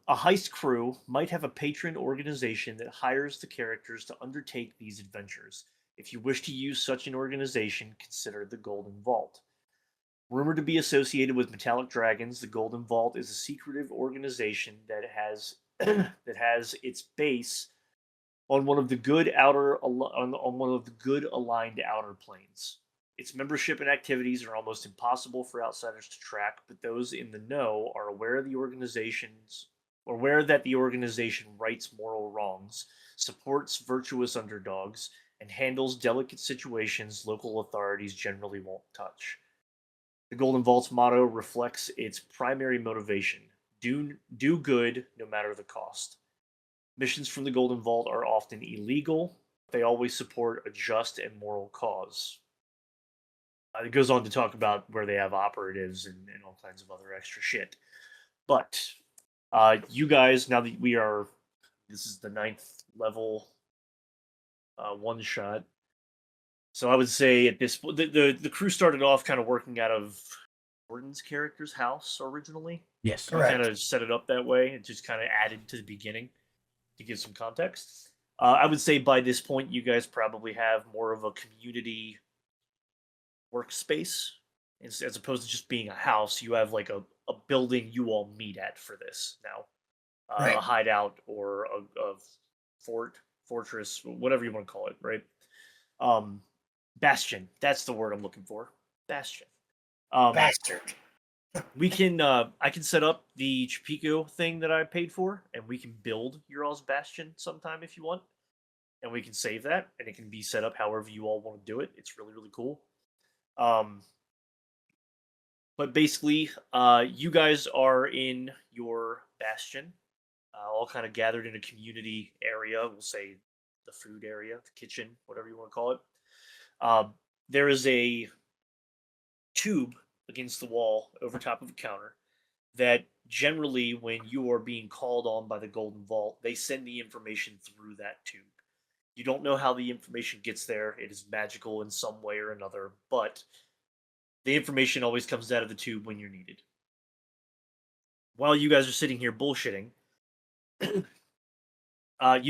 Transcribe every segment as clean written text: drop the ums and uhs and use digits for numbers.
A heist crew might have a patron organization that hires the characters to undertake these adventures. If you wish to use such an organization, consider the Golden Vault. Rumored to be associated with metallic dragons, the Golden Vault is a secretive organization that has that has its base on one of the good on one of the good aligned outer planes. Its membership and activities are almost impossible for outsiders to track, but those in the know are aware that the organization rights moral wrongs, supports virtuous underdogs, and handles delicate situations local authorities generally won't touch. The Golden Vault's motto reflects its primary motivation: do good no matter the cost. Missions from the Golden Vault are often illegal. They always support a just and moral cause. It goes on to talk about where they have operatives and all kinds of other extra shit. But you guys, now that this is the ninth level one shot. So I would say at this point, the crew started off kind of working out of Gordon's character's house originally. Yes. We kind Correct. of set it up that way and just kind of added to the beginning to give some context. I would say by this point, you guys probably have more of a community workspace as opposed to just being a house. You have like a building you all meet at for this now, Right. a hideout or a fortress, whatever you want to call it, right? Bastion. That's the word I'm looking for. Bastion. Bastard. We can I can set up the Chapico thing that I paid for, and we can build your all's bastion sometime if you want. And we can save that, and it can be set up however you all want to do it. It's really, really cool. Um, but basically, you guys are in your bastion, all kind of gathered in a community area. We'll say the food area, the kitchen, whatever you want to call it. There is a tube against the wall over top of a counter that generally, when you are being called on by the Golden Vault, they send the information through that tube. You don't know how the information gets there. It is magical in some way or another, but the information always comes out of the tube when you're needed. While you guys are sitting here bullshitting, you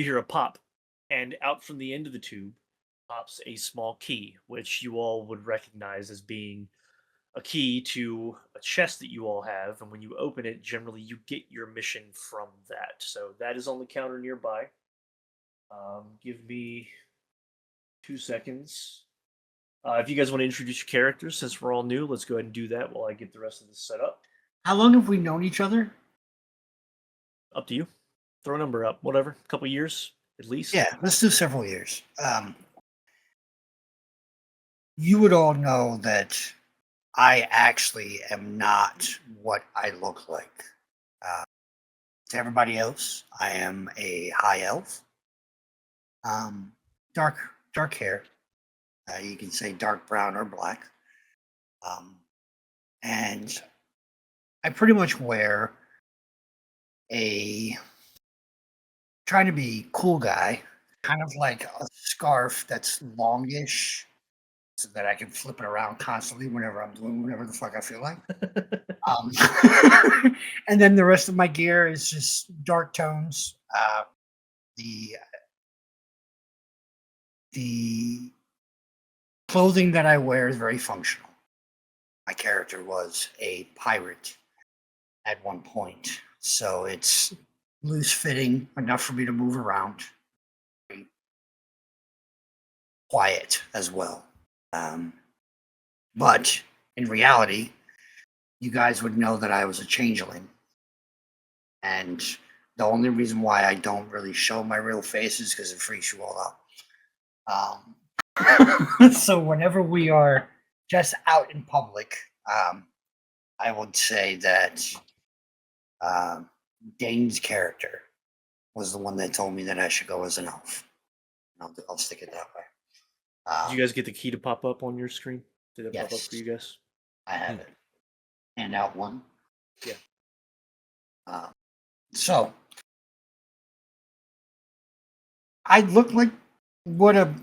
hear a pop, and out from the end of the tube pops a small key, which you all would recognize as being a key to a chest that you all have. And when you open it, generally you get your mission from that. So that is on the counter nearby. Give me 2 seconds. If you guys want to introduce your characters, since we're all new, let's go ahead and do that while I get the rest of this set up. How long have we known each other? Up to you. Throw a number up, whatever. A couple years at least. Yeah, let's do several years. You would all know that I actually am not what I look like. To everybody else, I am a high elf. Dark hair. You can say dark brown or black. And I pretty much wear trying to be cool guy, kind of like a scarf that's longish so that I can flip it around constantly whenever I'm doing whatever the fuck I feel like. And then the rest of my gear is just dark tones. The clothing that I wear is very functional. My character was a pirate at one point, so it's loose fitting enough for me to move around. Very quiet as well. But in reality, you guys would know that I was a changeling. And the only reason why I don't really show my real face is because it freaks you all out. So whenever we are just out in public, I would say that Dane's character was the one that told me that I should go as an elf. I'll stick it that way. Did you guys get the key to pop up on your screen? Did it pop up Yes. for you guys? I have it. Hand out one. Yeah. So I look like what a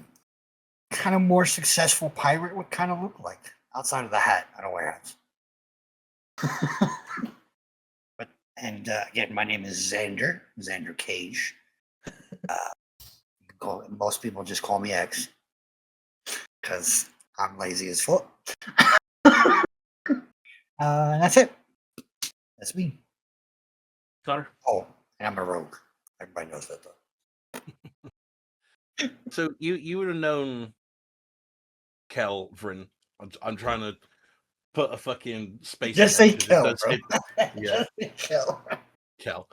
kind of more successful pirate would kind of look like. Outside of the hat, I don't wear hats. But And again, my name is Xander Cage. Most people just call me X because I'm lazy as fuck. And that's it. That's me. Connor? Oh, and I'm a rogue. Everybody knows that, though. So you would have known Kelvin. I'm trying to put a fucking space. Just in say there 'cause Kel, it bro. does- yeah. Just say Kel. Kel.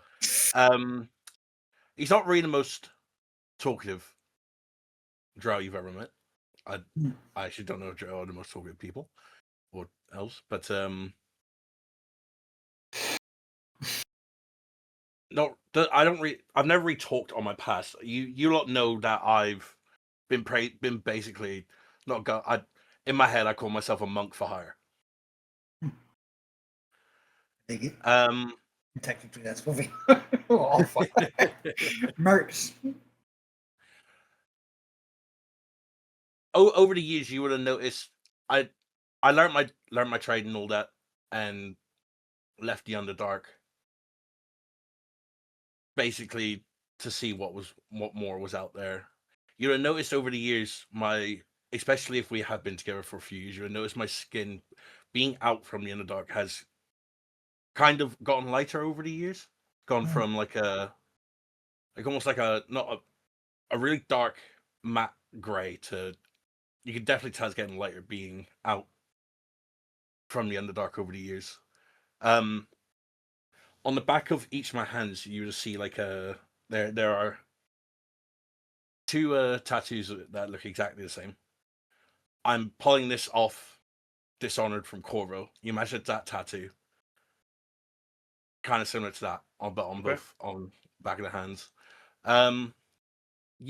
He's not really the most talkative drow you've ever met. I actually don't know if drow are the most talkative people or else, but no, I've never really talked on my past. You lot know that I've been basically not got. In my head, I call myself a monk for hire. Dig it. Um, Technically, that's what we all mercs. over the years, you would have noticed I learned my trade and all that, and left the Underdark basically to see what more was out there. You would have noticed over the years especially if we have been together for a few years, you would have noticed my skin being out from the Underdark has kind of gotten lighter over the years. Gone from like almost like not a really dark matte gray to, you can definitely tell it's getting lighter being out from the Underdark over the years. On the back of each of my hands, you will see like there are two tattoos that look exactly the same. I'm pulling this off Dishonored from Corvo. You imagine that tattoo, kind of similar to that on both on back of the hands. You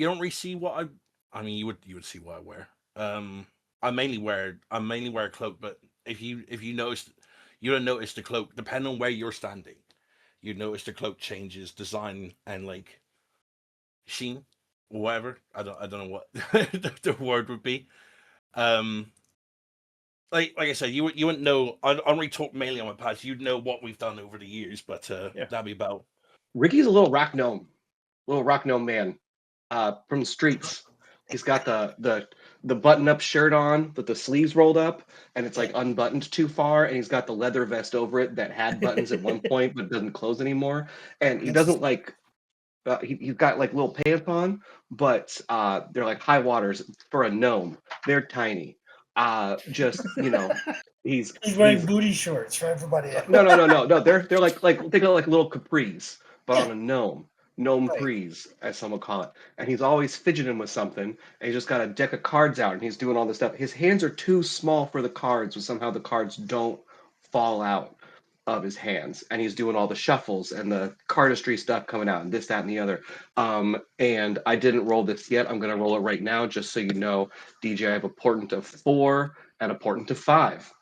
don't really see what I mean, you would see what I wear. I mainly wear a cloak, but if you notice, you don't notice the cloak. Depending on where you're standing, you notice the cloak changes design and like sheen or whatever. I don't know what the word would be. Like I said, you wouldn't know. I only talk mainly on my past. You'd know what we've done over the years, but that'd be about. Ricky's a little rock gnome man, from the streets. He's got the button-up shirt on with the sleeves rolled up, and it's like unbuttoned too far, and he's got the leather vest over it that had buttons at one point but doesn't close anymore. And he doesn't like. He's got like little pants on, but they're like high waters for a gnome. They're tiny. Just he's wearing booty shorts for everybody else. No. They're like think of like little capris, but on a gnome capris, as some would call it. And he's always fidgeting with something. And he's just got a deck of cards out, and he's doing all this stuff. His hands are too small for the cards, but somehow the cards don't fall out of his hands, and he's doing all the shuffles and the cardistry stuff coming out, and this, that, and the other. And I didn't roll this yet. I'm going to roll it right now, just so you know, DJ. I have a portent of 4 and a portent of 5.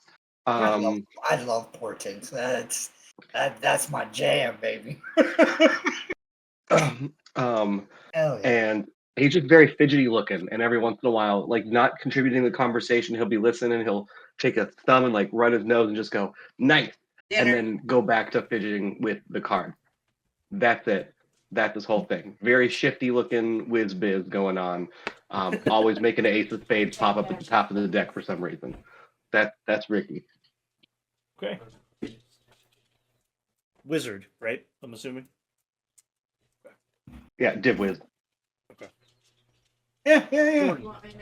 I love portents. That's my jam, baby. Hell yeah. And he's just very fidgety looking, and every once in a while, like not contributing to the conversation, he'll be listening, he'll take a thumb and like run his nose and just go, nice. And then go back to fidgeting with the card. That's it. That's this whole thing. Very shifty looking whiz biz going on. Always making an ace of spades pop up at the top of the deck for some reason. That's Ricky. Okay. Wizard, right? I'm assuming. Yeah, Div Wiz. Okay. Yeah.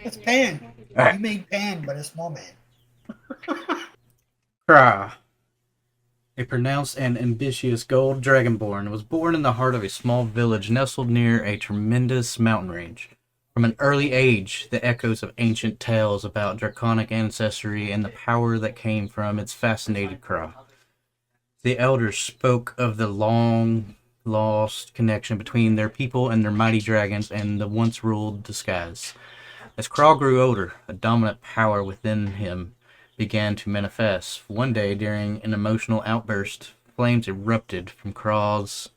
It's Pan. You made Pan, but a small man. Kra, a pronounced and ambitious gold dragonborn, was born in the heart of a small village nestled near a tremendous mountain range. From an early age, the echoes of ancient tales about draconic ancestry and the power that came from its fascinated Kra. The elders spoke of the long-lost connection between their people and their mighty dragons and the once-ruled the skies. As Kra grew older, a dominant power within him began to manifest. One day, during an emotional outburst, flames erupted from Kra's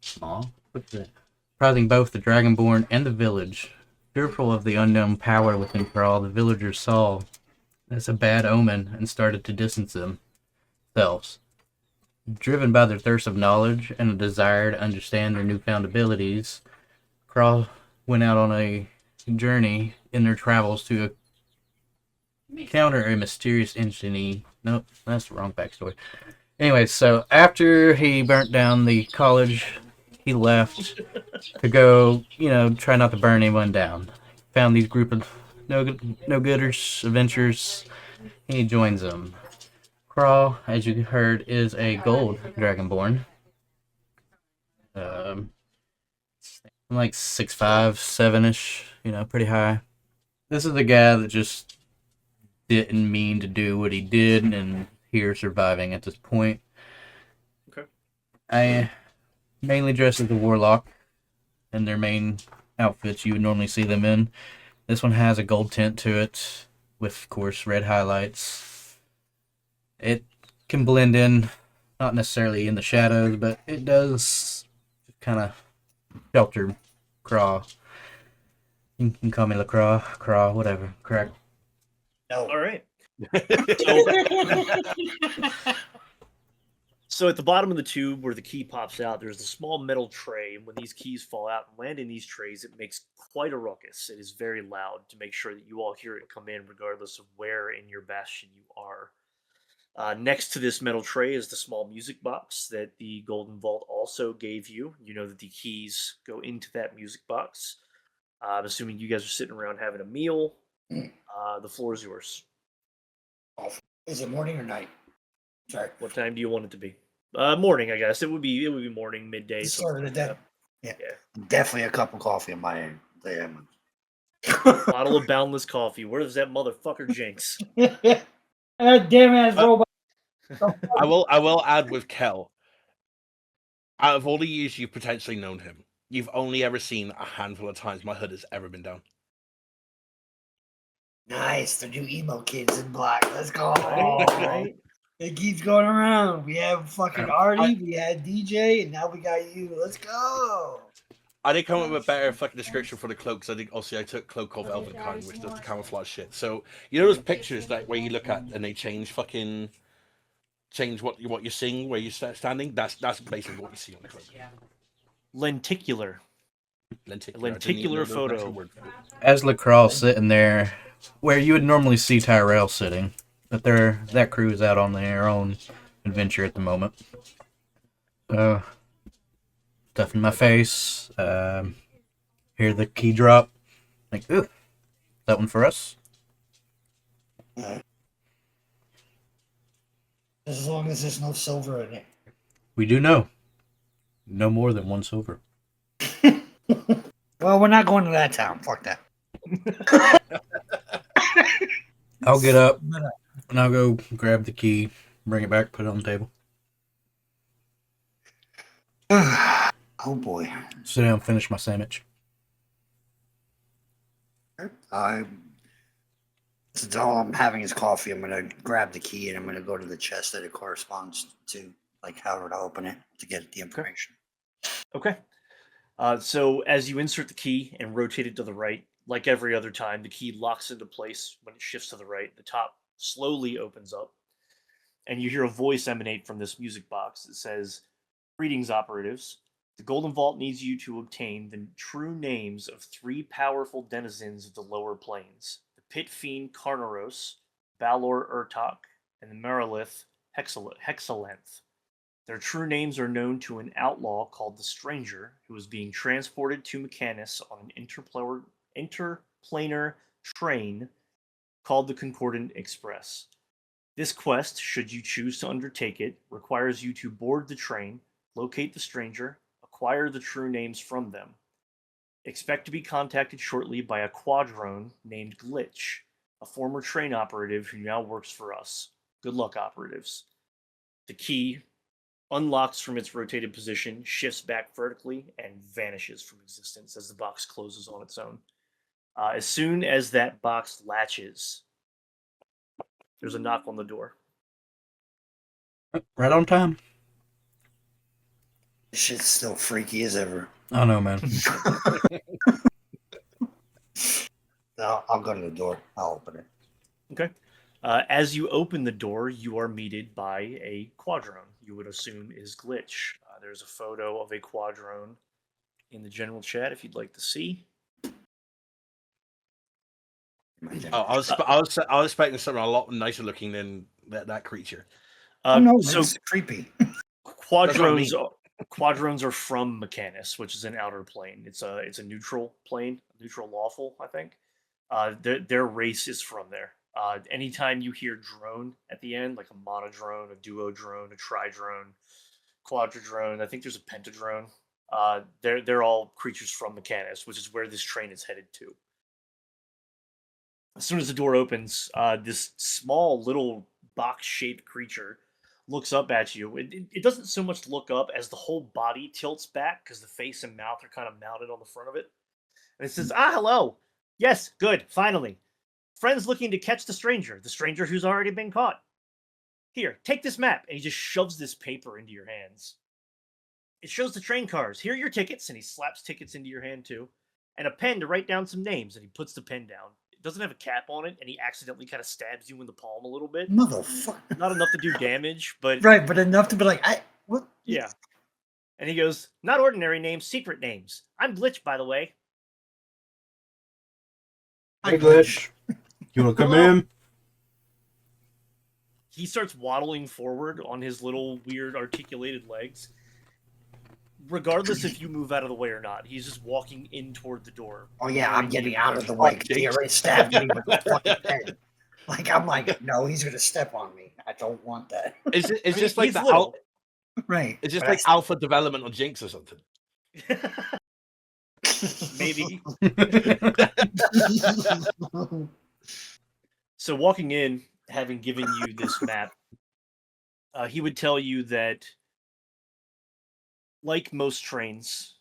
surprising both the Dragonborn and the village. Fearful of the unknown power within Kra, the villagers saw as a bad omen and started to distance themselves. Driven by their thirst of knowledge and a desire to understand their newfound abilities, Craw went out on a journey in their travels to encounter a mysterious entity. Nope, that's the wrong backstory. Anyway, so after he burnt down the college, he left to go, try not to burn anyone down. Found these group of no-gooders, adventurers, and he joins them. Craw, as you heard, is a gold dragonborn. Like 6'5", 7-ish, pretty high. This is the guy that just didn't mean to do what he did, and here surviving at this point. Okay. I mainly dress as a warlock in their main outfits you would normally see them in. This one has a gold tint to it, with, of course, red highlights. It can blend in, not necessarily in the shadows, but it does kind of shelter Craw. You can call me LaCraw, Craw, whatever. Correct. No. All right. So at the bottom of the tube where the key pops out, there's a small metal tray. And when these keys fall out and land in these trays, it makes quite a ruckus. It is very loud to make sure that you all hear it come in, regardless of where in your bastion you are. Next to this metal tray is the small music box that the Golden Vault also gave you. You know that the keys go into that music box. I'm assuming you guys are sitting around having a meal. The floor is yours. Is it morning or night? Sorry. What time do you want it to be? Morning, I guess. It would be morning, midday. Start of the day. Yeah. Yeah. Definitely a cup of coffee on my end. Damn. Bottle of Boundless coffee. Where is that motherfucker Jinx? Damn ass robot. I will add with Kel. Out of all the years you've potentially known him, you've only ever seen a handful of times my hood has ever been down. Nice. The new emo kids in black. Let's go. Right? It keeps going around. We have fucking Artie, we had DJ, and now we got you. Let's go. I did come up with a better fucking description for the cloak, because I took Cloak of Elvenkind, which does the camouflage shit. So you know those pictures that where you look at and they change what you're seeing where you're standing. That's basically what you see on the cloak. Lenticular. Lenticular photo. As LaCraw sitting there, where you would normally see Tyrell sitting, but that crew is out on their own adventure at the moment. Stuff in my face. Hear the key drop. Like, ooh, that one for us? As long as there's no silver in it. We do know. No more than one silver. Well, we're not going to that town. Fuck that. I'll get up and I'll go grab the key, bring it back, put it on the table. Oh boy. Sit down, finish my sandwich. Since all I'm having is coffee, I'm gonna grab the key and I'm gonna go to the chest that it corresponds to, like how to open it to get the information. Okay. So as you insert the key and rotate it to the right, like every other time, the key locks into place when it shifts to the right. The top slowly opens up, and you hear a voice emanate from this music box that says, "Greetings, operatives. The Golden Vault needs you to obtain the true names of 3 powerful denizens of the lower planes: the Pit Fiend Carnaros, Balor Urtok, and the Merilith Hexalenth. Their true names are known to an outlaw called the Stranger, who is being transported to Mechanus on an interplanar train called the Concordant Express. This quest, should you choose to undertake it, requires you to board the train, locate the Stranger, acquire the true names from them. Expect to be contacted shortly by a quadrone named Glitch, a former train operative who now works for us. Good luck, operatives." The key unlocks from its rotated position, shifts back vertically, and vanishes from existence as the box closes on its own. As soon as that box latches, there's a knock on the door. Right on time. This shit's still freaky as ever. I know, man. No, I'll go to the door. I'll open it. Okay. As you open the door, you are meted by a quadrone. You would assume is Glitch. There's a photo of a quadrone in the general chat if you'd like to see. Oh, I was expecting something a lot nicer looking than that creature. Oh no, So it's creepy. quadrones quadrones are from Mechanus, which is an outer plane. It's a neutral plane, neutral lawful, I think. Their race is from there. Anytime you hear drone at the end, like a monodrone, a duodrone, a tridrone, quadradrone, I think there's a pentadrone. They're all creatures from Mechanus, which is where this train is headed to. As soon as the door opens, this small little box-shaped creature looks up at you. It doesn't so much look up as the whole body tilts back because the face and mouth are kind of mounted on the front of it. And it says, hello. Yes, good, finally. Friends looking to catch the stranger who's already been caught. Here, take this map. And he just shoves this paper into your hands. It shows the train cars. Here are your tickets. And he slaps tickets into your hand too. And a pen to write down some names. And he puts the pen down. It doesn't have a cap on it. And he accidentally kind of stabs you in the palm a little bit. Motherfucker. Not enough to do damage, but... Right, but enough to be like, what? Yeah. And he goes, not ordinary names, secret names. I'm Glitch, by the way. Hey, Glitch. You want to come in? He starts waddling forward on his little weird articulated legs. Regardless if you move out of the way or not, he's just walking in toward the door. Oh yeah, I'm getting out of the way. He already stabbed me with the fucking pen. Like I'm like, no, he's gonna step on me. I don't want that. It's I mean, just like he's the little. Right. it's just like alpha development on Jinx or something. Maybe. So walking in, having given you this map, he would tell you that, like most trains,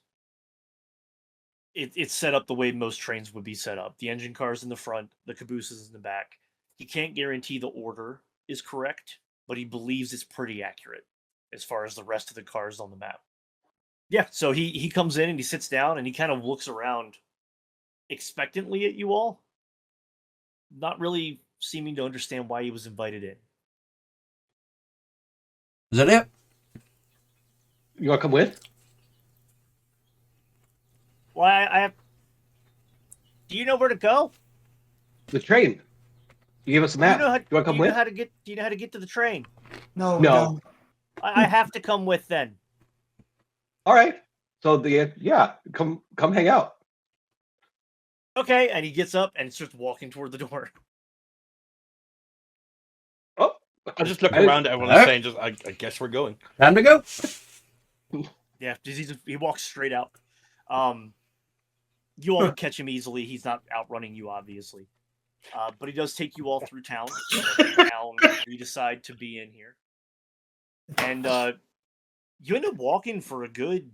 it's set up the way most trains would be set up. The engine cars in the front, the cabooses in the back. He can't guarantee the order is correct, but he believes it's pretty accurate as far as the rest of the cars on the map. Yeah, so he comes in and he sits down and he kind of looks around expectantly at you all, not really seeming to understand why he was invited in. Is that it? You want to come with? Why I have... Do you know where to go? The train. You gave us a map. You want to come with? Do you know how to get to the train? No, No. I have to come with then. All right. So come hang out. Okay, and he gets up and starts walking toward the door. Oh, I just look I didn't- around at everyone Alright. saying, "Just I guess we're going." Time to go. Yeah, he walks straight out. You all catch him easily. He's not outrunning you, obviously. But he does take you all through town. Town we decide to be in here. And you end up walking for a good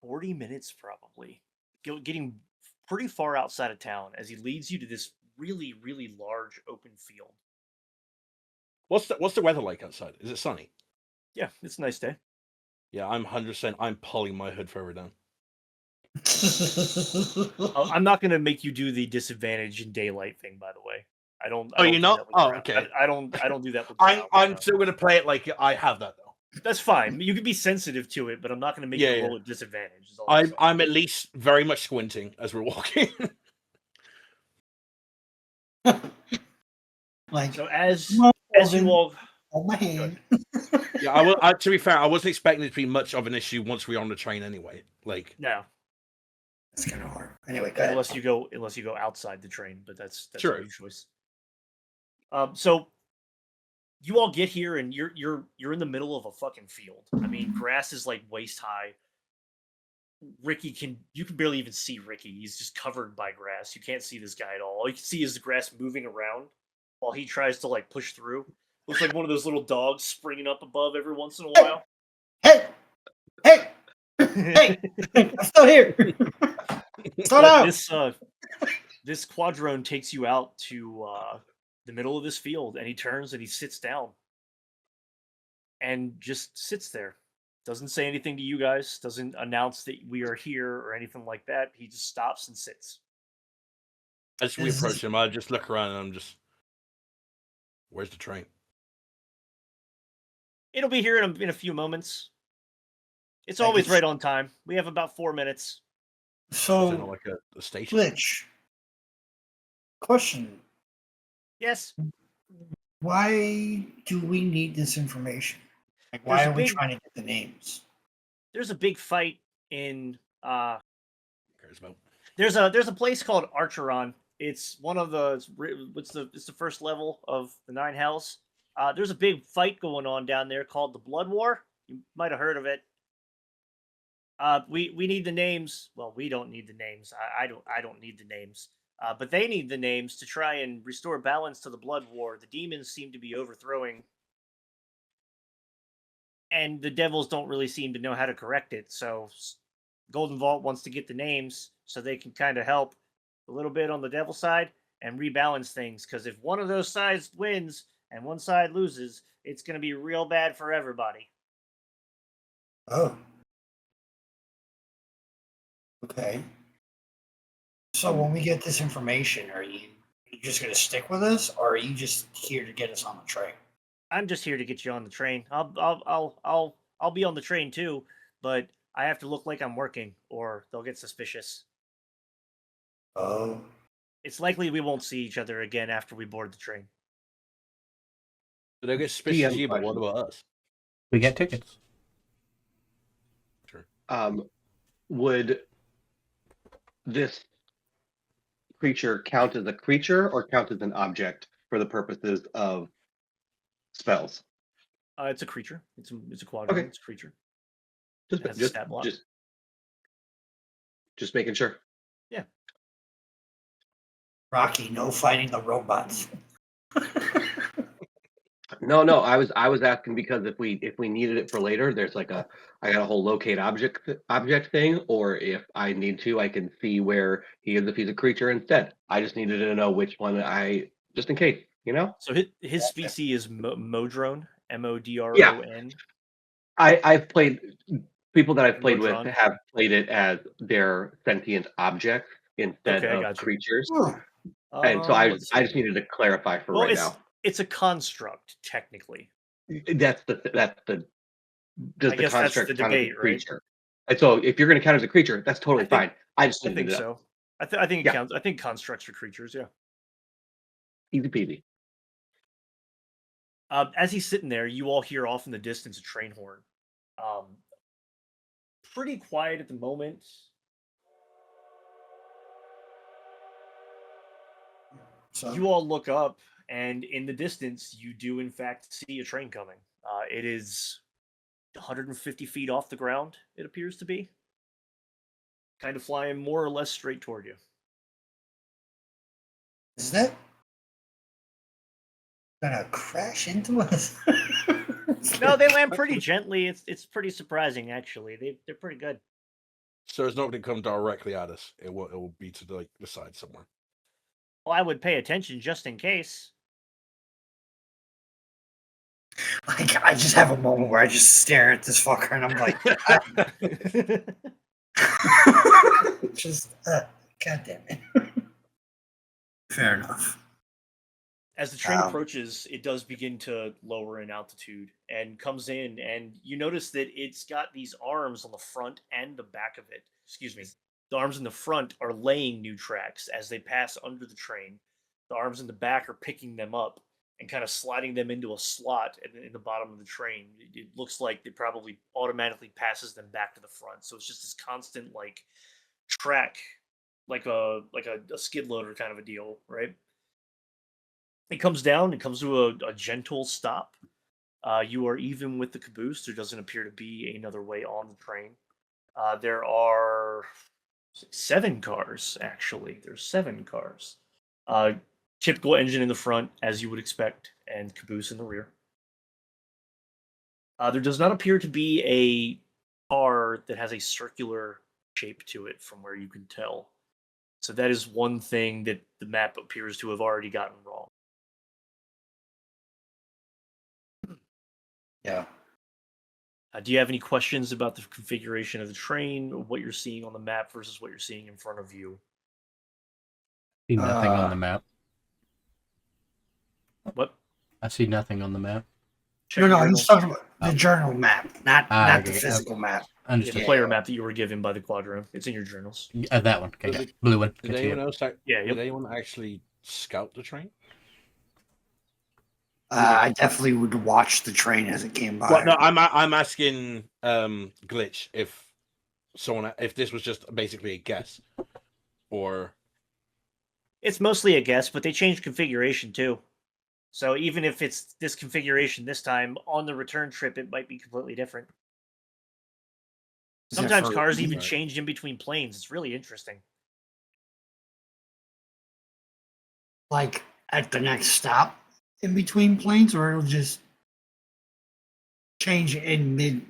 40 minutes, probably. Getting pretty far outside of town as he leads you to this really, really large open field. What's the weather like outside? Is it sunny? Yeah, it's a nice day. Yeah, I'm 100%. I'm pulling my hood further down. I'm not going to make you do the disadvantage in daylight thing, by the way. I don't. Oh, I you're don't do not? that with Oh, ground. okay. I don't do that with. I'm ground, so. still gonna play it like I have that though. That's fine. You can be sensitive to it, but I'm not going to make Yeah, you yeah. roll at disadvantage. is all I'm saying. I'm at least very much squinting as we're walking. Like, So as Come on, you Walden. all, hold my hand. Yeah, to be fair, I wasn't expecting it to be much of an issue once we're on the train anyway. Like, no, That's kind of hard. Anyway, go ahead. unless you go outside the train, but that's True. your choice. So you all get here and you're in the middle of a fucking field. I mean, grass is like waist high. You can barely even see Ricky. He's just covered by grass. You can't see this guy at all you can see is the grass moving around while he tries to like push through. Looks like one of those little dogs springing up above every once in a while. Hey, hey, hey, I'm still here. Start out. This quadrone takes you out to the middle of this field, and he turns and he sits down and just sits there. Doesn't say anything to you guys. Doesn't announce that we are here or anything like that. He just stops and sits. as we approach him, I just look around and I'm just, Where's the train? It'll be here in a few moments. It's Like always it's- right on time. We have about 4 minutes. Is it So, not like a station? Glitch. Question: Yes, why do we need this information? Like, why There's a are we big- trying to get the names? there's a big fight in Cares about. there's a place called Archeron. It's one of the it's the first level of the Nine Hells. There's a big fight going on down there called the Blood War. You might have heard of it. We need the names. Well, we don't need the names. I don't need the names. But they need the names to try and restore balance to the Blood War. The demons seem to be overthrowing, and the devils don't really seem to know how to correct it. So Golden Vault wants to get the names so they can kind of help a little bit on the devil side and rebalance things. Because if one of those sides wins and one side loses, it's going to be real bad for everybody. Oh. Okay. So when we get this information, are you just going to stick with us, or are you just here to get us on the train? I'm just here to get you on the train. I'll be on the train too, but I have to look like I'm working, or they'll get suspicious. Oh. It's likely we won't see each other again after we board the train. So they'll get suspicious of DM you, but what question. about us? We get tickets. Sure. Would this creature count as a creature or count as an object for the purposes of spells? It's a creature. It's a quadrant. Okay. It's a creature. Just It has a just stat block. just making sure. Rocky, no fighting the robots. No, I was asking because if we needed it for later, there's like I got a whole locate object thing, or if I need to, I can see where he is if he's a creature instead. I just needed to know which one just in case, you know. So his species is Modron, Modron. Yeah. I've played people that I've played with Modron. have played it as their sentient objects instead Okay, I of got you. creatures, Oh, and so I Let's just see. needed to clarify for Well, right now. it's a construct technically. That's the does I the guess that's construct the count as a debate, right? creature? And so if you're going to count as a creature, that's totally I think- fine. I just I didn't think know. so. I think it Yeah. counts. I think constructs are creatures. Yeah. Easy peasy. As he's sitting there, you all hear off in the distance a train horn. Pretty quiet at the moment. so You all look up, and in the distance, you do in fact see a train coming. It is 150 feet off the ground. It appears to be kind of flying more or less straight toward you. is that gonna crash into us? No, they land pretty gently. It's pretty surprising actually. They're pretty good. So it's not going to come directly at us. It will be to the side somewhere. Well, I would pay attention just in case. Like, I just have a moment where I just stare at this fucker and I'm like, just, God damn it. Fair enough. As the train Wow. approaches, it does begin to lower in altitude and comes in, and you notice that it's got these arms on the front and the back of it. Excuse me. The arms in the front are laying new tracks as they pass under the train. The arms in the back are picking them up and kind of sliding them into a slot in the bottom of the train. It looks like it probably automatically passes them back to the front. So it's just this constant like track, like a skid loader kind of a deal, right? It comes down. It comes to a gentle stop. You are even with the caboose. There doesn't appear to be another way on the train. There are 7 cars, actually. There's 7 cars. Typical engine in the front, as you would expect, and caboose in the rear. There does not appear to be a car that has a circular shape to it from where you can tell. So that is one thing that the map appears to have already gotten wrong. Yeah. Do you have any questions about the configuration of the train, or what you're seeing on the map versus what you're seeing in front of you? See nothing on Uh, the map. What? I see nothing on the map. Check No, your no, journal. he's talking about the journal map, not Okay, the physical map. Yeah, the Understood. player map that you were given by the Quadroom. It's in your journals. That one. Okay, Did blue one. Did anyone Continue. else? Yeah, Did yep. anyone actually scout the train? I definitely would watch the train as it came by. Well, no, I'm asking Glitch if this was just basically a guess, or It's mostly a guess, but they changed configuration too. So even if it's this configuration this time, on the return trip, it might be completely different. Is that Sometimes for- cars even Right. changed in between planes. It's really interesting. like at the next stop in between planes, or it'll just change in mid.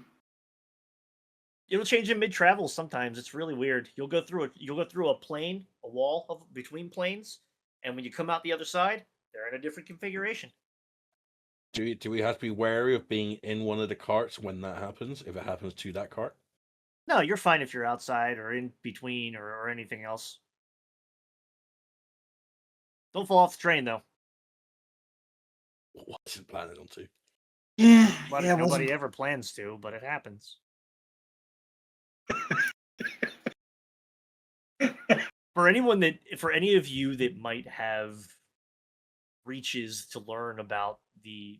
It'll change in mid-travel sometimes. It's really weird. You'll go through a plane, a wall of between planes, and when you come out the other side, they're in a different configuration. do we have to be wary of being in one of the carts when that happens? If it happens to that cart, No, you're fine if you're outside or in between or anything else. Don't fall off the train though. wasn't planning on to. Yeah, But yeah. nobody ever plans to, but it happens. For any of you that might have reaches to learn about the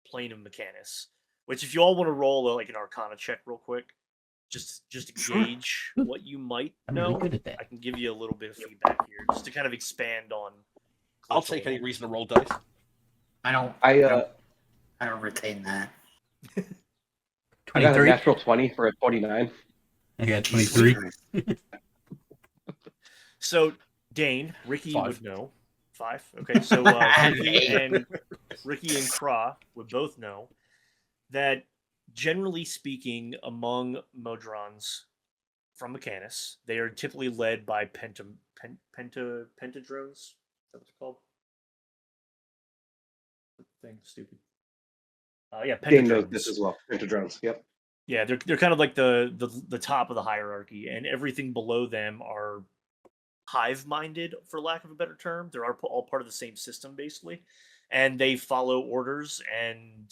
plane of Mechanus, which if you all want to roll like an Arcana check real quick, just to Sure. gauge what you might I'm know, really good at that. I can give you a little bit of feedback here, just to kind of expand on. I'll Glitch a take any little. reason to roll dice. I don't. I don't retain that. I got a 23. natural 20 for a 29. I got Jesus 23. Christ. So Dane, Ricky 5. would know. 5. Okay, so And Ricky eight. and Kra would both know that generally speaking, among Modrons from Mechanus, they are typically led by pentadrones. Is that what it's called? Thing stupid. Yeah, Dane knows this pentadrones. as well. Pentadrones. Yep. Yeah, they're kind of like the top of the hierarchy, and everything below them are hive-minded, for lack of a better term. They're all part of the same system, basically, and they follow orders. And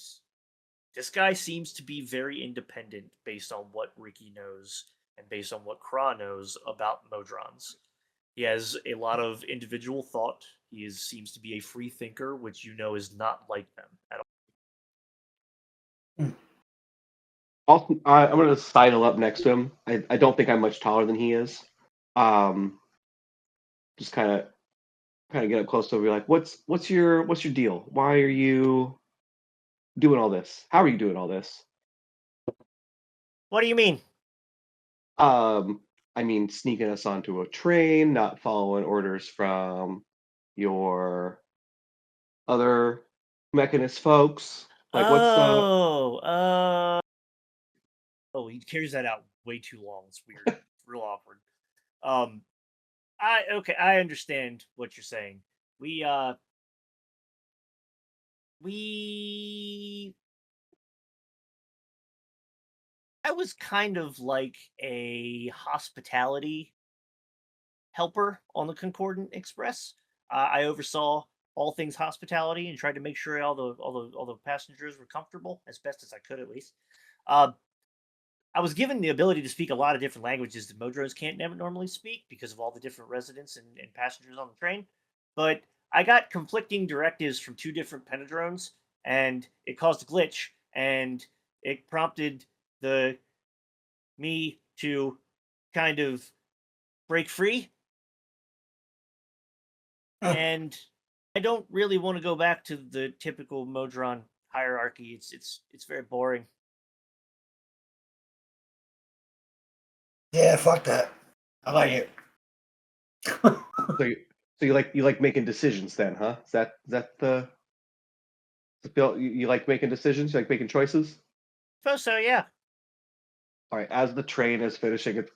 this guy seems to be very independent, based on what Ricky knows and based on what Kra knows about Modrons. He has a lot of individual thought. Seems to be a free thinker, which you know is not like them at all. I'm going to sidle up next to him. I don't think I'm much taller than he is. Just kind of get up close to him. Be like, what's your deal? Why are you doing all this? How are you doing all this? What do you mean? I mean, sneaking us onto a train, not following orders from your other Mechanist folks. Like, what's Oh, he carries that out way too long. It's weird. It's real awkward. I understand what you're saying. We I was kind of like a hospitality helper on the Concordant Express. I oversaw all things hospitality and tried to make sure all the passengers were comfortable as best as I could, at least. I was given the ability to speak a lot of different languages that Modros can't never normally speak because of all the different residents and passengers on the train. But I got conflicting directives from 2 different pentadrones, and it caused a glitch, and it prompted me to kind of break free. And I don't really want to go back to the typical Modron hierarchy. It's very boring. Yeah, fuck that. I like it. so you like making decisions then, huh? Is that the you like making decisions? You like making choices? Suppose so, yeah. All right. As the train is finishing its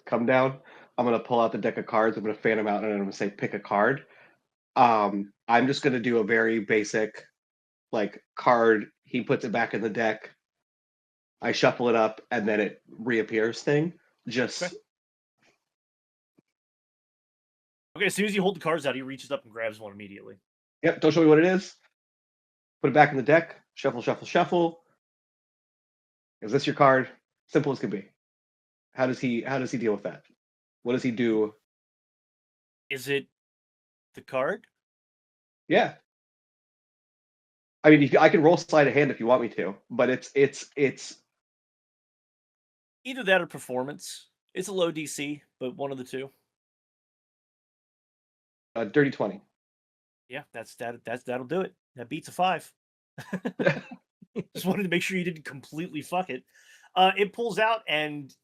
come down, I'm gonna pull out the deck of cards. I'm gonna fan them out, and I'm gonna say pick a card. I'm just gonna do a very basic, like, card. He puts it back in the deck. I shuffle it up, and then it reappears thing. Just Okay, as soon as you hold the cards out, he reaches up and grabs one immediately. Yep. Don't show me what it is. Put it back in the deck. Shuffle, shuffle, shuffle. Is this your card? Simple as can be. How does he deal with that? What does he do? Is it the card? Yeah. I mean, I can roll sleight of hand if you want me to, but it's Either that or performance. It's a low DC, but one of the two. a dirty 20. Yeah, that'll do it. That beats a 5. Just wanted to make sure you didn't completely fuck it. It pulls out and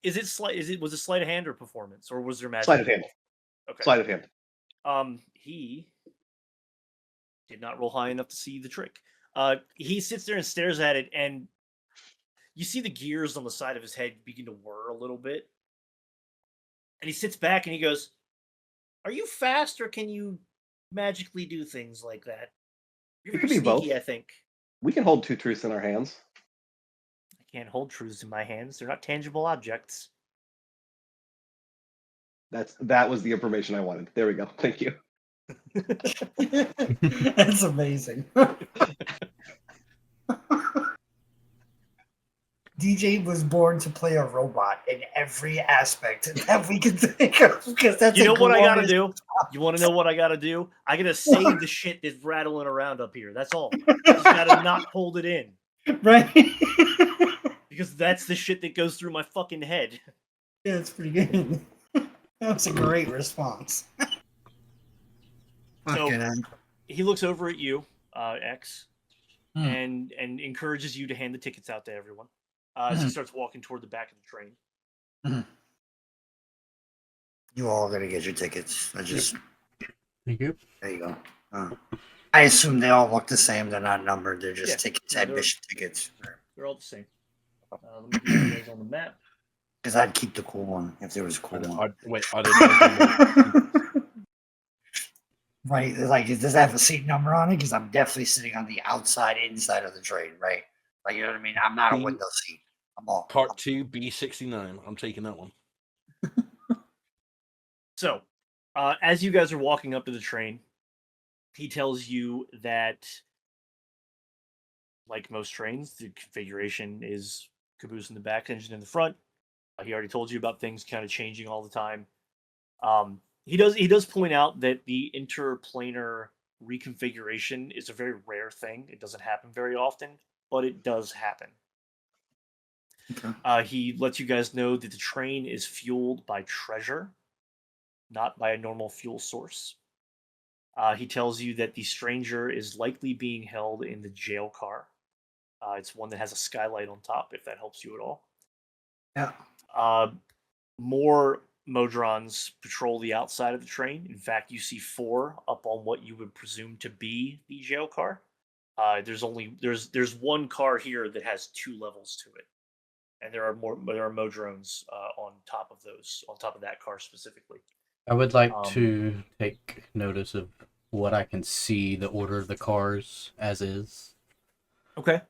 was it sleight of hand or performance, or was there magic? Sleight of hand. Okay. Sleight of hand. He did not roll high enough to see the trick. He sits there and stares at it, and you see the gears on the side of his head begin to whir a little bit. And he sits back and he goes, "Are you fast, or can you magically do things like that?" You're It could very be both. sneaky, I think. We can hold two truths in our hands. I can't hold truths in my hands. They're not tangible objects. That was the information I wanted. There we go. Thank you. That's amazing. DJ was born to play a robot in every aspect that we can think of, because that's You know what I gotta glorious- do? You want to know what I gotta do? I gotta save the shit that's rattling around up here. That's all. Just gotta not hold it in, Right? because that's the shit that goes through my fucking head. Yeah, it's pretty good. That was a great response. So- Fucking hell. He looks over at you, X, Hmm. and encourages you to hand the tickets out to everyone. As he starts walking toward the back of the train. You all gonna get your tickets. I just Thank you. there you go. I assume they all look the same. They're not numbered. They're just Yeah, tickets, no, they're- admission tickets. They're all the same. Let me get you guys on the map. Because I'd keep the cool one if there was a cool one. I don't Right? Like, does it have a seat number on it? Because I'm definitely sitting on the outside, inside of the train. Right? Like, you know what I mean? I'm not a Mm. window seat. I'm all Part 2 B69. I'm taking that one. So, as you guys are walking up to the train, he tells you that, like most trains, the configuration is caboose in the back, engine in the front. He already told you about things kind of changing all the time. He does point out that the interplanar reconfiguration is a very rare thing. It doesn't happen very often, but it does happen. Okay. He lets you guys know that the train is fueled by treasure, not by a normal fuel source. He tells you that the stranger is likely being held in the jail car. It's one that has a skylight on top, if that helps you at all. Yeah. More Modrons patrol the outside of the train. In fact, you see 4 up on what you would presume to be the jail car. There's one car here that has 2 levels to it, and there are Modrons on top of that car specifically. I would like Um, to take notice of what I can see, the order of the cars as is. Okay.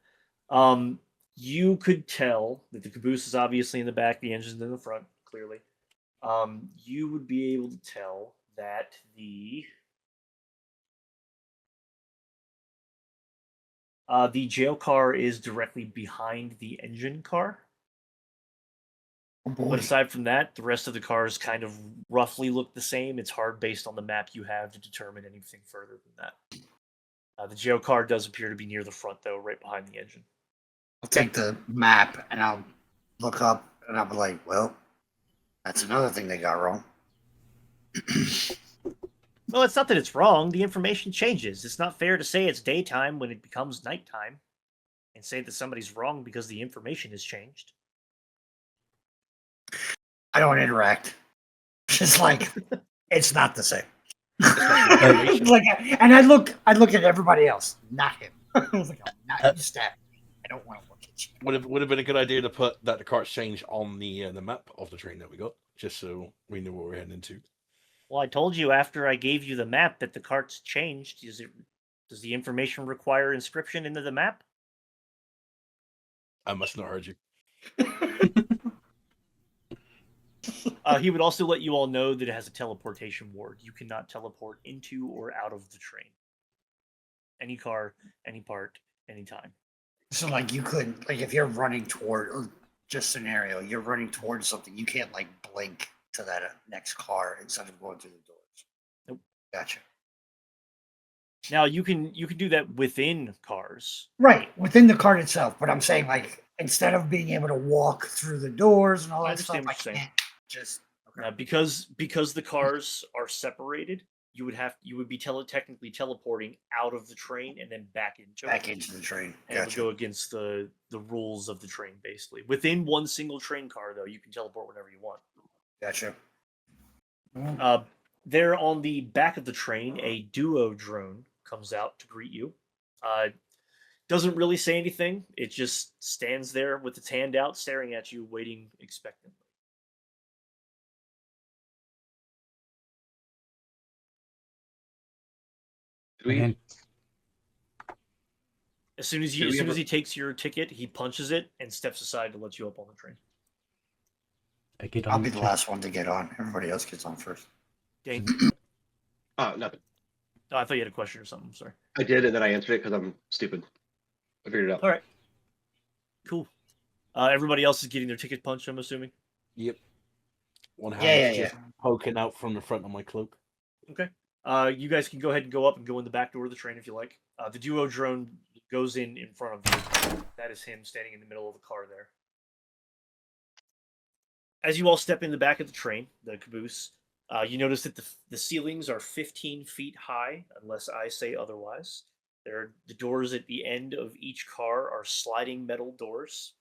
You could tell that the caboose is obviously in the back, the engine's in the front, clearly. You would be able to tell that the jail car is directly behind the engine car. Oh, boy. But aside from that, the rest of the cars kind of roughly look the same. It's hard based on the map you have to determine anything further than that. The jail car does appear to be near the front, though, right behind the engine. I'll take the map and I'll look up and I'll be like, well, that's another thing they got wrong. Well, it's not that it's wrong. The information changes. It's not fair to say it's daytime when it becomes nighttime, and say that somebody's wrong because the information has changed. I don't interact. Just like it's not the same. Like, and I look at everybody else, not him. I was like, I'm not you stab me. I don't want to look at you. would have been a good idea to put that the carts change on the map of the train that we got, just so we knew what we're heading into. Well, I told you after I gave you the map that the cart's changed. Does the information require inscription into the map? I must not heard you. He would also let you all know that it has a teleportation ward. You cannot teleport into or out of the train. any car, any part, anytime. So like you couldn't like if you're running toward just scenario, you're running towards something, you can't like blink to that next car instead of going through the doors. Nope. Gotcha. Now you can do that within cars. Right, within the cart itself. But I'm saying like instead of being able to walk through the doors and all I that stuff, understand I what you're saying. can't just okay. Because the cars are separated, you would be technically teleporting out of the train and then back into back it. into the train. And it would Gotcha. go against the rules of the train, basically. Within one single train car, though, you can teleport whenever you want. Gotcha. There on the back of the train, a duo drone comes out to greet you. Doesn't really say anything. It just stands there with its hand out, staring at you, waiting expectantly. Do we, And As soon as he takes your ticket, he punches it and steps aside to let you up on the train. I get I'll on be the the train. last one to get on. Everybody else gets on first. Dane? nothing. Oh, I thought you had a question or something. I'm sorry. I did, and then I answered it because I'm stupid. I figured it out. All right. Cool. Everybody else is getting their ticket punched, I'm assuming. Yep. One hand Yeah, is just poking out from the front of my cloak. Okay. You guys can go ahead and go up and go in the back door of the train if you like. The duo drone goes in front of you. That is him standing in the middle of the car there. As you all step in the back of the train, the caboose, you notice that the ceilings are 15 feet high, unless I say otherwise. The doors at the end of each car are sliding metal doors.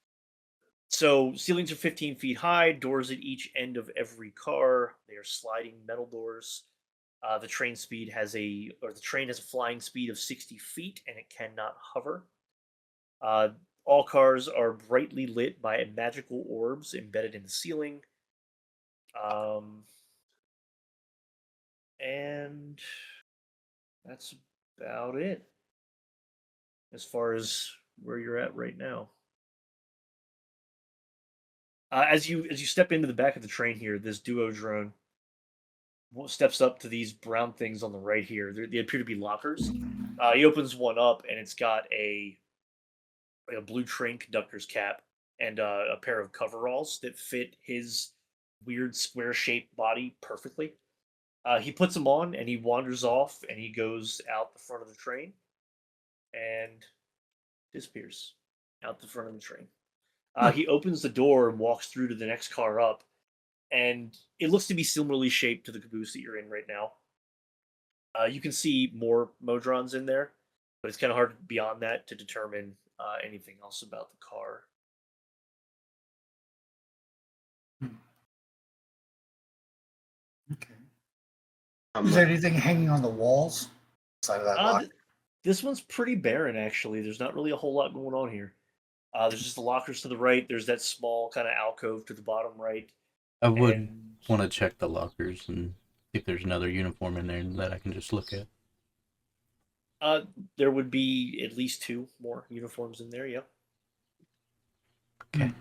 So ceilings are 15 feet high, doors at each end of every car. They are sliding metal doors. The train has a flying speed of 60 feet, and it cannot hover. All cars are brightly lit by magical orbs embedded in the ceiling. And that's about it as far as where you're at right now. As you step into the back of the train here, this duo drone steps up to these brown things on the right here. They appear to be lockers. He opens one up, and it's got a blue train conductor's cap and a pair of coveralls that fit his weird square-shaped body perfectly. He puts them on, and he wanders off, and he goes out the front of the train and disappears out the front of the train. He opens the door and walks through to the next car up, and it looks to be similarly shaped to the caboose that you're in right now. You can see more Modrons in there, but it's kind of hard beyond that to determine anything else about the car. Okay. Is there anything hanging on the walls side of that locker? This one's pretty barren, actually. There's not really a whole lot going on here. There's just the lockers to the right. There's that small kind of alcove to the bottom right. I would And want to check the lockers and see if there's another uniform in there that I can just look at. there would be at least 2 more uniforms in there. Yep. Okay.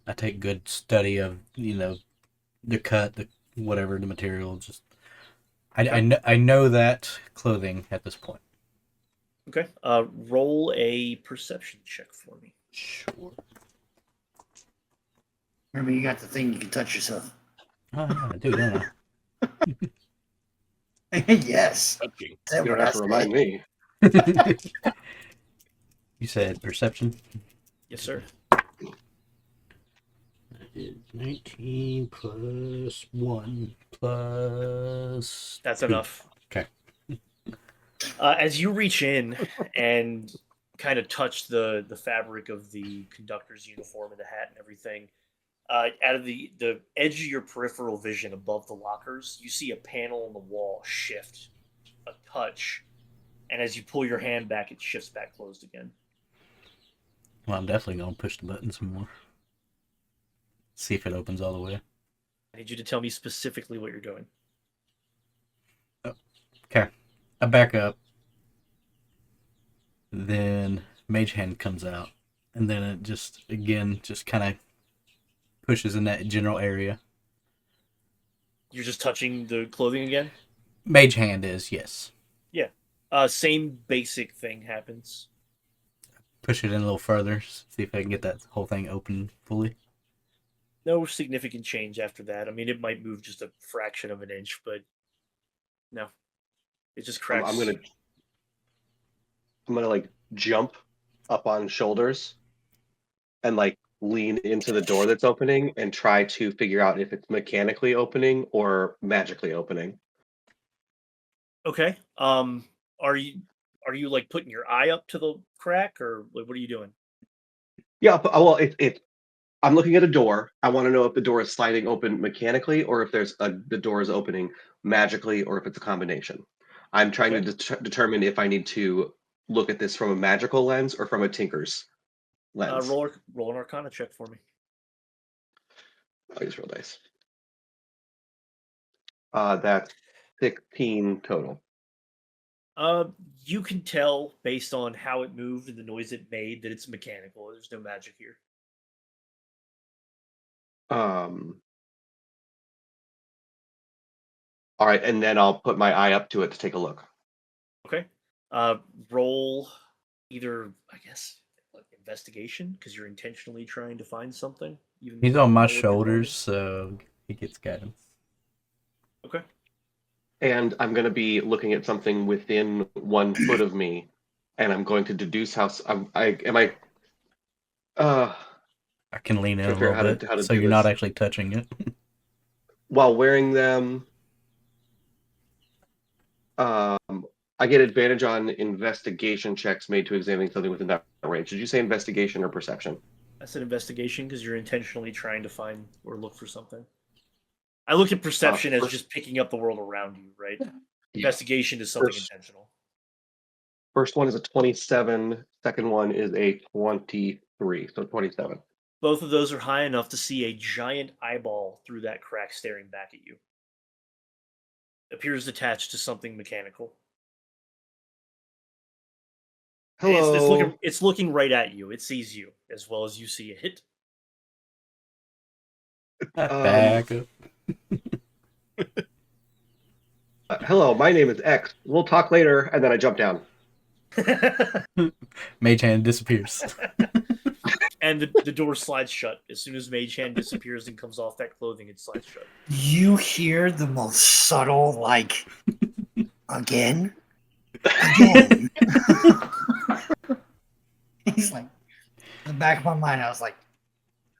I take good study of, the cut, the whatever, the material. Just I know that clothing at this point. Okay. Roll a perception check for me. Sure. Remember, you got the thing you can touch yourself. Oh, yeah, I do, don't Yes. Touching. That's You what don't I have to remind said. me. I? You said perception? Yes, sir. That is 19 plus 1 plus... That's 2. enough. Okay. As you reach in and kind of touch the fabric of the conductor's uniform and the hat and everything, out of the edge of your peripheral vision above the lockers, you see a panel on the wall shift a touch, and as you pull your hand back, it shifts back closed again. Well, I'm definitely going to push the button some more. See if it opens all the way. I need you to tell me specifically what you're doing. Okay. I back up. Then Mage Hand comes out. And then it just kind of pushes in that general area. You're just touching the clothing again? Mage hand is, yes. Same basic thing happens. Push it in a little further, see if I can get that whole thing open fully. No significant change after that. I mean, it might move just a fraction of an inch, but no, it just cracks. I'm gonna like jump up on shoulders and like lean into the door that's opening and try to figure out if it's mechanically opening or magically opening. Okay. Are you like putting your eye up to the crack, or like, what are you doing? Yeah, but, well, I'm looking at a door. I want to know if the door is sliding open mechanically or if the door is opening magically or if it's a combination. I'm trying Okay. to determine if I need to look at this from a magical lens or from a tinker's lens. Roll an Arcana check for me. I'll use real dice. That's 16 total. You can tell based on how it moved and the noise it made that it's mechanical. There's no magic here. All right, and then I'll put my eye up to it to take a look. Okay. Roll either, I guess, like investigation, because you're intentionally trying to find something. Even He's though on you my know what you're shoulders, so he gets guidance. finding. Okay. And I'm going to be looking at something within 1 foot of me, and I'm going to deduce how. I can lean in a Trying to figure little out bit, how to so do you're not this. actually touching it. While wearing them, I get advantage on investigation checks made to examine something within that range. Did you say investigation or perception? I said investigation because you're intentionally trying to find or look for something. I look at perception as first- just picking up the world around you, right? Yeah. Investigation is something First- intentional. First one is a 27. Second one is a 23. So 27. Both of those are high enough to see a giant eyeball through that crack staring back at you. Appears attached to something mechanical. Hello. It's looking right at you. It sees you as well as you see it. Back up. Hello, my name is X. We'll talk later. And then I jump down. Mage hand disappears. And the door slides shut. As soon as Mage Hand disappears and comes off that clothing, it slides shut. You hear the most subtle, like, again? Again. He's like, in the back of my mind, I was like,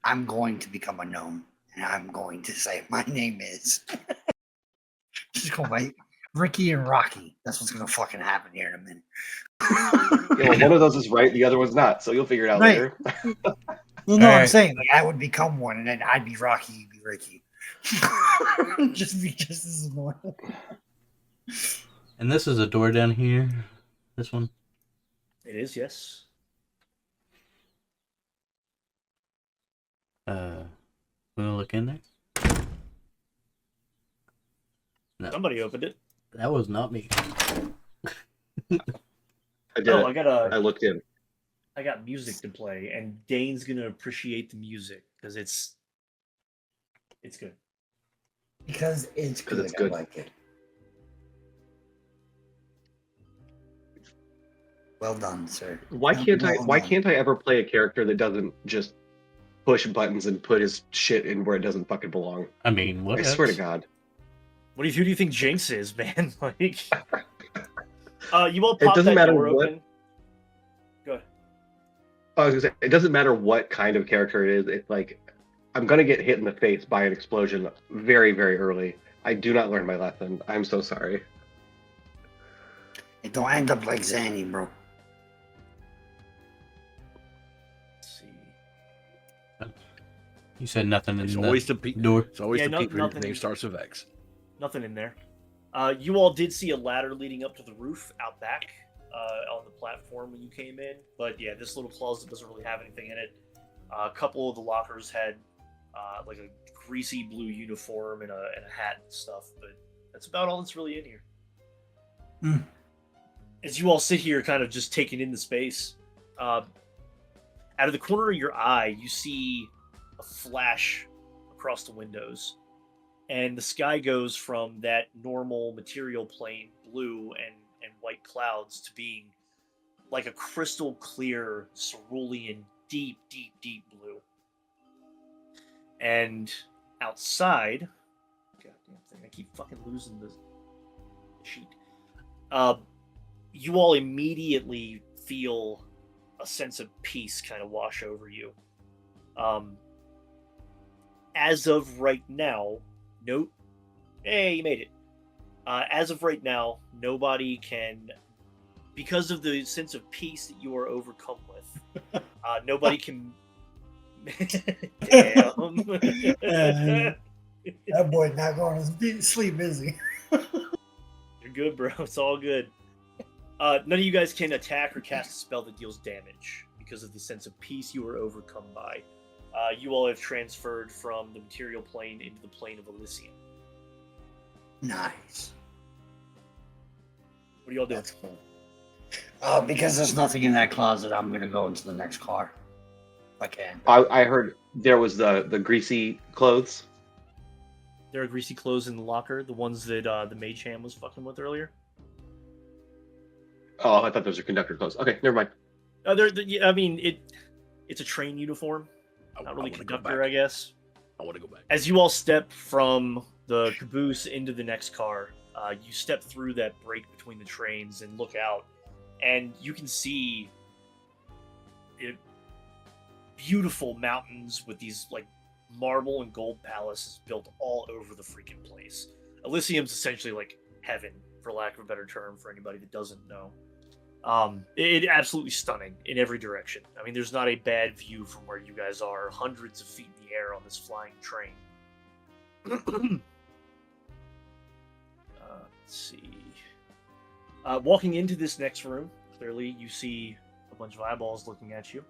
I'm going to become a gnome, and I'm going to say, my name is. Just go by Ricky and Rocky. That's what's going to fucking happen here in a minute. Yeah, well, one of those is right, the other one's not. So you'll figure it out Right. later. Well, no, I'm Alright. saying, like, I would become one, and then I'd be Rocky, you'd be Ricky. Just be just as annoying. And this is a door down here. This one. It is, yes. Wanna look in there? No, Somebody opened it. that was not me. I did. Oh, I looked in. I got music to play, and Dane's gonna appreciate the music because it's good. Because it's 'Cause good. it's good. I like it. Well done, sir. Why can't I ever play a character that doesn't just push buttons and put his shit in where it doesn't fucking belong? I mean, what I else? swear to God. Who do you think Jinx is, man? Like, you all It pop doesn't that matter door what- open. Go ahead. I was gonna say, it doesn't matter what kind of character it is. It's like I'm gonna get hit in the face by an explosion very, very early. I do not learn my lesson. I'm so sorry. It don't end up like Zanny, bro. Let's see. You said nothing in It's the always the pe- door. It's always Yeah, the people whose nothing. name starts with X. Nothing in there. You all did see a ladder leading up to the roof out back on the platform when you came in, but yeah, this little closet doesn't really have anything in it. A couple of the lockers had like a greasy blue uniform and a hat and stuff, but that's about all that's really in here. Mm. As you all sit here, kind of just taking in the space, out of the corner of your eye, you see a flash across the windows. and the sky goes from that normal material plane, blue and white clouds, to being like a crystal clear cerulean, deep, deep, deep blue. And outside, goddamn thing, I keep fucking losing the sheet. You all immediately feel a sense of peace kind of wash over you. As of right now, hey, you made it. As of right now, nobody can, because of the sense of peace that you are overcome with, nobody can. Damn. That boy not going to sleep, is he? You're good, bro. It's all good. None of you guys can attack or cast a spell that deals damage because of the sense of peace you were overcome by. You all have transferred from the material plane into the plane of Elysium. Nice. What are y'all doing? That's cool. Because there's nothing in that closet, I'm gonna go into the next car. If I can. I heard there was the greasy clothes. There are greasy clothes in the locker, the ones that the mage hand was fucking with earlier. Oh, I thought those were conductor clothes. Okay, never mind. I mean, it's a train uniform, not really wanna go conductor, back. I guess. I want to go back. As you all step from the caboose into the next car, you step through that break between the trains and look out, and you can see beautiful mountains with these like marble and gold palaces built all over the freaking place. Elysium's essentially like heaven, for lack of a better term, for anybody that doesn't know. It absolutely stunning in every direction. I mean, there's not a bad view from where you guys are, hundreds of feet in the air on this flying train. Let's see. Walking into this next room, clearly you see a bunch of eyeballs looking at you.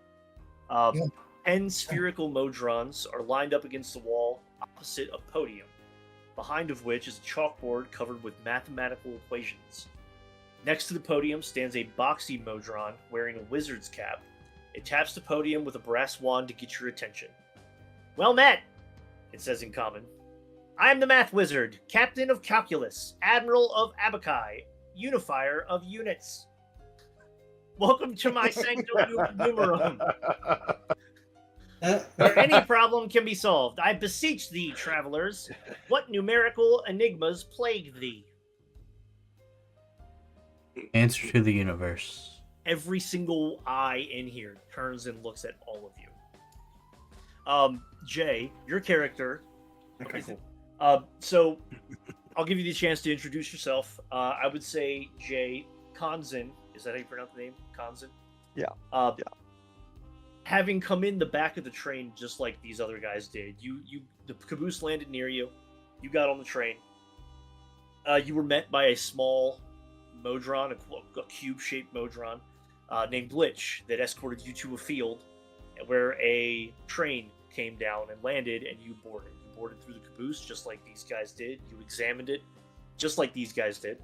10 spherical Modrons are lined up against the wall opposite a podium, behind of which is a chalkboard covered with mathematical equations. Next to the podium stands a boxy Modron wearing a wizard's cap. It taps the podium with a brass wand to get your attention. Well met, it says in common. I am the math wizard, captain of calculus, admiral of abaci, unifier of units. Welcome to my sanctum numerum, where any problem can be solved. I beseech thee, travelers, what numerical enigmas plague thee? Answer to the universe. Every single eye in here turns and looks at all of you. Jay, your character. Okay, cool. So I'll give you the chance to introduce yourself. I would say Jay Konzin. Is that how you pronounce the name? Konzin? Yeah. Yeah. Yeah. Having come in the back of the train just like these other guys did, the caboose landed near you. You got on the train. You were met by a small Modron, a cube-shaped Modron, named Glitch, that escorted you to a field where a train came down and landed, and you boarded. You boarded through the caboose just like these guys did. You examined it just like these guys did.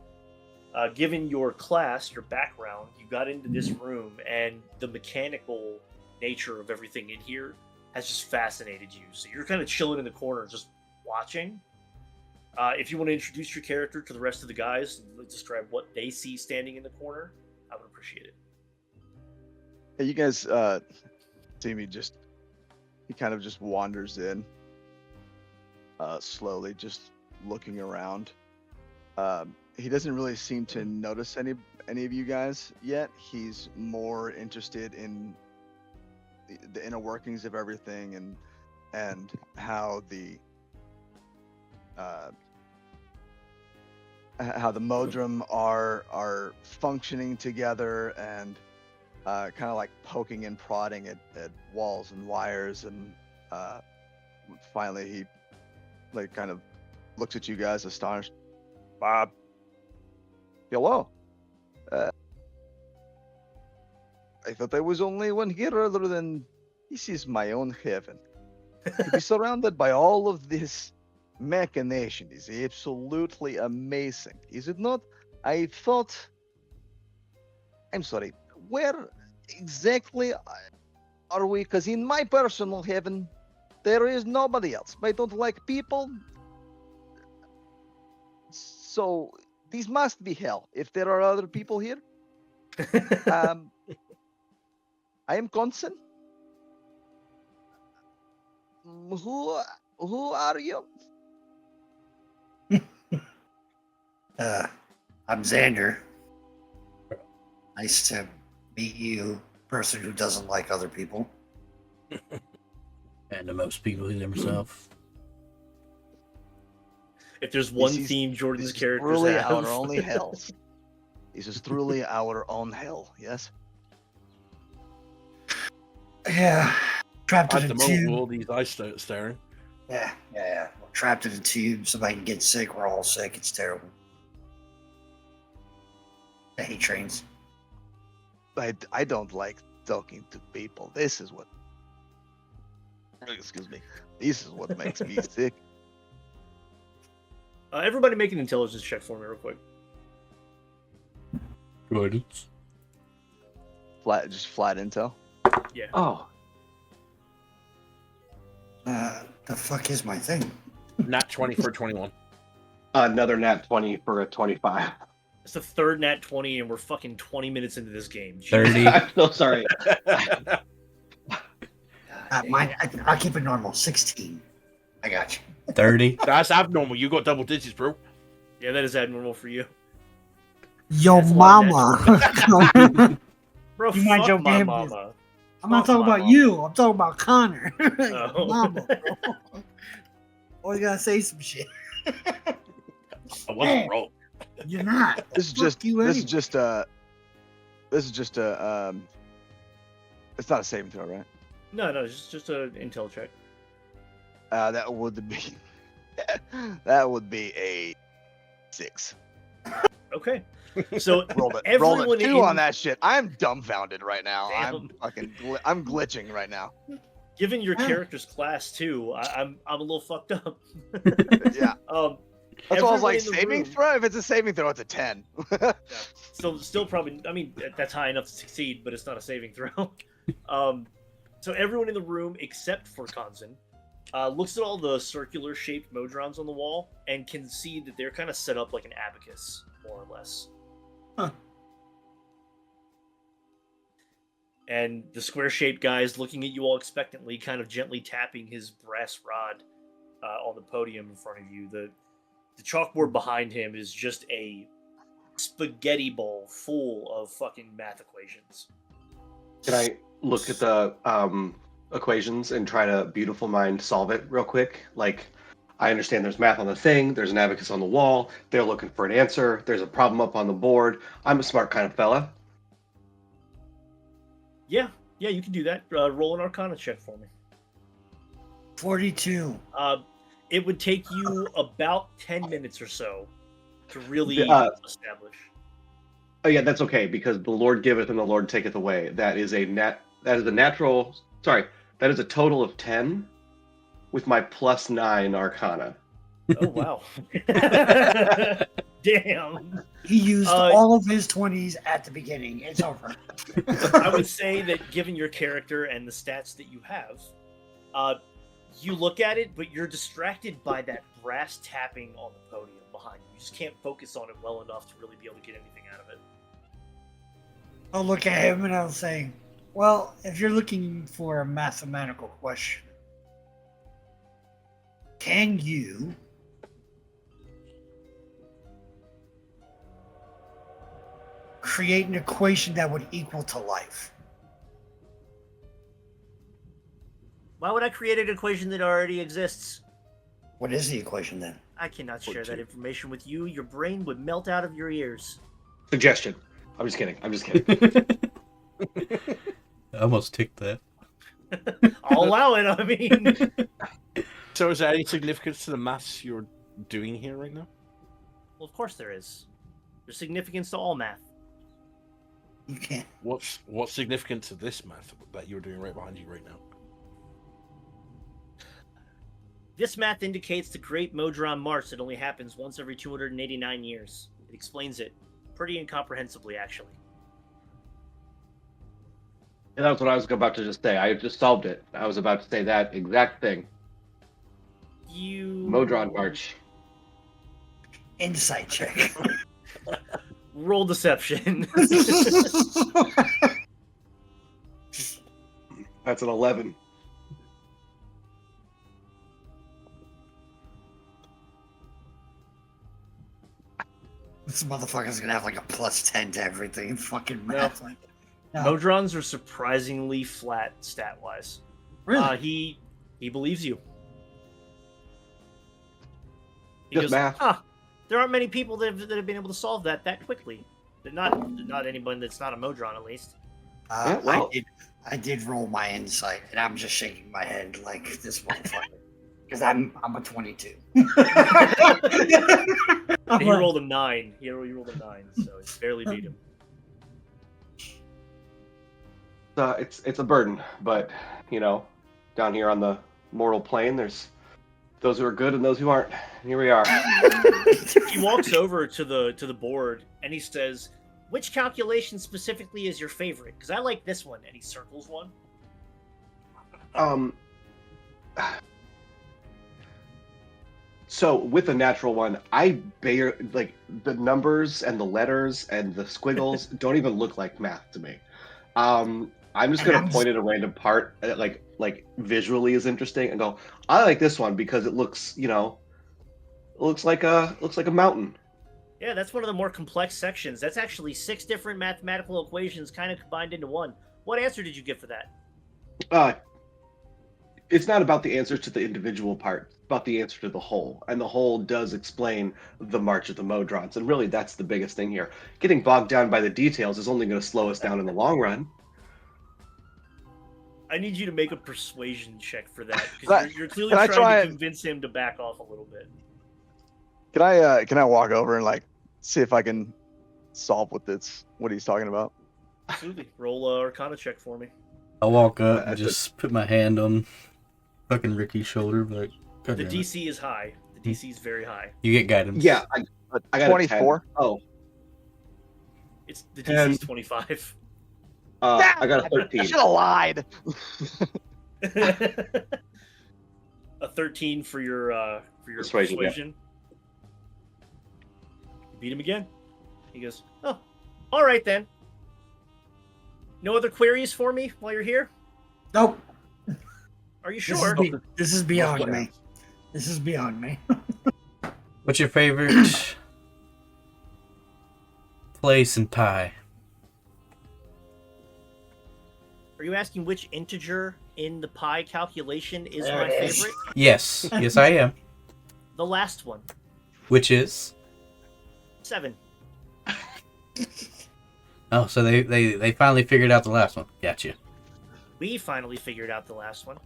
Given your class, your background, you got into this room, and the mechanical nature of everything in here has just fascinated you. So you're kind of chilling in the corner, just watching. If you want to introduce your character to the rest of the guys and describe what they see standing in the corner, I would appreciate it. Hey, you guys see me he kind of just wanders in, slowly, just looking around. He doesn't really seem to notice any of you guys yet. He's more interested in the inner workings of everything and how the Modrum are functioning together, and kind of like poking and prodding at walls and wires, and finally he like kind of looks at you guys astonished. Bob. Hello. I thought I was only one here, other than this is my own heaven. To be surrounded by all of this machination is absolutely amazing, is it not? I thought... I'm sorry, where exactly are we? Because in my personal heaven, there is nobody else. I don't like people. So these must be hell. If there are other people here, I am Conson. Who are you? I'm Xander. Nice to meet you, person who doesn't like other people. And to most people, he's himself. If there's one is- theme Jordan's This is characters truly have, our only hells. This is truly our own hell. Yes. Yeah, trapped At in the a moment, tube. with all these eyes staring. Yeah. We're trapped in a tube. Somebody can get sick. We're all sick. It's terrible. I hate trains. I don't like talking to people. This is what. Excuse me. This is what makes me sick. everybody make an intelligence check for me real quick. Good. Just flat intel. Yeah. Oh, The fuck is my thing? Nat 20 for 21. another nat 20 for a 25. It's the third nat 20, and we're fucking 20 minutes into this game. Jeez. 30. I'm so sorry. Mine. I'll keep it normal. 16. I got you. 30. That's abnormal. You got double digits, bro. Yeah, that is abnormal for you. Yo, That's a lot of mama. Bro, You mind fuck your my damn mama. I'm not Fuck talking my about mama. you. I'm talking about Connor. Oh. Mama, bro. Always gotta say some shit. I wasn't wrong. You're not. This is Fuck just. you This is anyway. just a. This is just a. It's not a saving throw, right? No, it's just an intel check. That would be. That would be a 6. Okay. So Rolled a everyone 2 on in- that shit. I'm dumbfounded right now. I'm Damn. fucking. I'm glitching right now. Given your character's class too, I'm a little fucked up. Yeah. That's why I was like, everyone in the saving room- throw? If it's a saving throw, it's a 10. Still probably. I mean, that's high enough to succeed, but it's not a saving throw. So everyone in the room except for Konzen looks at all the circular-shaped Modrons on the wall and can see that they're kind of set up like an abacus, more or less. Huh. And the square-shaped guy is looking at you all expectantly, kind of gently tapping his brass rod on the podium in front of you. The chalkboard behind him is just a spaghetti bowl full of fucking math equations. Can I look at the equations and try to beautiful mind solve it real quick? Like, I understand there's math on the thing, there's an abacus on the wall, they're looking for an answer, there's a problem up on the board. I'm a smart kind of fella. Yeah, you can do that. Roll an Arcana check for me. 42. It would take you about 10 minutes or so to really establish. Oh yeah, that's okay, because the Lord giveth and the Lord taketh away. That is a total of 10 with my +9 Arcana. Oh, wow. Damn. He used all of his 20s at the beginning. It's over. I would say that given your character and the stats that you have, you look at it, but you're distracted by that brass tapping on the podium behind you. You just can't focus on it well enough to really be able to get anything out of it. I'll look at him and I'll say, well, if you're looking for a mathematical question, can you create an equation that would equal to life? Why would I create an equation that already exists? What is the equation then? I cannot share that information with you. Your brain would melt out of your ears. Suggestion. I'm just kidding. I almost ticked that. I'll allow it, I mean. So is there any significance to the maths you're doing here right now? Well, of course there is. There's significance to all math. You can't. What's significant to this math that you're doing right behind you right now? This math indicates the Great Modron March that only happens once every 289 years. It explains it pretty incomprehensibly, actually. And that's what I was about to just say. I just solved it. I was about to say that exact thing. You... Modron March. Insight check. Roll deception. That's an 11. This motherfucker's gonna have like a +10 to everything. Fucking math. Like, no. Modrons are surprisingly flat stat wise. Really? He believes you. He Just goes, math. there aren't many people that have been able to solve that quickly. They're not anyone that's not a Modron, at least. Yeah, well- I did roll my insight, and I'm just shaking my head like this motherfucker. Because I'm a 22. And he rolled a 9. He rolled a 9, so he barely beat him. It's a burden, but you know, down here on the mortal plane, there's those who are good and those who aren't. Here we are. He walks over to the board and he says, "Which calculation specifically is your favorite? Because I like this one." And he circles one. So with the natural one, I like the numbers and the letters and the squiggles don't even look like math to me. I'm just gonna point at a random part that like visually is interesting and go, I like this one because it looks, you know, it looks like a mountain. Yeah, that's one of the more complex sections. That's actually 6 different mathematical equations kind of combined into one. What answer did you get for that? It's not about the answers to the individual part, it's about the answer to the whole. And the whole does explain the march of the Modrons. And really, that's the biggest thing here. Getting bogged down by the details is only going to slow us down in the long run. I need you to make a persuasion check for that, because you're clearly can I trying try to and- convince him to back off a little bit. Can I walk over and like see if I can solve what he's talking about? Absolutely. Roll a Arcana check for me. I'll walk up and That's just put my hand on fucking Ricky's shoulder, like, God The damn it. DC is high. The DC is very high. You get guidance. Yeah, I got a 24. 10. Oh, The DC is And- 25. I got a I 13. should have lied. A 13 for your Persuasion, persuasion. You beat him again. He goes, "Oh, all right then. No other queries for me while you're here? Nope. Are you This sure?" this is beyond me. This is beyond me. What's your favorite place in Pi? Are you asking which integer in the pi calculation is There my it is. favorite? Yes, yes, I am. The last one. Which is? 7. Oh, so they finally figured out the last one. Gotcha. We finally figured out the last one.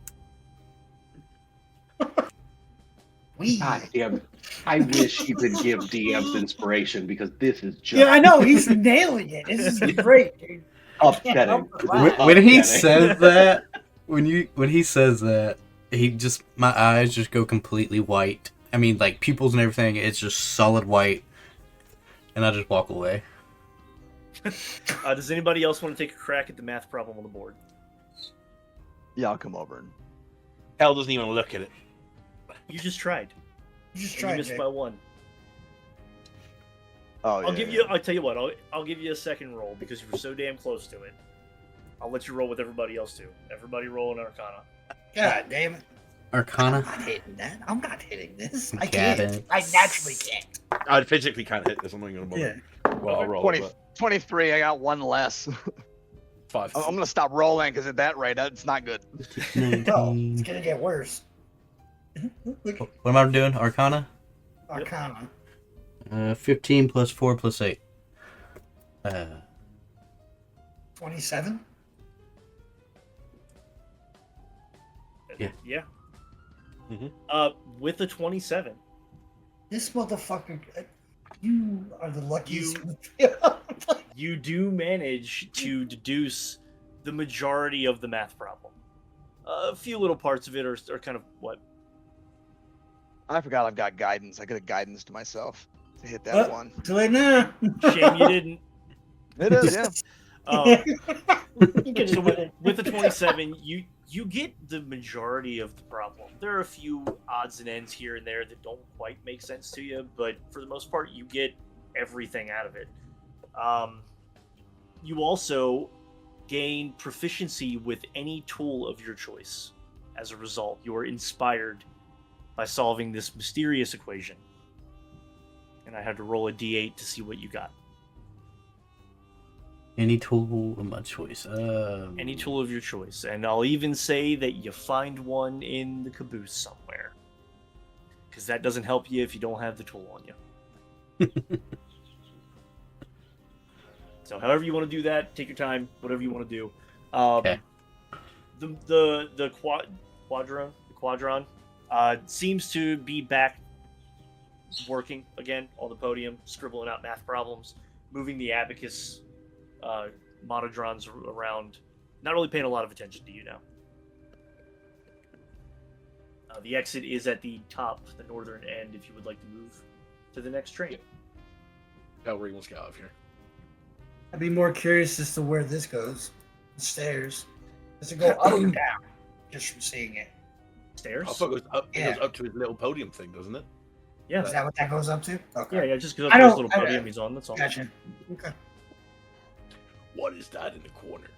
God damn. I wish you could give DMs inspiration because this is just Yeah, I know he's nailing it. This is great, dude. upsetting. When he Upsetting. says that, when he says that, my eyes just go completely white. I mean, like pupils and everything, it's just solid white, and I just walk away. Does anybody else want to take a crack at the math problem on the board? Yeah, I'll come over and Hell doesn't even look at it. You just tried. You just You tried, missed Jake. by 1. I'll I'll tell you what. I'll give you a second roll because you were so damn close to it. I'll let you roll with everybody else too. Everybody roll an Arcana. God damn it. I'm Arcana. not hitting that. I'm not hitting this. I Got can't. it. I naturally can't. I physically can't hit this. I'm not going to bother. Yeah. Well, I'll roll. 20, But 23. I got one less. 5. I'm gonna stop rolling because at that rate, that's not good. No, 19. it's gonna get worse. Look, What am I doing? Arcana? Arcana. 15 plus 4 plus 8. 27? Yeah. Yeah. Mhm. With the 27, This motherfucker. You are the luckiest. you do manage to deduce the majority of the math problem. A few little parts of it are kind of what. I forgot I've got guidance. I could have guidance to myself to hit that Oh. one. Too late now. Shame you didn't. It is, yeah. Um, You could've so done it. with the 27, you you get the majority of the problem. There are a few odds and ends here and there that don't quite make sense to you, but for the most part, you get everything out of it. You also gain proficiency with any tool of your choice. As a result, you are inspired by solving this mysterious equation. And I had to roll a d8 to see what you got. Any tool of my choice. Any tool of your choice. And I'll even say that you find one in the caboose somewhere. Because that doesn't help you if you don't have the tool on you. So however you want to do that, take your time, whatever you want to do. Okay. The quadron seems to be back working again on the podium, scribbling out math problems, moving the abacus monodrons around, not really paying a lot of attention to you now. The exit is at the top, the northern end, if you would like to move to the next train. Cavalry wants to get out of here. I'd be more curious as to where this goes. The stairs. Does it go up or down? Just from seeing it. Stairs? I thought it goes up. It Yeah. goes up to his little podium thing, doesn't it? Yeah. Is that what that goes up to? Okay. Yeah, just because I up to his don't- little I- podium he's on, that's all. Gotcha. Okay. What is that in the corner?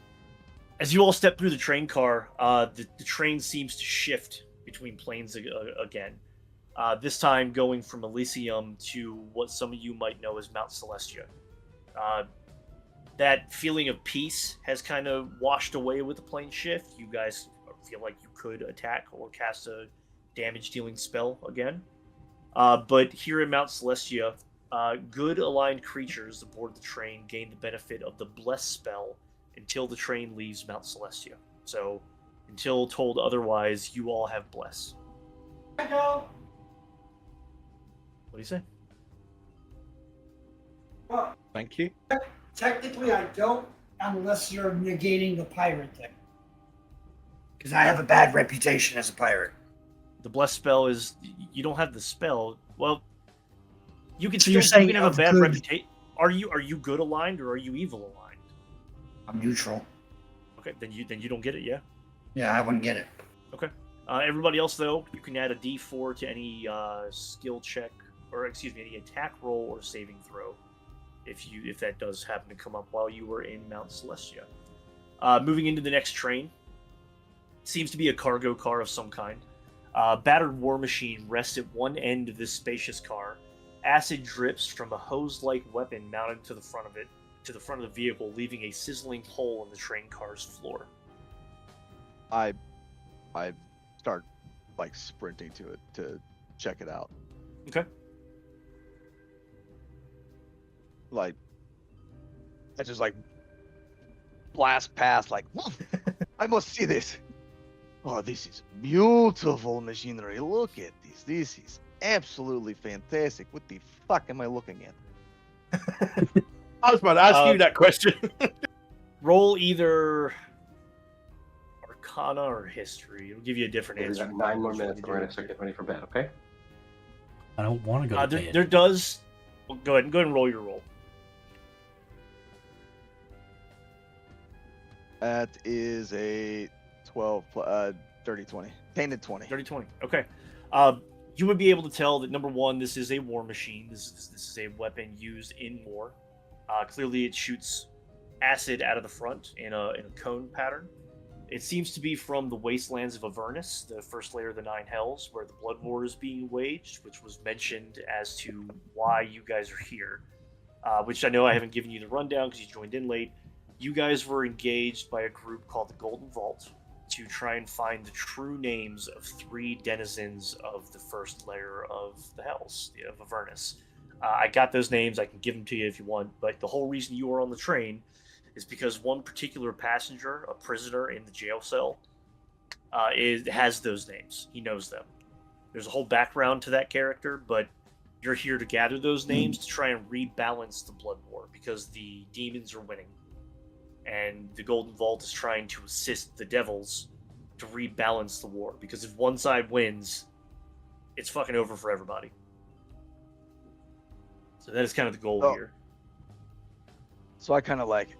As you all step through the train car, the train seems to shift between planes again. This time going from Elysium to what some of you might know as Mount Celestia. That feeling of peace has kind of washed away with the plane shift. You guys feel like you could attack or cast a damage-dealing spell again. But here in Mount Celestia, good aligned creatures aboard the train gain the benefit of the Bless spell until the train leaves Mount Celestia. So, until told otherwise, you all have Bless. I know. What do you say? Well, Thank you. technically, I don't, unless you're negating the pirate thing. Because I have a bad reputation as a pirate. The Bless spell is you don't have the spell. Well, you can So still you're saying you can have a of bad good- reputation. Are you good aligned or are you evil aligned? I'm neutral. Okay, then you don't get it. Yeah. Yeah, I wouldn't get it. Everybody else though, you can add a D4 to any skill check or any attack roll or saving throw, if that does happen to come up while you were in Mount Celestia. Moving into the next train, seems to be a cargo car of some kind. Battered war machine rests at one end of this spacious car. Acid drips from a hose-like weapon mounted to the front of the vehicle, leaving a sizzling hole in the train car's floor. I start like sprinting to it to check it out. Okay. Like I just like blast past like I must see this. Oh, this is beautiful machinery. Look at this. This is absolutely fantastic. What the fuck am I looking at? I was about to ask you that question. Roll either Arcana or History. It'll give you a different We've answer. got 9 more minutes. We're gonna start getting ready for bed. Okay. I don't want to go to bed. There does. Well, go ahead and roll your roll. That is a 12 30 20. Tainted 20. 30-20. Okay. You would be able to tell that number one, this is a war machine. This is a weapon used in war. Clearly, it shoots acid out of the front in a cone pattern. It seems to be from the wastelands of Avernus, the first layer of the Nine Hells, where the Blood War is being waged, which was mentioned as to why you guys are here. Which I know I haven't given you the rundown because you joined in late. You guys were engaged by a group called the Golden Vault to try and find the true names of 3 denizens of the first layer of the Hells, of Avernus. I got those names. I can give them to you if you want. But the whole reason you are on the train is because one particular passenger, a prisoner in the jail cell, has those names. He knows them. There's a whole background to that character, but you're here to gather those names to try and rebalance the Blood War because the demons are winning. And the Golden Vault is trying to assist the Devils to rebalance the war. Because if one side wins, it's fucking over for everybody. So that is kind of the goal here. So I kind of like,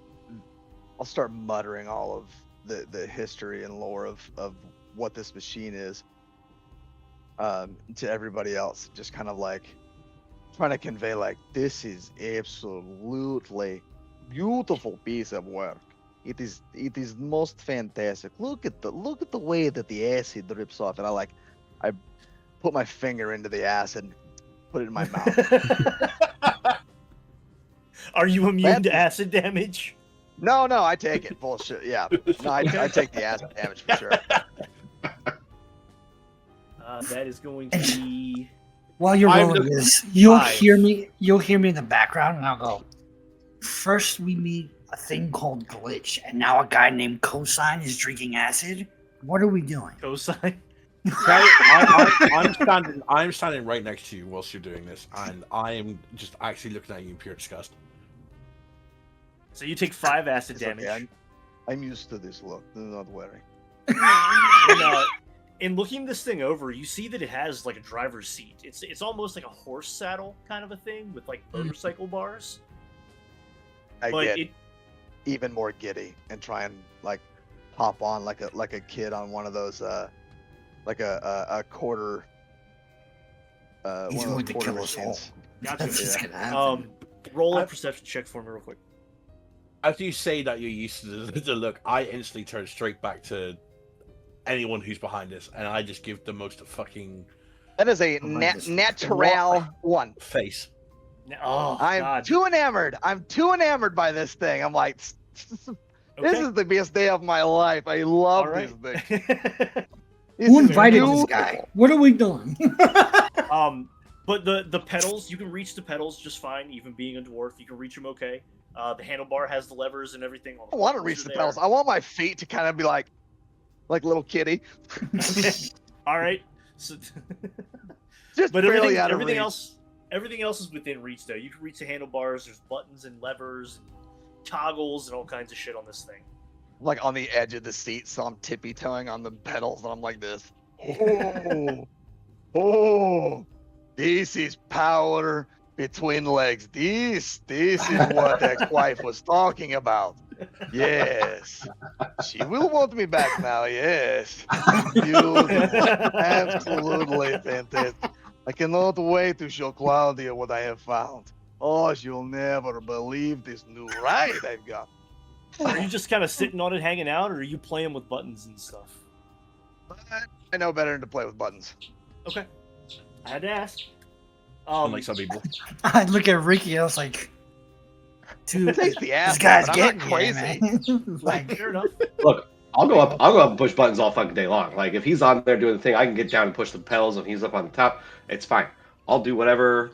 I'll start muttering all of the history and lore of what this machine is to everybody else. Just kind of like trying to convey like this is absolutely beautiful piece of work. It is most fantastic. Look at the way that the acid drips off, and I put my finger into the acid, put it in my mouth. Are you immune to acid damage? No, I take it. Bullshit. Yeah. No, I take the acid damage for sure. That is going to be. While you're I'm rolling the- this, you'll 5. hear me. You'll hear me in the background, and I'll go. First, we meet a thing called glitch, and now a guy named Cosine is drinking acid. What are we doing? Cosine. I'm standing right next to you whilst you're doing this, and I am just actually looking at you in pure disgust. So you take 5 acid It's damage. okay, I'm used to this look. Do not worry. In looking this thing over, you see that it has like a driver's seat. It's almost like a horse saddle kind of a thing with like motorcycle bars. I But get it even more giddy and try and like hop on like a kid on one of those like a quarter He's one of going those to quarter kill us all. machines. gotcha. That's what's Yeah. gonna happen. Roll a I- perception check for me real quick. After you say that you're used to the look, I instantly turn straight back to anyone who's behind us, and I just give the most fucking That is a Oh my goodness. natural one. face. Oh, I'm God. too enamored. I'm too enamored by this thing. I'm like, this Okay. is the best day of my life. I love All right. this thing. Who This is invited this beautiful. guy? What are we doing? But the pedals, you can reach the pedals just fine, even being a dwarf. You can reach them okay. The handlebar has the levers and everything. I want to reach the pedals. I want my feet to kind of be like little kitty, All right. So, just but barely out of everything reach. everything else is within reach though. You can reach the handlebars. There's buttons and levers and toggles and all kinds of shit on this thing. I'm like on the edge of the seat, so I'm tippy toeing on the pedals, and I'm like this. Oh, this is power between legs. This is what ex-wife was talking about. Yes, she will want me back now. Yes, beautiful, absolutely fantastic. I cannot wait to show Claudia what I have found. Oh, she'll never believe this new ride I've got. Are you just kind of sitting on it, hanging out, or are you playing with buttons and stuff? But I know better than to play with buttons. Okay, I had to ask. Unlike some people. I look at Ricky. I was like, dude, Taste the this ass, guy's but I'm not getting crazy. crazy. Like, Fair enough. Look, I'll go up and push buttons all fucking day long. Like if he's on there doing the thing, I can get down and push the pedals, and he's up on the top. It's fine. I'll do whatever.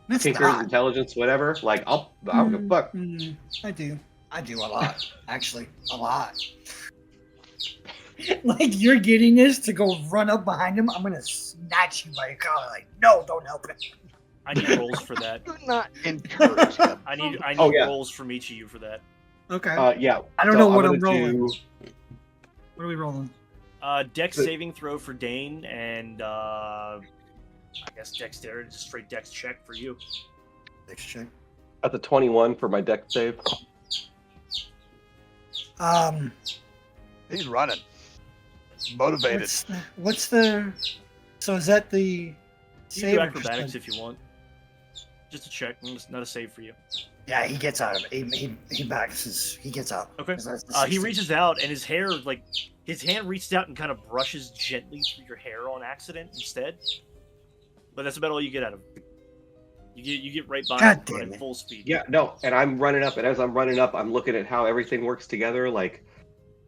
it's Tinker's not. intelligence, whatever. Like I'll go fuck. I do A lot, actually, a lot. Like you're getting this to go run up behind him. I'm gonna snatch you by your collar. Like, no, don't help him. I need rolls for that. Do not encourage him. I need Oh, yeah. rolls from each of you for that. Okay. Yeah. I don't so know what I'm gonna rolling. do- What are we rolling? Dex But- saving throw for Dane, and I guess dexterity, just straight dex check for you. Next check. At the 21 for my deck save. He's running. Motivated. What's the? So is that the You can save do or just acrobatics the- if you want. Just a check, not a save for you. Yeah, he gets out of it. He backs his. He gets up. Okay. 'Cause that's the He 16. reaches out, and his hair, like, his hand reached out and kind of brushes gently through your hair on accident instead. But that's about all you get out of it. You get right by God him damn running it. full speed. Yeah, no, and I'm running up, and as I'm running up, I'm looking at how everything works together. Like,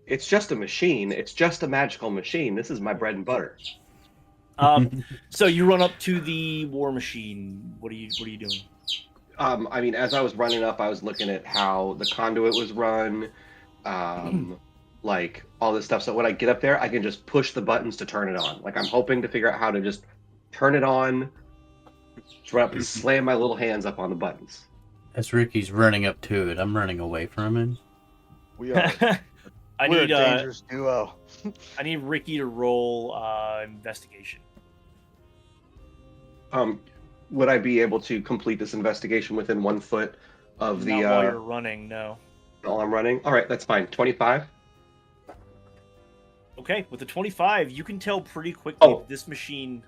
it's just a machine. It's just a magical machine. This is my bread and butter. So you run up to the war machine. What are you doing? I mean, as I was running up, I was looking at how the conduit was run, like all this stuff. So when I get up there, I can just push the buttons to turn it on. Like I'm hoping to figure out how to just turn it on, just run up and slam my little hands up on the buttons. As Ricky's running up to it, I'm running away from him. We are. I We're need a dangerous duo. I need Ricky to roll investigation. Would I be able to complete this investigation within 1 foot of the Not while you're running, no. while I'm running? All right, that's fine. 25. Okay, with the 25, you can tell pretty quickly Oh. that this machine.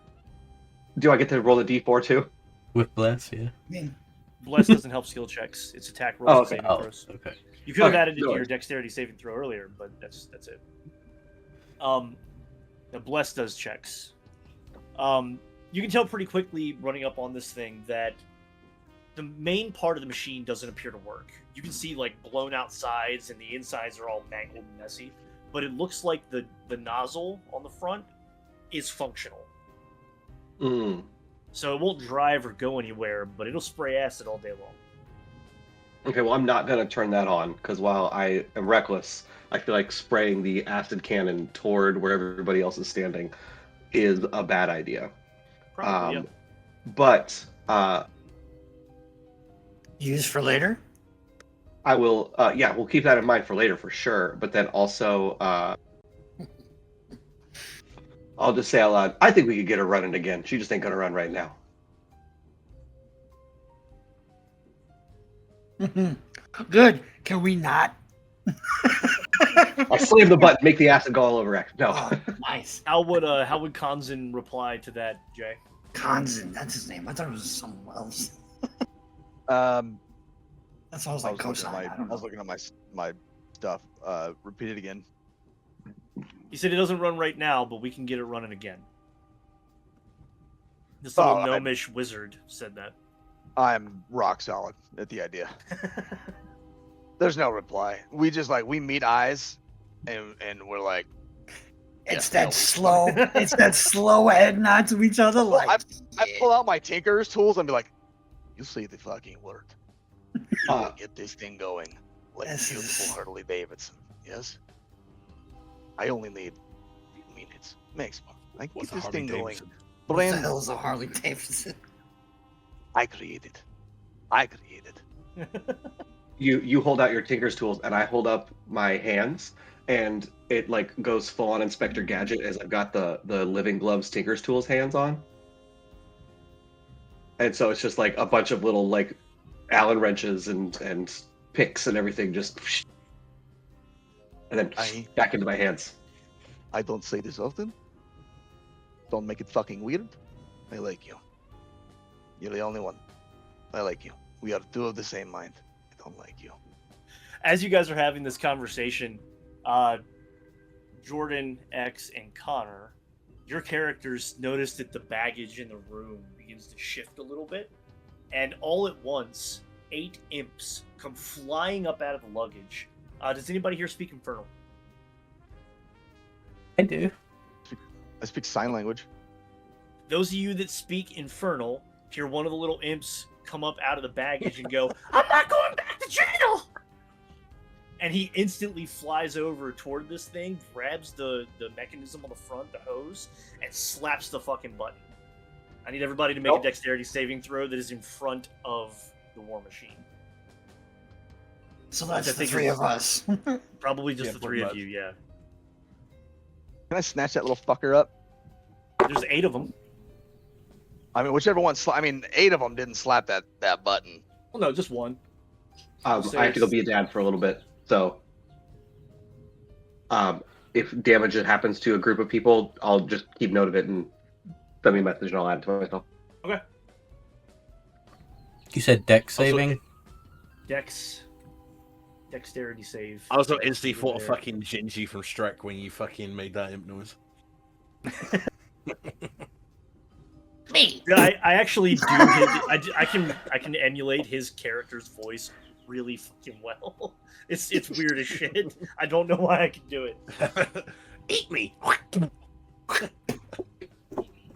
Do I get to roll the d4 too? With bless, yeah. I mean, Bless doesn't help skill checks. It's attack rolls Oh, and okay. saving Oh, throws. okay. You could have Okay, added it no to your worries. dexterity saving throw earlier, but that's it. The bless does checks. You can tell pretty quickly running up on this thing that the main part of the machine doesn't appear to work. You can see like blown out sides and the insides are all mangled and messy, but it looks like the nozzle on the front is functional. Mm. So it won't drive or go anywhere, but it'll spray acid all day long. Okay, well, I'm not going to turn that on because while I am reckless, I feel like spraying the acid cannon toward where everybody else is standing is a bad idea. Probably, yeah. But use for later. I will, we'll keep that in mind for later for sure. But then also, I'll just say out loud, I think we could get her running again. She just ain't going to run right now. Good. Can we not? I slam the button, make the acid go all over. No. Oh, nice. How would Kanzan reply to that, Jay? Kanzan, that's his name. I thought it was someone else. I That's why I was was like looking at cosine. my, I I don't was know. looking at my stuff. Repeat it again. He said it doesn't run right now, but we can get it running again. This Oh, little I- gnomish wizard said that. I'm rock solid at the idea. There's no reply. We just we meet eyes, and we're like, It's yeah, that no, we- slow. It's that slow head nod to each other. Well, Like I pull out my tinker's tools and be like, "You say the fucking word. You will get this thing going like This beautiful is- Harley Davidson." Yes. I only need a few minutes maximum. I can What's get a this Harley thing going. Davidson? what the Brand hell is a Harley Davidson? I created. I created. You hold out your tinker's tools and I hold up my hands and it like goes full on Inspector Gadget as I've got the Living Gloves tinker's tools hands on. And so it's just like a bunch of little like Allen wrenches and picks and everything just and then I- back into my hands. I don't say this often. Don't make it fucking weird. I like you. You're the only one. I like you. We are two of the same mind. I don't like you. As you guys are having this conversation, Jordan, X, and Connor, your characters notice that the baggage in the room begins to shift a little bit, and all at once, 8 imps come flying up out of the luggage. Does anybody here speak Infernal? I do. I speak sign language. Those of you that speak Infernal hear one of the little imps come up out of the baggage and go, "I'm not going back to jail!" And he instantly flies over toward this thing, grabs the mechanism on the front, the hose, and slaps the fucking button. I need everybody to make a Nope. dexterity saving throw that is in front of the war machine. So that's I the think three it's- of us. Probably just Yeah, the three of pretty you, yeah. Can I snatch that little fucker up? There's 8 of them. I mean, whichever one. 8 of them didn't slap that button. Well, no, just one. I have to go be a dad for a little bit. So if damage happens to a group of people, I'll just keep note of it and send me a message and I'll add it to myself. You said deck Also- saving? Dexterity save. I also instantly Over thought of there. fucking Gingy from Shrek when you fucking made that imp noise. Me. Yeah, I actually do. I can emulate his character's voice really fucking well. It's weird as shit. I don't know why I can do it. Eat me! The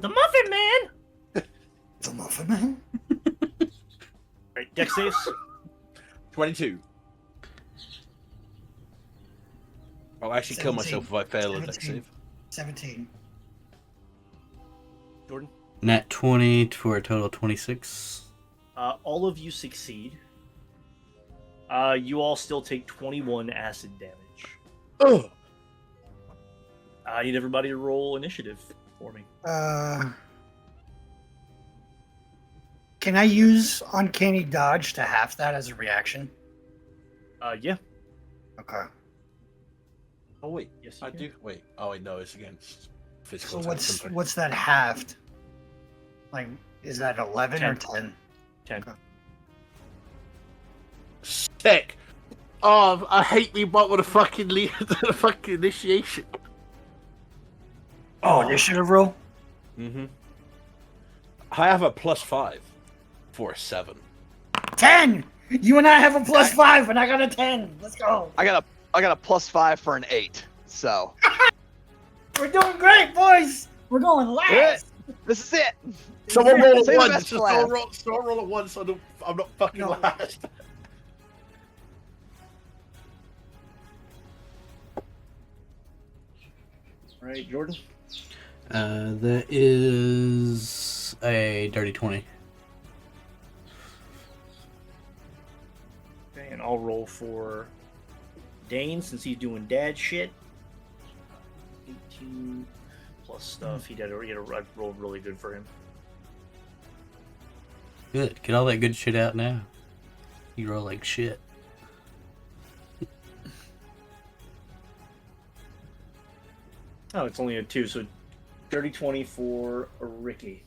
Muffin Man. The Muffin Man. Right, dex saves. 22. I'll actually kill myself if I fail a deck 17. save. 17. Jordan. Nat 20 for a total of 26. All of you succeed. You all still take 21 acid damage. Oh! I need everybody to roll initiative for me. Can I use Uncanny Dodge to half that as a reaction? Yeah. Okay. Oh wait, Yes, you I can. do. Wait. Oh wait, no, it's against So physical. attacks, I'm what's that halved? Like, is that 11 or 10. 10? 10. Okay. Sick. Oh, I hate me, but with a fucking the fucking initiation. Oh, initiative roll? Mm-hmm. I have a +5 for a 7. 10! You and I have a +5, and I got a 10. Let's go. I got a +5 for an 8. So We're doing great, boys. We're going last. this is it. Someone roll Say at the once. best Just for last. roll at once. So I'm not fucking No. last. All right, Jordan. That is a dirty 20. Okay, and I'll roll for Dane since he's doing dad shit. 18 plus stuff. I rolled really good for him. Good. Get all that good shit out now. You roll like shit. Oh, it's only a 2, so dirty 20 for Ricky.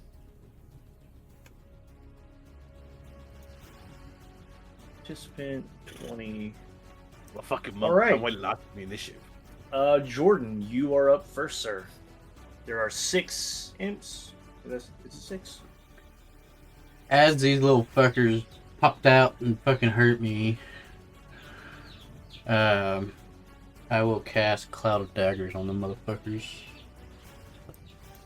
Participant 20. My fucking All mum. right. I went last in the initiative. Jordan, you are up first, sir. There are 6 imps. Is it 6? As these little fuckers popped out and fucking hurt me, I will cast Cloud of Daggers on the motherfuckers.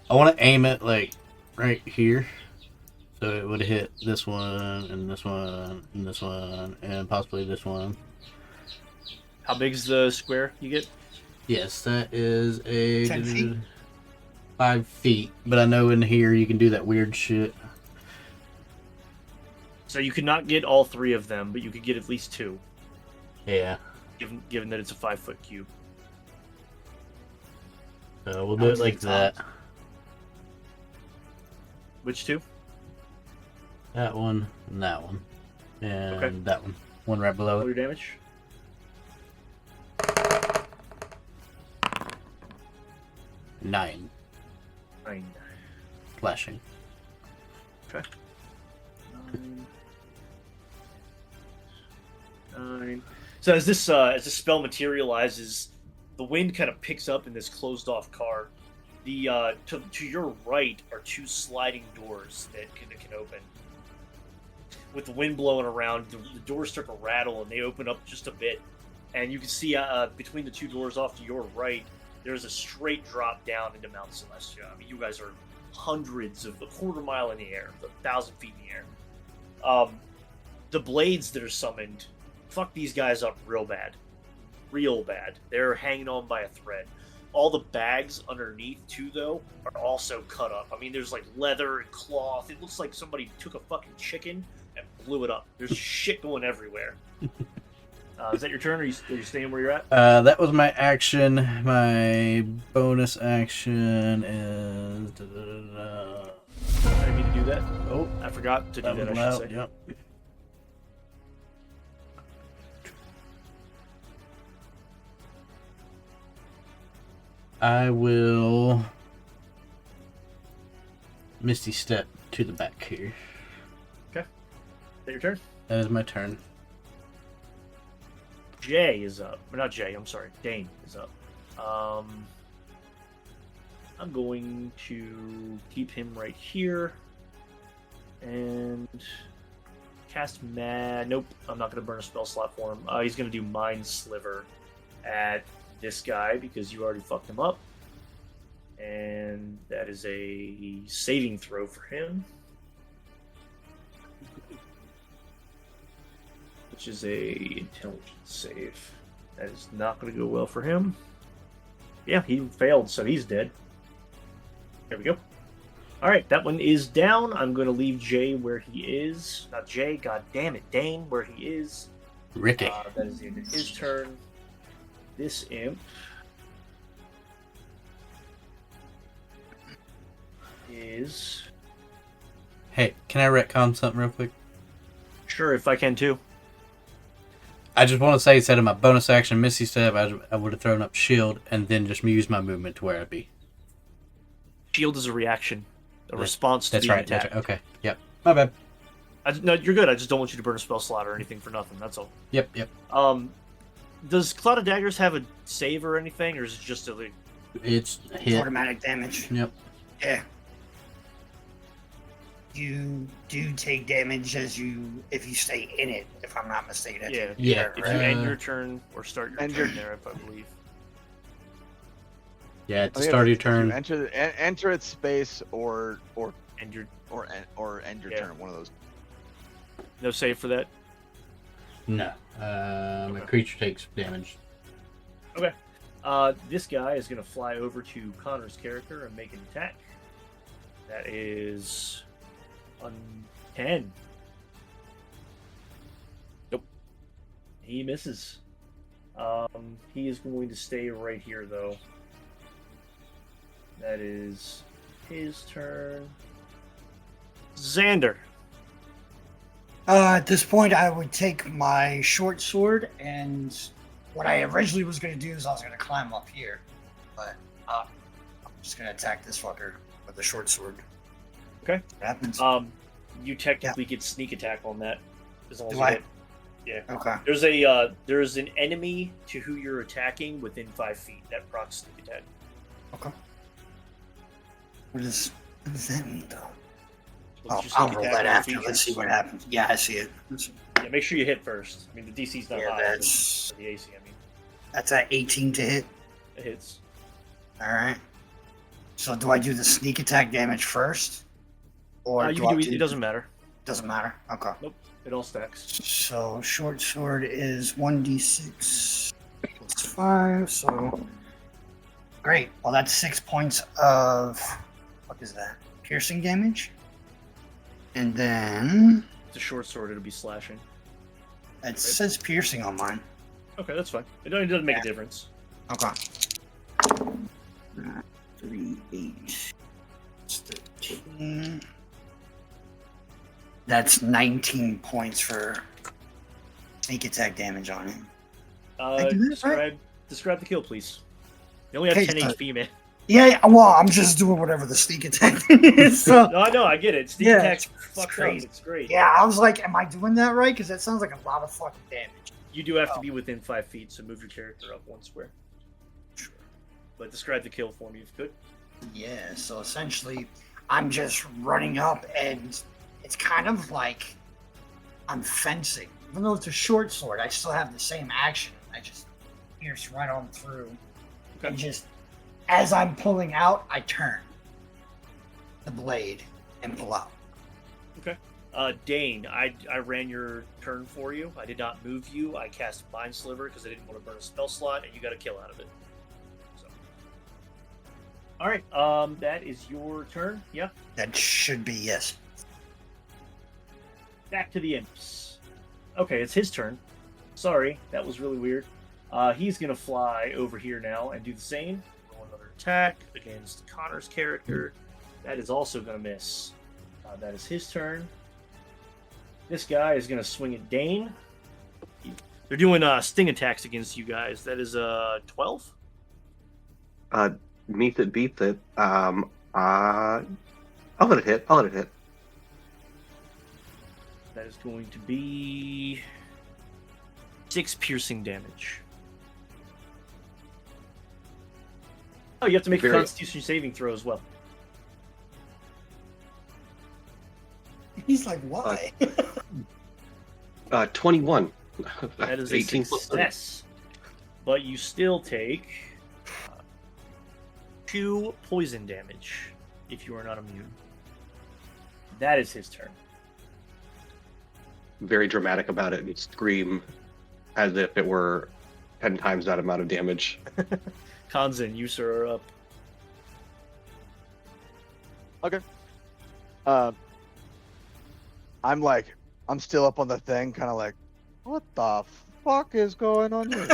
I want to aim it like right here, so it would hit this one and this one and this one and possibly this one. How big is the square you get? Yes, that is a 10 feet? 5 feet, but I know in here you can do that weird shit. So you could not get all 3 of them, but you could get at least 2, Yeah, given that it's a 5-foot cube. so we'll do it like that. Which 2? That one and that one. And Okay. that one. One right below Roll it. your damage. Nine. 9. Flashing. 9. So as this spell materializes, the wind kind of picks up in this closed off car. The to your right are 2 sliding doors that can open. With the wind blowing around, the doors start to rattle and they open up just a bit, and you can see between the 2 doors off to your right, there's a straight drop down into Mount Celestia. I mean, you guys are hundreds of a quarter mile in the air, 1,000 feet in the air. The blades that are summoned, fuck these guys up real bad. They're hanging on by a thread. All the bags underneath, too, though, are also cut up. I mean, there's like leather and cloth. It looks like somebody took a fucking chicken and blew it up. There's shit going everywhere. Is that your turn, or are you staying where you're at? That was my action. My bonus action is. I didn't mean to do that. Oh, I forgot to do that, I should say. Yep. I will Misty Step to the back here. Is that your turn? That is my turn. Jay is up. Or not Jay, I'm sorry. Dane is up. I'm going to keep him right here. And cast Mad. Nope, I'm not going to burn a spell slot for him. He's going to do Mind Sliver at this guy because you already fucked him up. And that is a saving throw for him. Which is a intelligence save. That is not going to go well for him. Yeah, he failed, so he's dead. There we go. All right, that one is down. I'm going to leave Jay where he is. Not Jay, god damn it, Dane, where he is. Ricky. That is the end of his turn. This imp is... Hey, can I retcon something real quick? Sure, if I can too. I just want to say, instead of my bonus action Misty Step, I would have thrown up Shield and then just used my movement to where I'd be. Shield is a reaction, a Yeah, response to That's being right. That's attacked. right. Okay. Yep. My bad. No, you're good. I just don't want you to burn a spell slot or anything for nothing. That's all. Yep. Yep. Does Cloud of Daggers have a save or anything, or is it just a like, It's It's hit. automatic damage. Yep. Yeah. You do take damage if you stay in it, if I'm not mistaken. at the yeah, end of the Yeah, turn, if right? you end your turn or start your End turn your- there, I believe. Yeah. At the I think start of your if you turn. enter its space or And your end your Yeah. turn. One of those. no save for that. No. A creature takes damage. This guy is going to fly over to Connor's character and make an attack. That is on 10. Nope. He misses. He is going to stay right here, though. That is his turn. Xander. At this point, I would take my short sword, and what I originally was going to do is I was going to climb up here, but I'm just going to attack this fucker with the short sword. Okay. What happens? You technically get sneak attack on that, as long as Do you I? hit. Yeah. Okay. There's an enemy to who you're attacking within 5 feet. That procs sneak attack. Okay. What does that mean, though? Once Oh, you I'll sneak roll attack that on after. Let's see features- what happens. Yeah, I see it. Yeah, make sure you hit first. I mean, the DC's not Yeah, high. that's but the AC, I mean, that's at 18 to hit. it hits. All right. So do I do the sneak attack damage first, or You do can I do it doesn't matter. Doesn't matter. Okay. It all stacks. So short sword is 1d6 plus 5. So great. Well, that's 6 points of what is that? Piercing damage. And then It's a short sword. It'll be slashing. it says piercing on mine. Okay, that's fine. It doesn't make a difference. Okay. 3, 8, 13. That's 19 points for sneak attack damage on him. I do that, right? Describe the kill, please. You only have Okay, 10 so- HP, man. Yeah, well, I'm just doing whatever the sneak attack is. So, No, I know, I get it. Sneak Yeah, attack's fucked up. crazy. It's great. yeah, I was like, am I doing that right? Because that sounds like a lot of fucking damage. You do have to be within 5 feet, so move your character up 1 square. Sure. But describe the kill for me if you could. Yeah, so essentially, I'm just running up, and it's kind of like I'm fencing. Even though it's a short sword, I still have the same action. I just pierce right on through. Okay. And just, as I'm pulling out, I turn the blade and pull out. Dane, I ran your turn for you. I did not move you. I cast Mind Sliver because I didn't want to burn a spell slot, and you got a kill out of it. So. All right, that is your turn. Yeah. That should be yes. Back to the imps. Okay, it's his turn. Sorry, that was really weird. He's gonna fly over here now and do the same. Roll another attack against Connor's character. That is also gonna miss. That is his turn. This guy is gonna swing at Dane. They're doing sting attacks against you guys. That is 12. Meet it, beat it. I'll let it hit. I'll let it hit. That is going to be 6 piercing damage. Oh, you have to make a Very- Constitution saving throw as well. He's like, why? 21. That is a 18 plus 3. success. But you still take 2 poison damage if you are not immune. That is his turn. Very dramatic about it and scream as if it were 10 times that amount of damage. Kanzan, you sir are up. I'm still up on the thing, kind of like, what the fuck is going on here?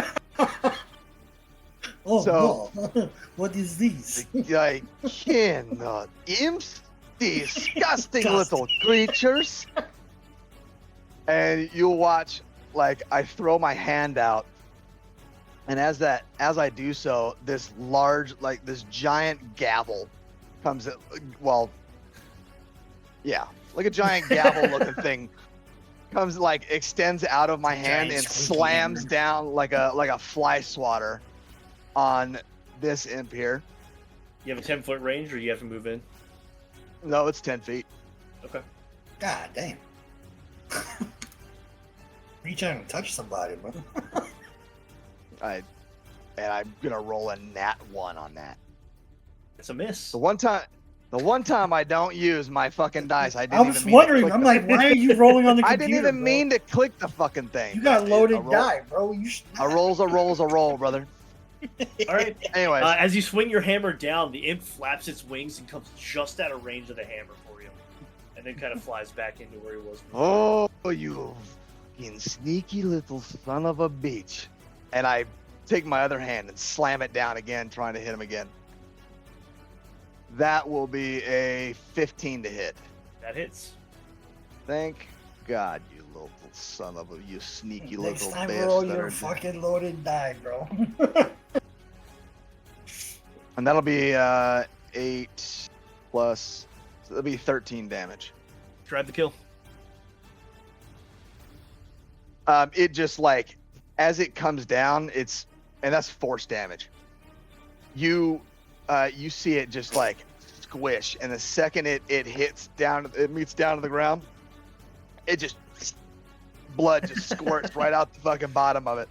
Oh So- no! What is this? I cannot. Imps, disgusting little creatures. And you watch like I throw my hand out, and as I do so, this giant gavel comes at, well, yeah, like a giant gavel looking thing comes, like, extends out of my hand Giant and squeaky slams hammer. down like a fly swatter on this imp here. You have a 10-foot range, or you have to move in? No, it's 10 feet. Okay. God damn. Reach out and touch somebody, bro. And I'm gonna roll a nat 1 on that. It's a miss. The one time I don't use my fucking dice, I didn't I was even mean to wondering. click I'm the- like, why are you rolling on the I computer? didn't even bro? mean to click the fucking thing. You got loaded A roll- die, bro. You should. A roll's a roll, brother. All right. Anyways, As you swing your hammer down, the imp flaps its wings and comes just out of range of the hammer for you, and then kind of flies back into where he was before. oh, you fucking sneaky little son of a bitch. And I take my other hand and slam it down again, trying to hit him again. That will be a 15 to hit. That hits. Thank God, you little son of a, you sneaky Next little time bitch. roll that your are- fucking loaded die, bro. And that'll be 8 plus, so that'll be 13 damage. Drive the kill. It just, like, as it comes down, and that's force damage. You see it just, like, squish, and the second it hits down, it meets down to the ground, it just, blood just squirts right out the fucking bottom of it.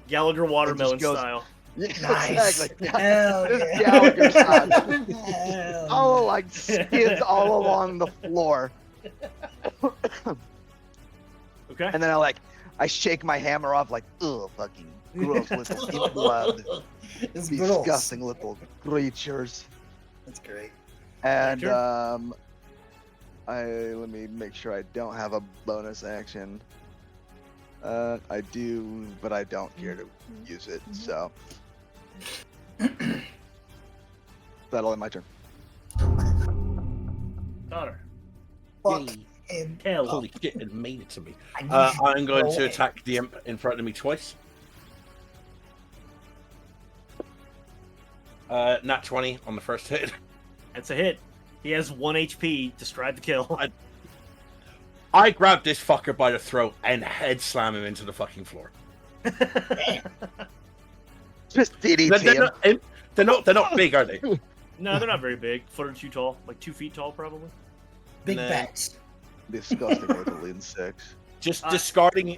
Gallagher watermelon goes- style. Yeah, Nice. exactly. Hell This yeah. Gallagher style. Hell All like skids all along the floor. Okay. And then I shake my hammer off like, ugh, fucking gross little imp blood. It's Disgusting gross. little creatures. That's great. And Sure. let me make sure I don't have a bonus action. I do, but I don't care to use it, so that'll end my turn. Connor. Fuck Yay. him. Kill. Holy shit, it made it to me. I need I'm going roll to it. attack the imp in front of me twice. Nat 20 on the first hit. That's a hit. He has 1 HP to stride the kill. I grab this fucker by the throat and head slam him into the fucking floor. Just DDT him. They're not big, are they? No, they're not very big. Foot or two tall. Like 2 feet tall, probably. Big No. bats. Disgusting little insects. Just Uh, discarding,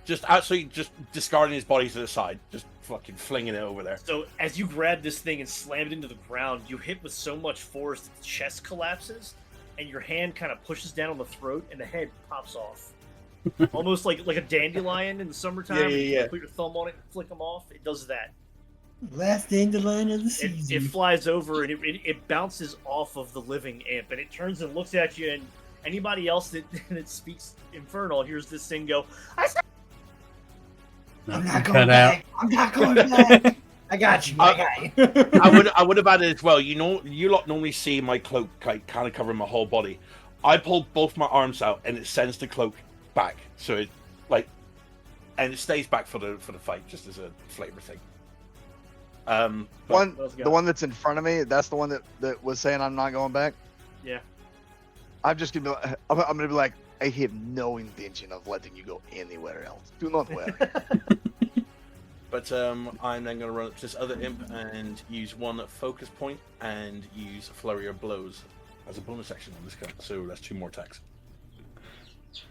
just absolutely just discarding his body to the side, just fucking flinging it over there. So as you grab this thing and slam it into the ground, you hit with so much force that the chest collapses, and your hand kind of pushes down on the throat, and the head pops off. Almost like a dandelion in the summertime. Yeah, when you yeah. Put your thumb on it and flick them off. It does that. Last dandelion of the It season. flies over and it bounces off of the living imp, and it turns and looks at you, and anybody else that, that speaks Infernal hears this thing go, I said, I'm not Cut going out. back. I'm not going back. I got you. I got you. I would have added as well. You lot normally see my cloak kind of covering my whole body. I pulled both my arms out and it sends the cloak back, so it and it stays back for the fight, just as a flavor thing. But One, Let's go. the one that's in front of me, that's the one that was saying I'm not going back. Yeah. I'm just gonna be, I'm gonna be like, I have no intention of letting you go anywhere else. Do not worry. But I'm then going to run up to this other imp and use one focus point and use Flurry of Blows as a bonus action on this guy. So that's 2 more attacks.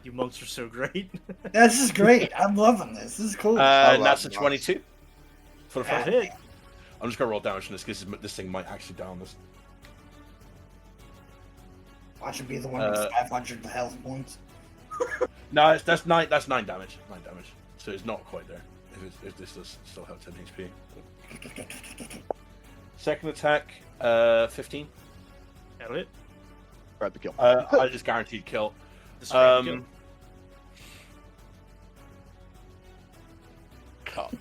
You monks are so great. This is great. I'm loving this. This is cool. And love that's a those. 22 for the That first. hit. I'm just going to roll damage on this because this thing might actually down this. Watch it be the one uh, with 500 health points. No, that's 9 damage. 9 damage. So it's not quite there. If this does still have 10 HP. Second attack, 15. That'll hit. Grab the kill. I just guaranteed kill. The straight kill. God.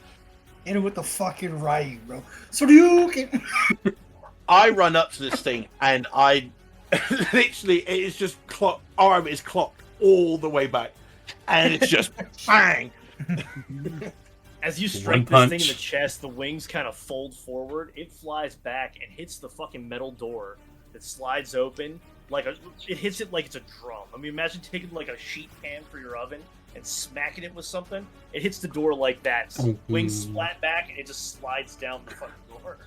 Hit it with the fucking Ryu, bro. So do you can. I run up to this thing and I literally it is just arm is clocked all the way back, and it's just bang, As you One strike this thing in punch. the chest, the wings kind of fold forward. It flies back and hits the fucking metal door that slides open. It hits it like it's a drum. I mean, imagine taking like a sheet pan for your oven and smacking it with something. It hits the door like that. Wings splat back and it just slides down the fucking door.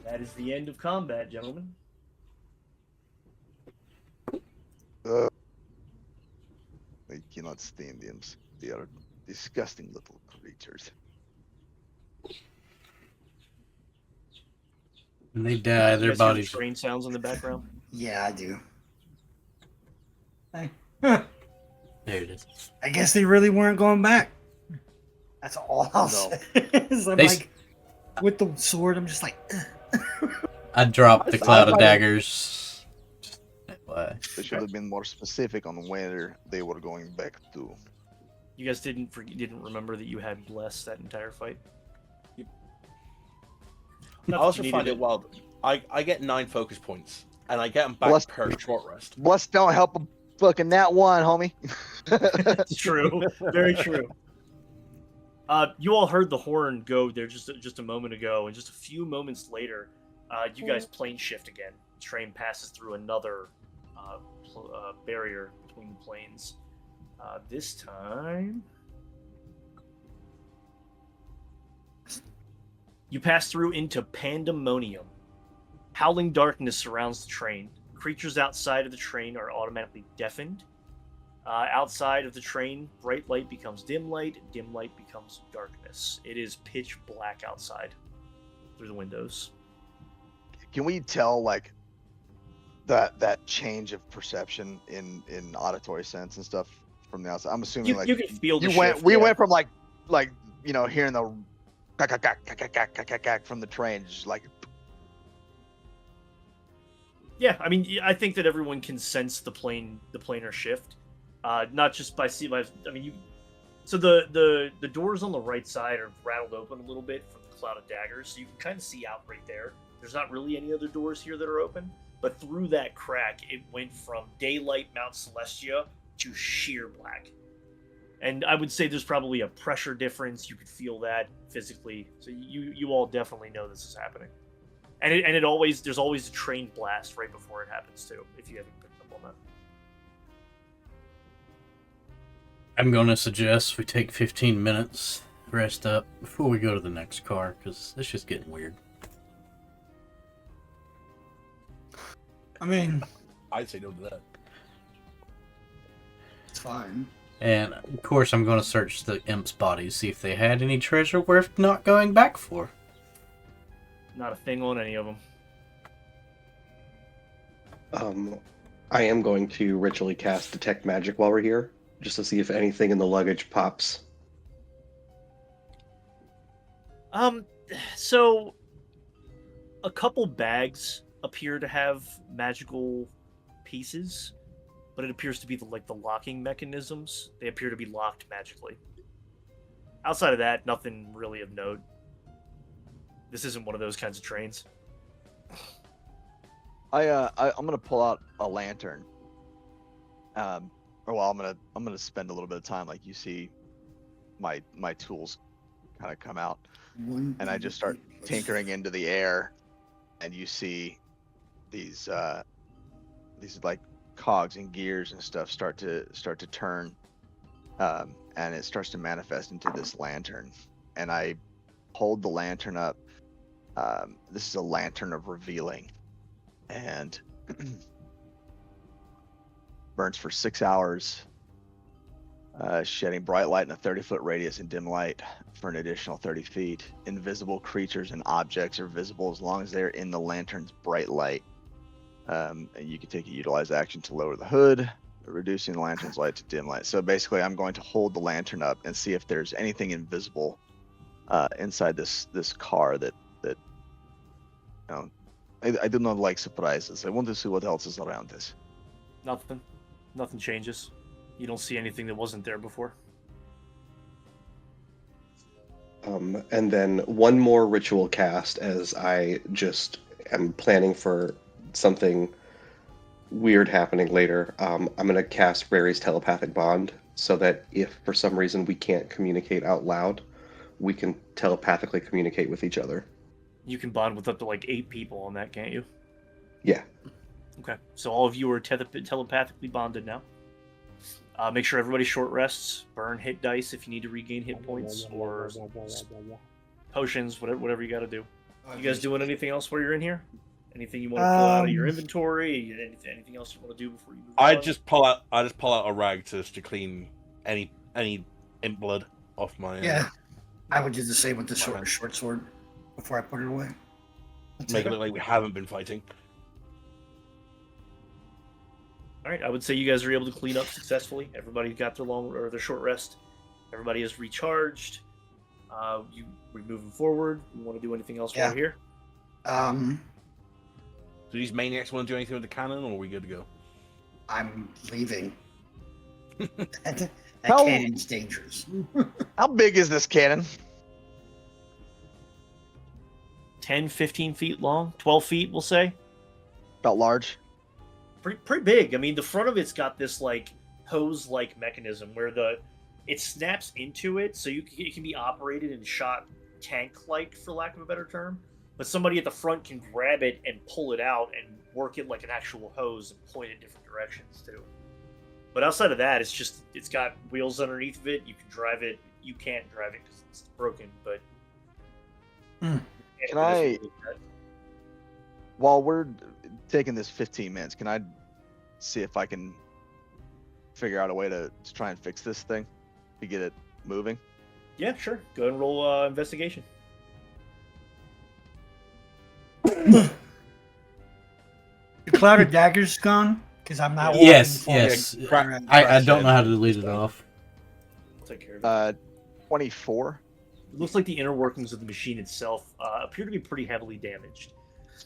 That is the end of combat, gentlemen. I cannot stand them. They are disgusting little creatures. When they die, You their guys hear the bodies. train sounds in the background. Yeah, I do. Hey. There it is. I guess they really weren't going back. That's all I'll No. say. Is I'm They- like, with the sword, I'm just like, I dropped the I cloud of might- daggers. Why? They should have been more specific on where they were going back to. You guys didn't remember that you had blessed that entire fight. I Not that also you find needed it wild. I get 9 focus points, and I get them back Bless- per short rest. Bless don't help a fucking nat one, homie. It's true. Very true. You all heard the horn go there just a moment ago, and just a few moments later, you guys plane shift again. Train passes through another barrier between the planes. This time, you pass through into Pandemonium. Howling darkness surrounds the train. Creatures outside of the train are automatically deafened. Outside of the train, bright light becomes dim light becomes darkness. It is pitch black outside through the windows. Can we tell like that change of perception in auditory sense and stuff from the outside? I'm assuming You, like you can feel the we shift, went from like hearing the from the train, just like Yeah, I mean, I think that everyone can sense the planar shift, not just by so the doors on the right side are rattled open a little bit from the cloud of daggers, so you can kind of see out right there. There's not really any other doors here that are open, but through that crack, it went from daylight Mount Celestia to sheer black. And I would say there's probably a pressure difference. You could feel that physically, so you all definitely know this is happening. And there's always a train blast right before it happens too, if you haven't picked up on that. I'm going to suggest we take 15 minutes, rest up, before we go to the next car, because it's just getting weird. I mean, I'd say no to that. it's fine. And, of course, I'm going to search the imps' bodies, see if they had any treasure worth not going back for. Not a thing on any of them. I am going to ritually cast Detect Magic while we're here, just to see if anything in the luggage pops. So a couple bags appear to have magical pieces, but it appears to be the locking mechanisms. They appear to be locked magically. Outside of that, nothing really of note. This isn't one of those kinds of trains. I'm gonna pull out a lantern. I'm gonna spend a little bit of time. Like you see, my tools kind of come out, and I just start tinkering into the air, and you see these like cogs and gears and stuff start to turn, and it starts to manifest into this lantern, and I hold the lantern up. This is a lantern of revealing, and burns for 6 hours, shedding bright light in a 30-foot radius and dim light for an additional 30 feet. Invisible creatures and objects are visible as long as they're in the lantern's bright light. And you can take a utilize action to lower the hood, reducing the lantern's light to dim light. So basically, I'm going to hold the lantern up and see if there's anything invisible inside this car that I do not like surprises. I want to see what else is around this. Nothing changes. You don't see anything that wasn't there before. And then one more ritual cast, as I just am planning for something weird happening later. I'm going to cast Rary's Telepathic Bond so that if for some reason we can't communicate out loud, we can telepathically communicate with each other. You can bond with up to like 8 people on that, can't you? Yeah. Okay, so all of you are telepathically bonded now. Make sure everybody short rests. Burn hit dice if you need to regain hit points or potions, whatever you got to do. You guys doing anything else while you're in here? Anything you want to pull out of your inventory? Anything else you want to do before you move on? I just pull out a rag just to clean any imp blood off my. Yeah. I would do the same with the Fine. short sword before I put it away. That's Make it. it look like we haven't been fighting. All right, I would say you guys are able to clean up successfully. Everybody got their short rest. Everybody is recharged. We're moving forward. You want to do anything else while we're here? Do these maniacs want to do anything with the cannon, or are we good to go? I'm leaving. that How- cannon's dangerous. How big is this cannon? 10, 15 feet long, 12 feet, we'll say. About large. Pretty big. I mean, the front of it's got this like hose-like mechanism where it snaps into it, so it can be operated and shot tank-like, for lack of a better term. But somebody at the front can grab it and pull it out and work it like an actual hose and point it different directions too. But outside of that, it's got wheels underneath of it. You can drive it. You can't drive it because it's broken. But Can I- While we're taking this 15 minutes, can I see if I can figure out a way to try and fix this thing to get it moving? Yeah, sure. Go ahead and roll investigation. The cloud of daggers gone? Because I'm not. Yes, walking yes. forward. I don't know how to delete it off. I'll take care of it. 24. It looks like the inner workings of the machine itself appear to be pretty heavily damaged.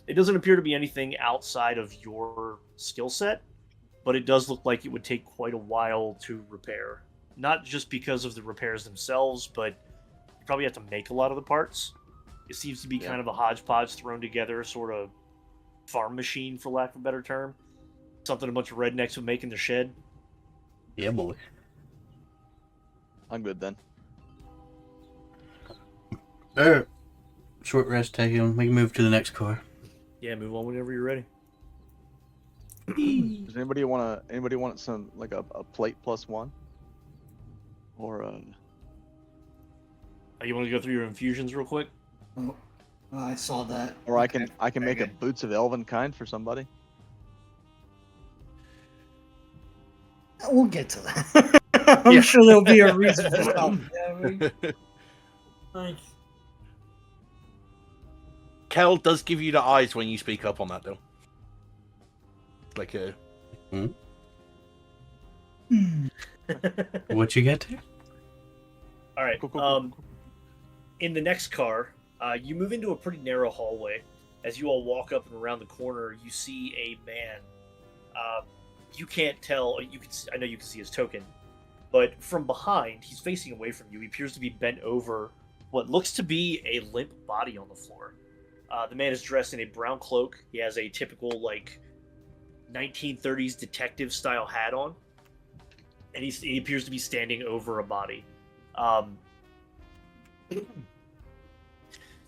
It doesn't appear to be anything outside of your skill set, but it does look like it would take quite a while to repair. Not just because of the repairs themselves, but you probably have to make a lot of the parts. It seems to be kind of a hodgepodge thrown together sort of farm machine, for lack of a better term. Something a bunch of rednecks would make in their shed. Yeah, boy. I'm good then. Short rest taken. We can move to the next car. Yeah, move on whenever you're ready. Does anybody want some like a plate +1? Or You want to go through your infusions real quick? Oh, I saw that. or I Okay. can make a Okay. boots of elven kind for somebody. We'll get to that. I'm Yeah. sure there'll be a reason for something. Yeah, I mean, like, Kel does give you the eyes when you speak up on that, though. Like a. What you get to? All right. Cool. In the next car, you move into a pretty narrow hallway. As you all walk up and around the corner, you see a man. You can't tell. I know you can see his token, but from behind, he's facing away from you. He appears to be bent over what looks to be a limp body on the floor. The man is dressed in a brown cloak. He has a typical 1930s detective style hat on, and he appears to be standing over a body.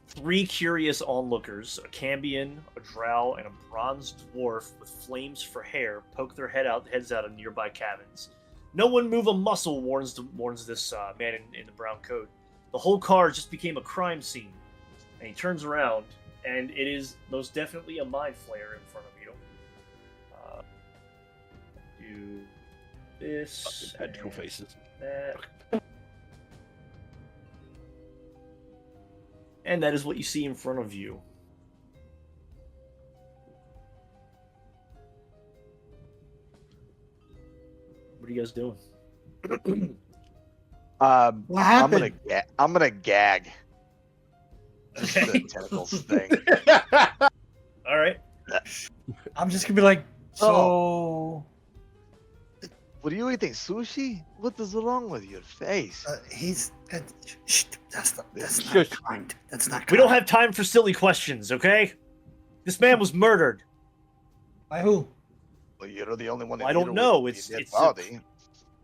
Three curious onlookers, a Cambion, a Drow, and a bronze dwarf with flames for hair, poke their heads out of nearby cabins. No one move a muscle, warns this man in the brown coat. The whole car just became a crime scene. And he turns around, and it is most definitely a mind flayer in front of you. Do this. Tentacle and faces. that. And that is what you see in front of you. What are you guys doing? what happened? I'm gonna gag. Okay. The tentacles thing. All right. I'm just gonna be like, so. What are you eating? Sushi? What is wrong with your face? He's. Shh, that's not Shush. kind. That's not kind. We don't have time for silly questions, okay? This man was murdered. By who? Well, you're the only one. I don't know, it's-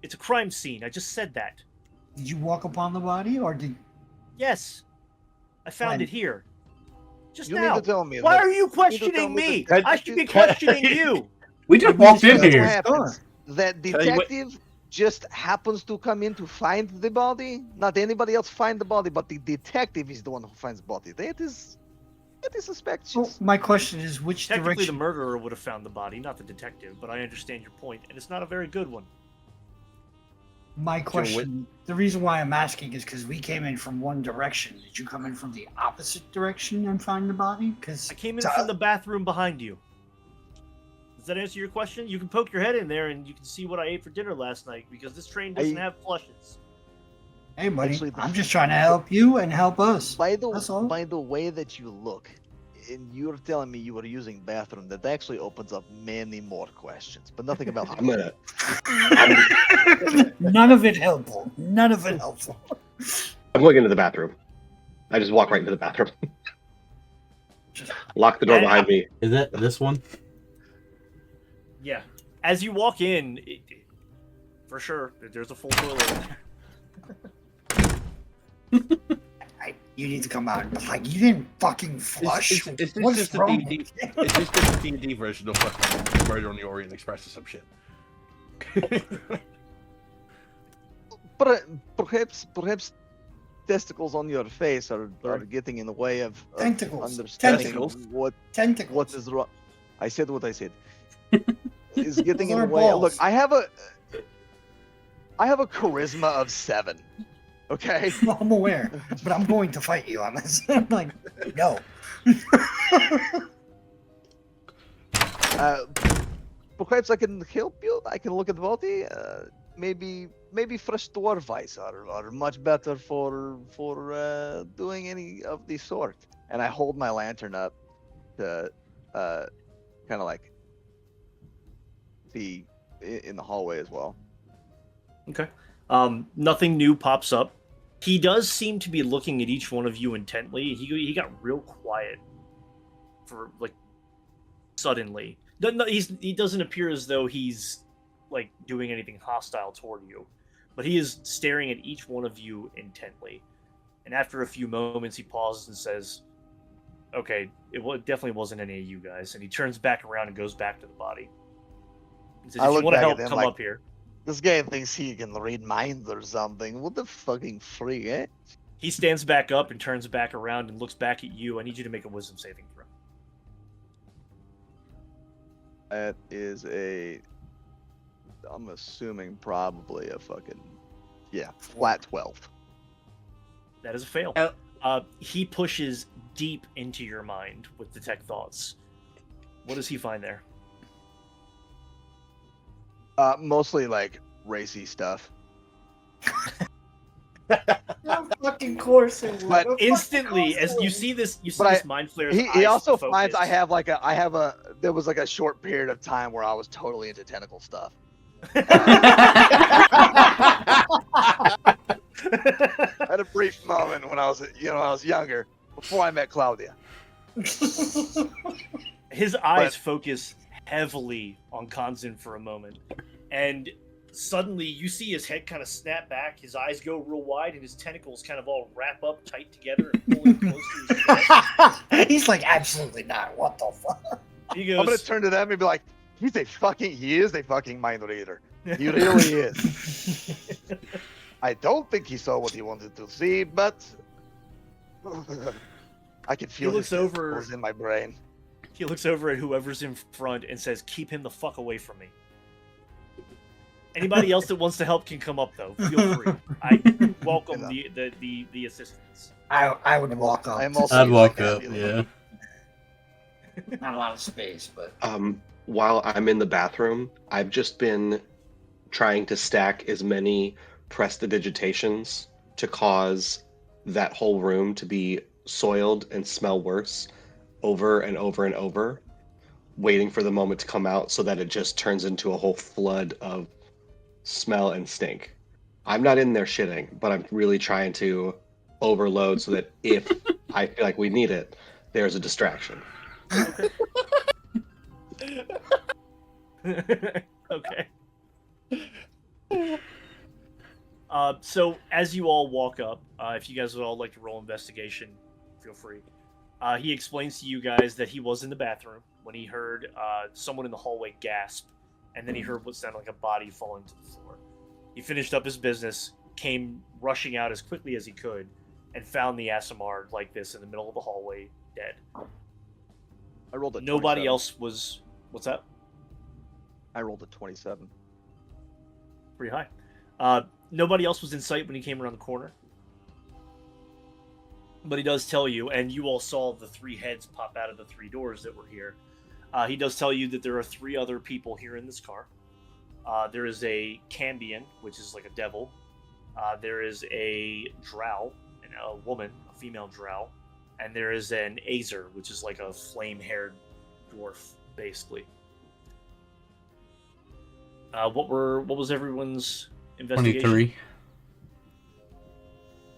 It's a crime scene. I just said that. Did you walk upon the body, or did? Yes. I found When? it here. Just You now. need to tell me. Why that- are you need to tell questioning me me? that- I should be questioning you. We just walked in That's what here. happens. That Tell you what- detective just happens to come in to find the body. Not anybody else find the body, but the detective is the one who finds the body. That is suspicious. So my question is, which Technically, the direction? murderer would have found the body, not the detective. But I understand your point, and it's not a very good one. My question. The reason why I'm asking is because we came in from one direction. Did you come in from the opposite direction and find the body? Because I came in from the bathroom behind you. Does that answer your question? You can poke your head in there, and you can see what I ate for dinner last night. Because this train doesn't have flushes. Hey, buddy, Actually, the- I'm just trying to help you and help us. By That's all. the way that you look, and you're telling me you were using bathroom, that actually opens up many more questions. But nothing about. I'm gonna. None of it helpful. None of it helpful. I'm going into the bathroom. I just walk right into the bathroom. Lock the door behind me. Is that this one? Yeah. As you walk in, for sure, there's a full toilet in there. You need to come out. Like, you didn't fucking flush. Is this What's just a wrong D&D? with you? Is this just a D&D version of fucking Murder on the Orient Express or some shit? Perhaps testicles on your face are getting in the way of Tentacles. understanding Tentacles. what Tentacles. is wrong. I said what I said. Is getting in Those the are way. Look, balls. I have a charisma of 7. Okay. Well, I'm aware, but I'm going to fight you on this. I'm like, no. Perhaps I can help you. I can look at the body. Maybe fresh dwarf eyes are much better for doing any of the sort. And I hold my lantern up to kind of like see in the hallway as well. Okay. Nothing new pops up. He does seem to be looking at each one of you intently. He got real quiet for like suddenly. He doesn't appear as though he's like doing anything hostile toward you, but he is staring at each one of you intently. And after a few moments, he pauses and says, "Okay, it definitely wasn't any of you guys." And he turns back around and goes back to the body. He says, I "If you look want to back at help, him come like- up here." This guy thinks he can read minds or something. What the fucking freak, eh? He stands back up and turns back around and looks back at you. I need you to make a wisdom saving throw. That is I'm assuming probably a fucking, flat 12. That is a fail. He pushes deep into your mind with detect thoughts. What does he find there? Mostly like racy stuff. Of fucking course it would. But Of Instantly, course as it you would. see this But mind flare's He eyes also focus. finds there was like a short period of time where I was totally into tentacle stuff. I had a brief moment when I was younger, before I met Claudia. His eyes focus heavily on Kanzan for a moment, and suddenly you see his head kind of snap back, his eyes go real wide, and his tentacles kind of all wrap up tight together and pull him close to his chest. He's like, absolutely not. What the fuck? He I'm gonna goes, turn to them and be like, he is a fucking mind reader. He really is. I don't think he saw what he wanted to see, but I can feel looks his over- tentacles in my brain. He looks over at whoever's in front and says, "Keep him the fuck away from me." Anybody else that wants to help can come up, though. Feel free. I welcome the assistance. I would walk up. I'm also I'd walk using up, that yeah. Not a lot of space, but While I'm in the bathroom, I've just been trying to stack as many prestidigitations to cause that whole room to be soiled and smell worse over and over and over, waiting for the moment to come out so that it just turns into a whole flood of smell and stink. I'm not in there shitting, but I'm really trying to overload so that if I feel like we need it, there's a distraction. Okay. So as you all walk up, if you guys would all like to roll investigation, feel free. He explains to you guys that he was in the bathroom when he heard someone in the hallway gasp, and then he heard what sounded like a body falling to the floor. He finished up his business, came rushing out as quickly as he could, and found the Aasimar like this in the middle of the hallway, dead. I rolled a Nobody 27. else was. What's that? I rolled a 27. Pretty high. Nobody else was in sight when he came around the corner. But he does tell you, and you all saw the 3 heads pop out of the 3 doors that were here. He does tell you that there are 3 other people here in this car. There is a Cambion, which is like a devil. There is a Drow, a woman, a female Drow. And there is an Azer, which is like a flame-haired dwarf, basically. What was everyone's investigation? 23. You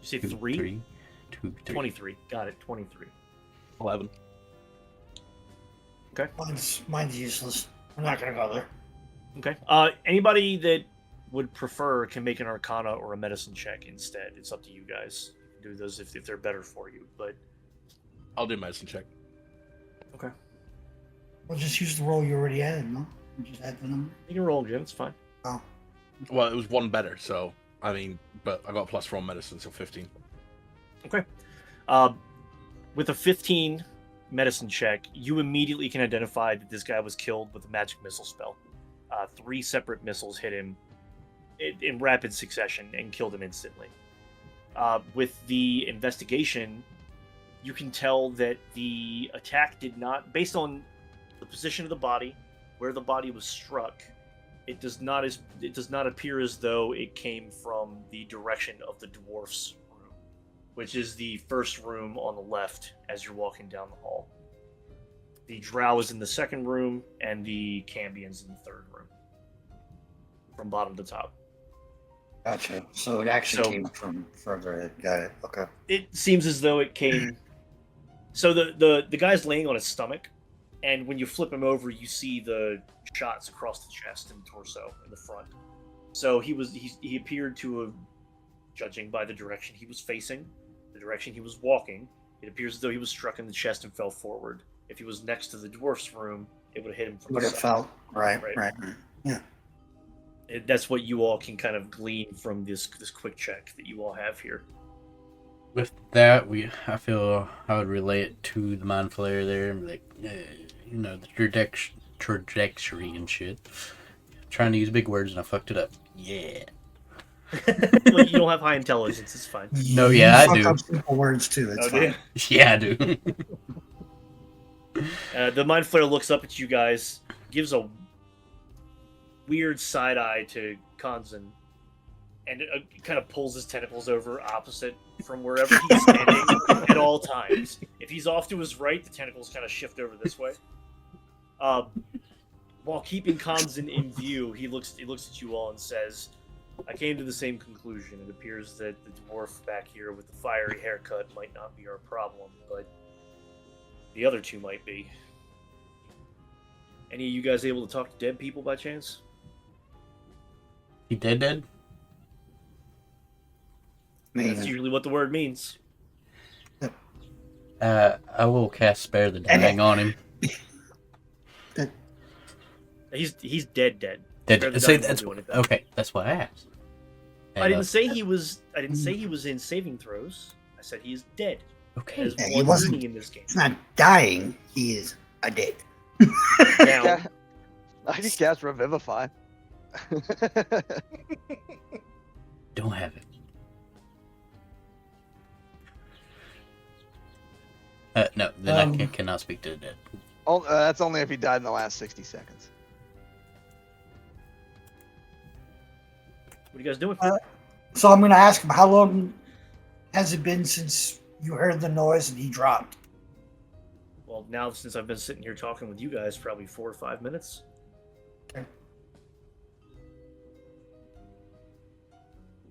say 3? 3. 23. Got it. 23. 11. Okay. Mine's useless. I'm not gonna go there. Okay. Anybody that would prefer can make an Arcana or a Medicine check instead. It's up to you guys. You can do those if they're better for you. But I'll do medicine check. okay, We'll just use the roll you already had, no? You just add the number. you can roll again. It's fine. Oh. Well, it was 1 better, so I mean, but I got a plus 4 on medicine, so 15. Okay. With a 15 Medicine check, you immediately can identify that this guy was killed with a magic missile spell. 3 separate missiles hit him in rapid succession and killed him instantly. With the investigation, you can tell that the attack did not, based on the position of the body, where the body was struck, it does not appear as though it came from the direction of the dwarf's room, which is the first room on the left as you're walking down the hall. The Drow is in the second room, and the Cambion's in the third room, from bottom to top. Gotcha. So it actually So- came from further ahead. Got it. Okay. It seems as though it came. So the guy's laying on his stomach, and when you flip him over, you see the shots across the chest and torso in the front. So he appeared to have, judging by the direction he was facing, the direction he was walking, it appears as though he was struck in the chest and fell forward. If he was next to the dwarf's room, it would have hit him from Would the have side. felt right. Right. Right. Yeah. That's what you all can kind of glean from this quick check that you all have here. With that, I feel I would relate to the Mind Flayer there, and be like, the trajectory and shit. Trying to use big words and I fucked it up. Yeah. Well, you don't have high intelligence. It's fine. No, yeah, I fuck do. up simple words too. It's Oh, fine. Yeah, I do. The Mind Flayer looks up at you guys, gives a weird side eye to Kanzan, and kind of pulls his tentacles over opposite from wherever he's standing at all times. If he's off to his right, the tentacles kind of shift over this way. While keeping Kanzan in view, he looks at you all and says, "I came to the same conclusion. It appears that the dwarf back here with the fiery haircut might not be our problem, but the other 2 might be. Any of you guys able to talk to dead people by chance?" He dead? That's Amazing. usually what the word means. I will cast Spare the Dying on him. He's dead. Spare Dead. the Say Dying won't that's do anything. okay. That's what I asked. I And, didn't say he was. I didn't say he was in saving throws. I said he is dead. Okay. As Yeah, he one wasn't- being in this game. He's not dying. He is a dead. Now, Yeah. I can cast Revivify. Don't have it. No, then I cannot speak to the dead. That's only if he died in the last 60 seconds. what are you guys doing? So I'm gonna ask him, how long has it been since you heard the noise and he dropped? Well, now since I've been sitting here talking with you guys, probably 4 or 5 minutes.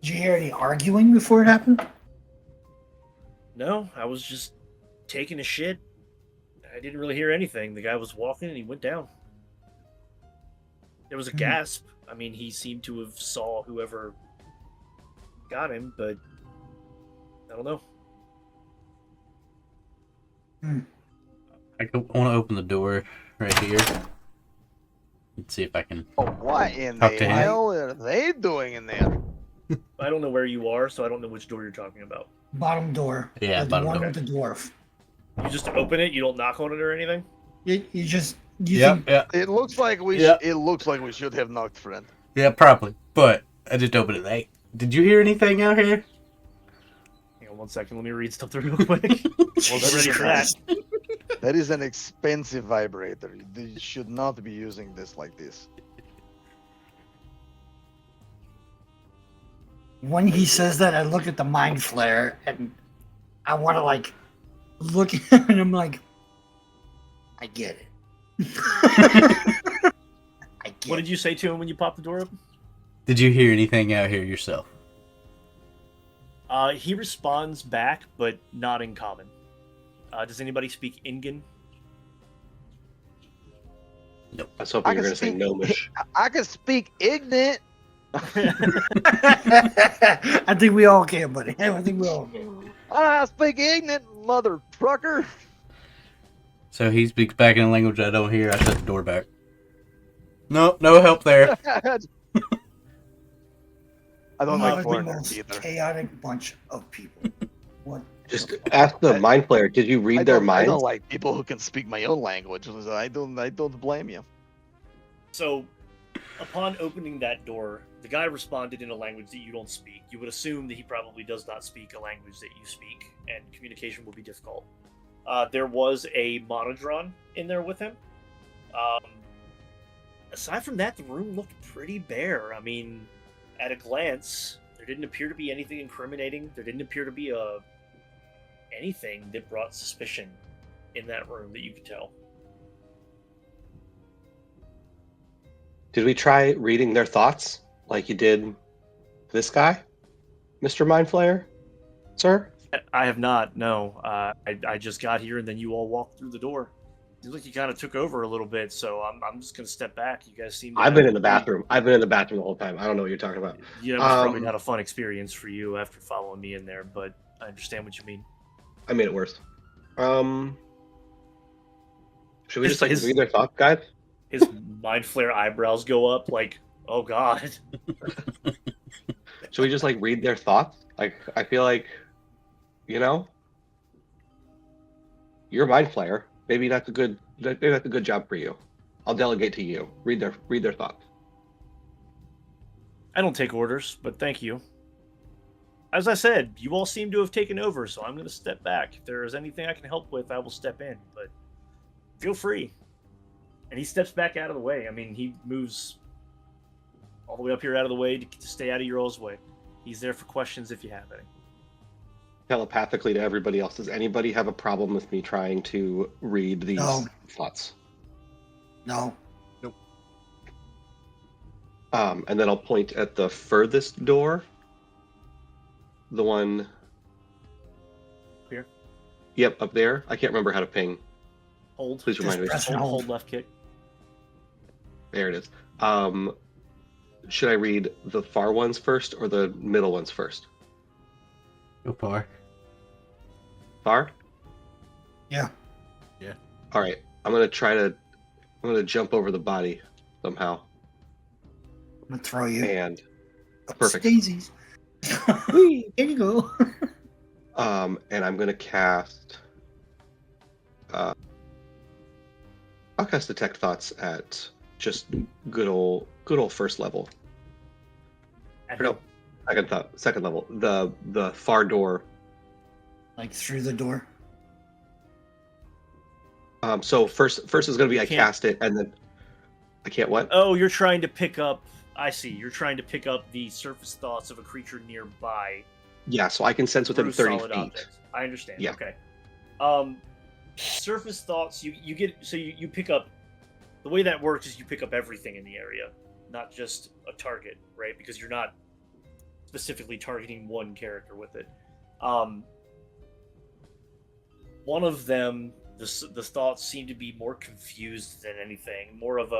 Did you hear any arguing before it happened? No, I was just taking a shit. I didn't really hear anything. The guy was walking and he went down. There was a gasp. I mean, he seemed to have saw whoever got him, but I don't know. I want to open the door right here. Let's see if I can. Oh, what in Talk the to him. hell are they doing in there? I don't know where you are, so I don't know which door you're talking about. Bottom door. Yeah, the bottom one door. with the dwarf. You just open it. You don't knock on it or anything. You just you Yep, think yeah, It looks like we. Yeah. It looks like we should have knocked, friend. yeah, probably. But I just opened it. Hey, did you hear anything out here? Hang on 1 second. Let me read something real quick. Wasn't ready for that. That is an expensive vibrator. You should not be using this like this. when he says that, I look at the mind flare and I want to like look at him and I'm like, I get it. I get What did you say to him when you popped the door open? Did you hear anything out here yourself? He responds back, but not in common. Does anybody speak Ingan? I was hoping you were going to say speak- gnomish. I can speak ignorant. I think we all can, buddy. I think we all can. I speak ignorant, mother trucker. So he speaks back in a language I don't hear. I shut the door back. No, no help there. I don't You are like the foreigners most either. chaotic bunch of people. What? Just ask the mind player. Did you read their I minds? don't like people who can speak my own language. I don't blame you. So, upon opening that door, the guy responded in a language that you don't speak. You would assume that he probably does not speak a language that you speak, and communication will be difficult. There was a monodron in there with him. Aside from that, the room looked pretty bare. I mean, at a glance, there didn't appear to be anything incriminating. There didn't appear to be anything that brought suspicion in that room that you could tell. Did we try reading their thoughts like you did this guy, Mr. Mindflayer, sir? I have not. No, I just got here, and then you all walked through the door. Seems like you kind of took over a little bit, so I'm just gonna step back. You guys seem. I've been in the bathroom. I've been in the bathroom the whole time. I don't know what you're talking about. Yeah, it was probably Um, not a fun experience for you after following me in there, but I understand what you mean. I made it worse. Should we His- just like his- read their thoughts, guys? His mind flare eyebrows go up, like, oh god. Should we just like read their thoughts? Like, I feel like, you know, you're a mind flayer. Maybe that's a good job for you. I'll delegate to you. Read their thoughts. I don't take orders, but thank you. As I said, you all seem to have taken over, so I'm going to step back. If there is anything I can help with, I will step in, but feel free. And he steps back out of the way. I mean, he moves all the way up here out of the way to stay out of your all's way. He's there for questions if you have any. Telepathically to everybody else. Does anybody have a problem with me trying to read these No. thoughts? No. And then I'll point at the furthest door. The one. Here? Yep, up there. I can't remember how to ping. Hold. Please remind me. press- Hold, hold. hold left kick. There it is. Should I read the far ones first or the middle ones first? Go far. Far? Yeah. All right. I'm gonna jump over the body somehow. I'm gonna throw you. And perfect. Daisies. There you go. and I'm gonna cast. I'll cast Detect Thoughts at just good old first level. And Or no, second level. The far door. Like through the door. So first is gonna be You I can't- cast it and then I can't what? Oh, you're trying to pick up. I see. You're trying to pick up the surface thoughts of a creature nearby. Yeah, so I can sense within through 30 solid feet. objects. I understand. Yeah. Okay. Surface thoughts. You get so you pick up. The way that works is you pick up everything in the area, not just a target, right? Because you're not specifically targeting one character with it. One of them, the thoughts seem to be more confused than anything, more of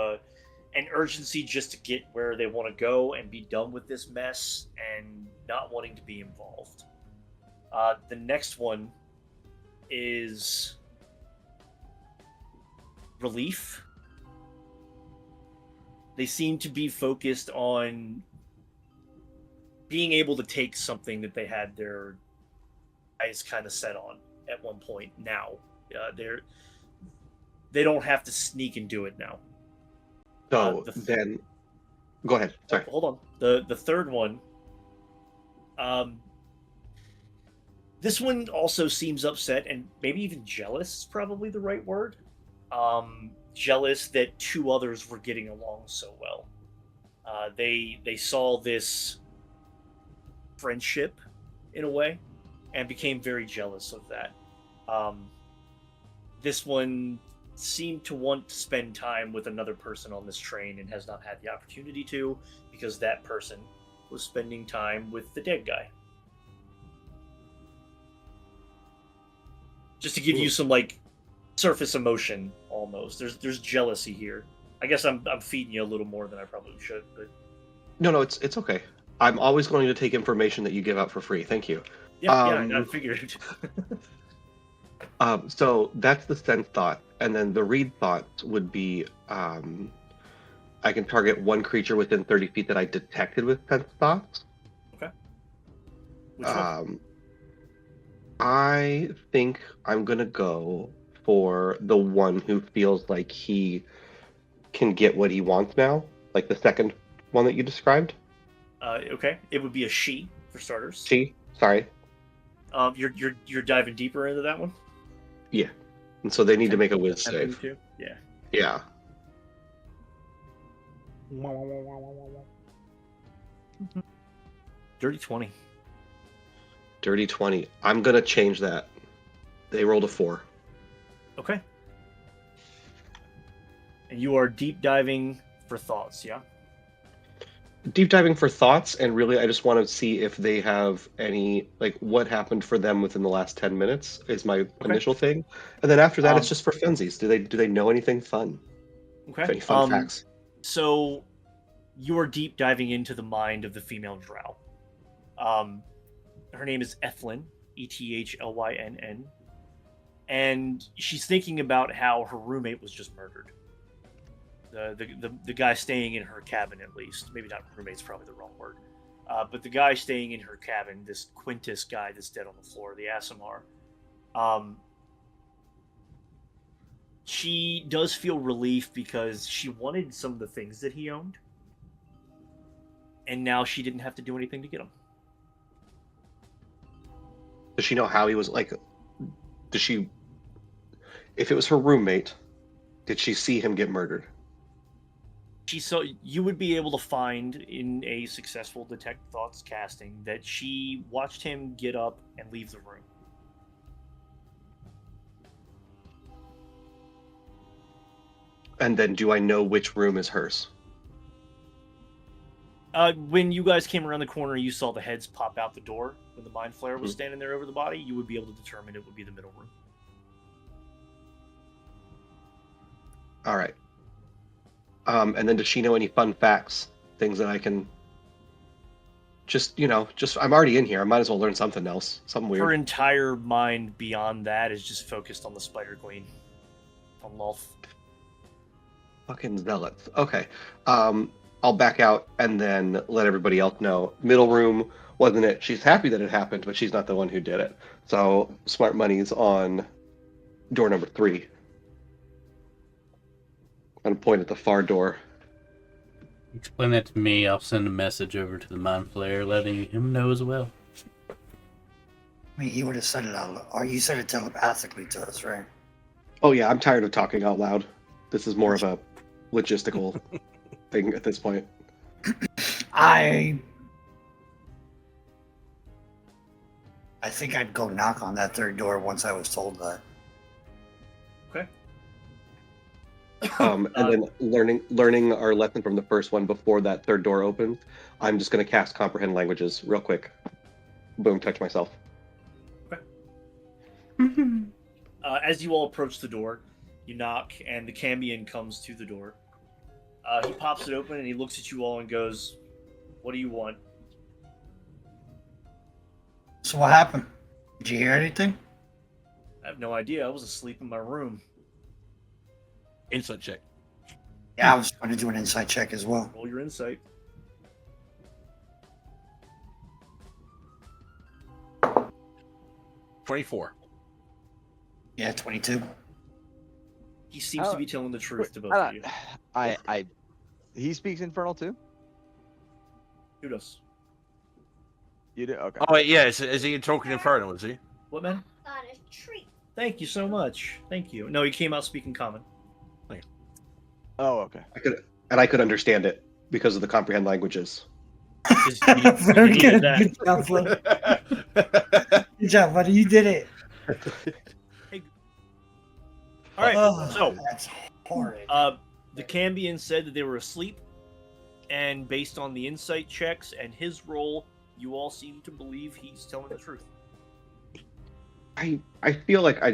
an urgency just to get where they want to go and be done with this mess and not wanting to be involved. The next one is relief. They seem to be focused on being able to take something that they had their eyes kind of set on at one point. Now they don't have to sneak and do it now. So the th- then, go ahead. Sorry. Hold on. The third one. This one also seems upset and maybe even jealous is probably the right word. Jealous that two others were getting along so well. They saw this friendship in a way and became very jealous of that. This one seemed to want to spend time with another person on this train and has not had the opportunity to because that person was spending time with the dead guy. Just to give you some like surface emotion almost. There's jealousy here. I guess I'm feeding you a little more than I probably should, but No, it's okay. I'm always going to take information that you give out for free. Thank you. yeah, I figured. So that's the sense thought, and then the read thought would be I can target one creature within 30 feet that I detected with sense thoughts. Which one? I think I'm gonna go for the one who feels like he can get what he wants now, like the second one that you described. Okay, it would be a she for starters. She, sorry, You're diving deeper into that one. yeah, and so they need to make a whiz save. Too? Yeah. Yeah, Dirty 20. dirty 20. I'm gonna change that. They rolled a 4. Okay. And you are deep diving for thoughts, yeah? Deep diving for thoughts, and really I just want to see if they have any, like, what happened for them within the last 10 minutes is my initial thing, and then after that it's just for funsies. Do they know anything fun? Okay. Any fun facts? So you are deep diving into the mind of the female drow. Her name is Ethlyn, Ethlynn, and she's thinking about how her roommate was just murdered. The guy staying in her cabin, at least. Maybe not roommate's probably the wrong word. But the guy staying in her cabin, this Quintus guy that's dead on the floor, the Aasimar. She does feel relief because she wanted some of the things that he owned. And now she didn't have to do anything to get them. Does she know how he was, like, does she, if it was her roommate, did she see him get murdered? She saw, you would be able to find in a successful detect thoughts casting that she watched him get up and leave the room. And then do I know which room is hers? When you guys came around the corner, you saw the heads pop out the door. When the Mind Flayer was standing there over the body, you would be able to determine it would be the middle room. All right. And then does she know any fun facts? Things that I can just, I'm already in here. I might as well learn something else. Something weird. Her entire mind beyond that is just focused on the Spider Queen. On Lolth. Fucking zealots. Okay. I'll back out and then let everybody else know. Middle room wasn't it. She's happy that it happened, but she's not the one who did it. So smart money's on door number 3. I'm gonna point at the far door. Explain that to me. I'll send a message over to the Mind Flayer, letting him know as well. I mean, he would have said it out, or you said it telepathically to us, right? Oh yeah, I'm tired of talking out loud. This is more of a logistical thing at this point. I think I'd go knock on that third door once I was told that. Okay. And then learning our lesson from the first one before that third door opens, I'm just going to cast Comprehend Languages real quick. Boom, touch myself. Okay. As you all approach the door, you knock, and the Cambion comes to the door. He pops it open and he looks at you all and goes, "What do you want?" So what happened? Did you hear anything? I have no idea. I was asleep in my room. Insight check. Yeah, I was going to do an insight check as well. Roll your insight. 24. Yeah, 22. He seems to be telling the truth to both I, of you. he speaks Infernal too. Who does? You do? Okay. Oh wait, yeah. Is he talking Infernal? Is he? What, man? Got a treat. Thank you so much. Thank you. No, he came out speaking common. Oh, okay. I could understand it because of the comprehend languages. 'Cause Very needed good. that. Good job, Flo. Good job, buddy. You did it. All right. Oh, So, that's horrid. the Cambion said that they were asleep, and based on the insight checks and his role, you all seem to believe he's telling the truth. I feel like I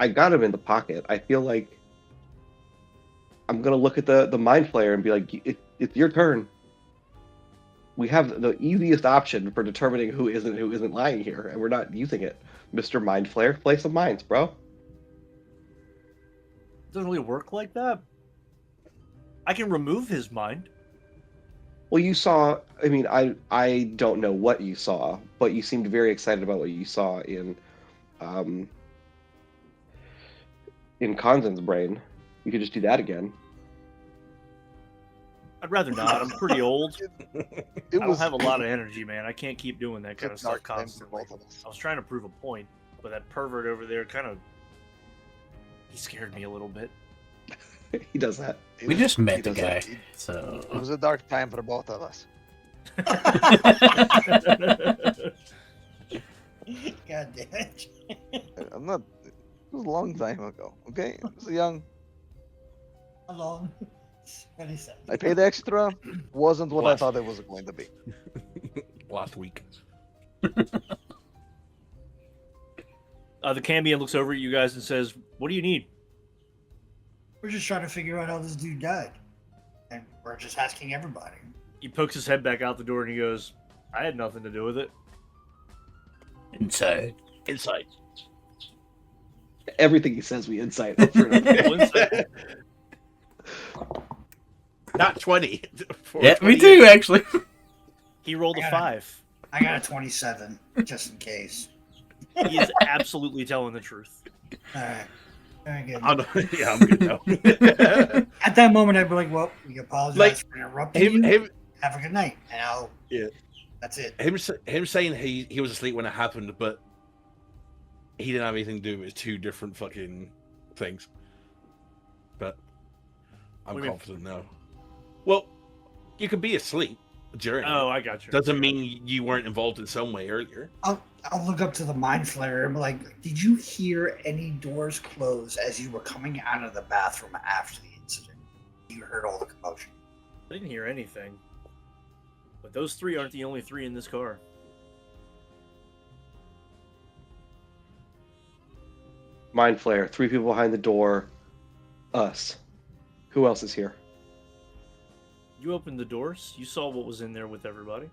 got him in the pocket. I feel like I'm gonna look at the mind flayer and be like, it's your turn. We have the easiest option for determining who isn't lying here, and we're not using it. Mr. Mind Flayer, play some minds, bro. It doesn't really work like that. I can remove his mind. Well, you saw. I mean, I don't know what you saw, but you seemed very excited about what you saw in Konstan's brain. You could just do that again. I'd rather not. I'm pretty old. It I don't was have a lot of energy, man. I can't keep doing that kind a of stuff dark time for constantly. both of us. I was trying to prove a point, but that pervert over there he scared me a little bit. He does that. It We was- just met he the does guy, that. It so was a dark time for both of us. God damn it. I'm not. It was a long time ago. Okay, I was young. How long? What he said. I paid extra. Wasn't what I Last- thought it was going to be. Last week. The Cambion looks over at you guys and says, "What do you need?" We're just trying to figure out how this dude died. And we're just asking everybody. He pokes his head back out the door and he goes, "I had nothing to do with it." inside. Insight. Everything he says, we insight. Over and over. Roll insight. Not 20. For Yeah, me 20. too, actually. He rolled a 5. I got a 27, just in case. He is absolutely telling the truth. Alright. Very good. I'm good now. At that moment, I'd be like, well, we apologize Like, for interrupting you. him, Have a good night. And I'll... Yeah. That's it. him saying he was asleep when it happened, but he didn't have anything to do with two different fucking things. But I'm What do you mean? confident now. Well, you could be asleep during. Oh, I got you. Doesn't mean you weren't involved in some way earlier. I'll look up to the mind flayer and be like, did you hear any doors close as you were coming out of the bathroom after the incident? You heard all the commotion. I didn't hear anything. But those 3 aren't the only 3 in this car. Mind Flayer, 3 people behind the door, us. Who else is here? You opened the doors. You saw what was in there with everybody.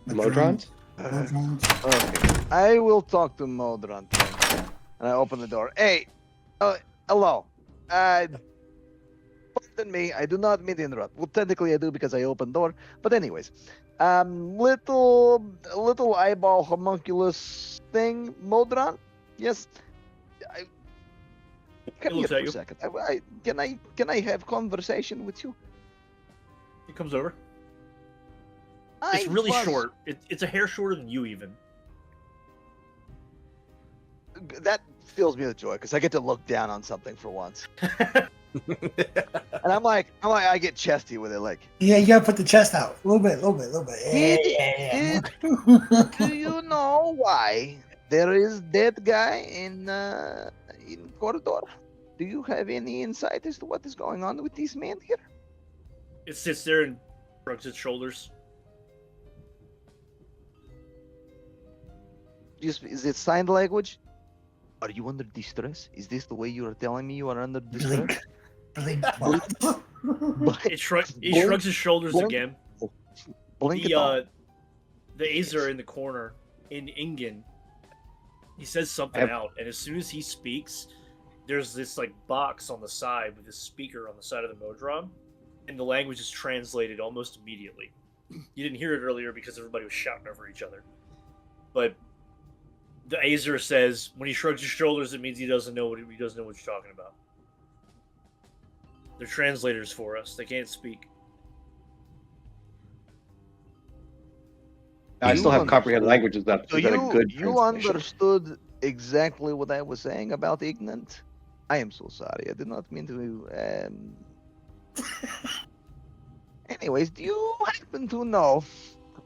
The Modrons? Okay. I will talk to Modron then. And I open the door. Hey, hello. Pardon me. I do not mean to interrupt. Well, technically I do because I opened the door. But anyways, little eyeball homunculus thing, Modron. Yes. Come here looks for at a you. second. Can I have conversation with you? He comes over. It's really short. It's a hair shorter than you even. That fills me with joy because I get to look down on something for once. And I'm like, I get chesty with it. Like, Yeah, you gotta put the chest out. A little bit. do you know why there is dead guy in corridor? Do you have any insight as to what is going on with these men here? It sits there and shrugs its shoulders. Is it sign language? Are you under distress? Is this the way you are telling me you are under distress? Blink. He shrugs his shoulders Blink. again. Blink it on. The Azer in the corner in Ingen, he says something Ev- out, and as soon as he speaks, there's this like box on the side with this speaker on the side of the Modron, and the language is translated almost immediately. You didn't hear it earlier because everybody was shouting over each other, but the Azer says when he shrugs his shoulders, it means he doesn't know what you're talking about. They're translators for us. They can't speak. I You still have understood. comprehend languages. So Is that a good you translation? understood exactly what I was saying about Ignant? I am so sorry. I did not mean to. Anyways, do you happen to know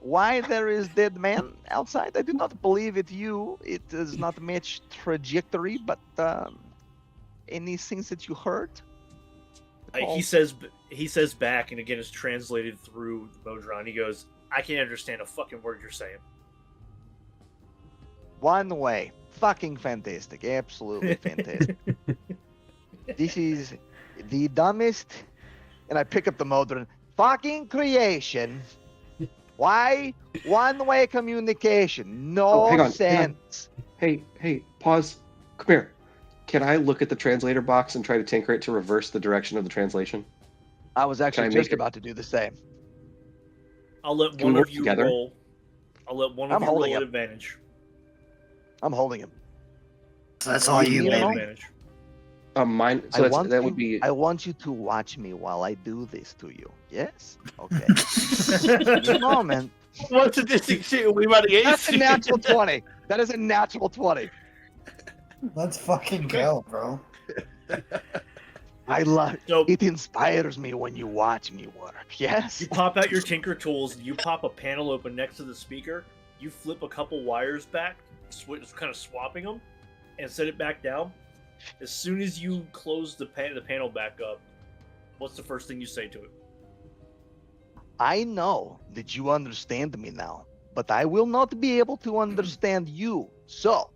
why there is dead man outside? I do not believe it. It does not match trajectory, but any things that you heard? He says back, and again, it's translated through the Modron. He goes, "I can't understand a fucking word you're saying." One way. Fucking fantastic. Absolutely fantastic. This is the dumbest. And I pick up the Modron. Fucking creation. Why? One way communication. No Oh, hang on. sense. Hey, pause. Come here. Can I look at the translator box and try to tinker it to reverse the direction of the translation? I was actually I make just it- about to do the same. I'll let Can we one of work you together? roll. I'll let one of I'm you roll holding at him. advantage. I'm holding him. So that's all you, You know? baby. Advantage. Mine. So that would be. I want you to watch me while I do this to you. Yes? Okay. In a moment. What's the distance shooting we about to get That's a natural 20. That is a natural 20. Let's fucking go, bro. I love So it. Inspires me when you watch me work. Yes? you pop out your Tinker tools, and you pop a panel open next to the speaker. You flip a couple wires back, kind of swapping them, and set it back down. As soon as you close the panel back up, what's the first thing you say to it? I know that you understand me now, but I will not be able to understand you. So,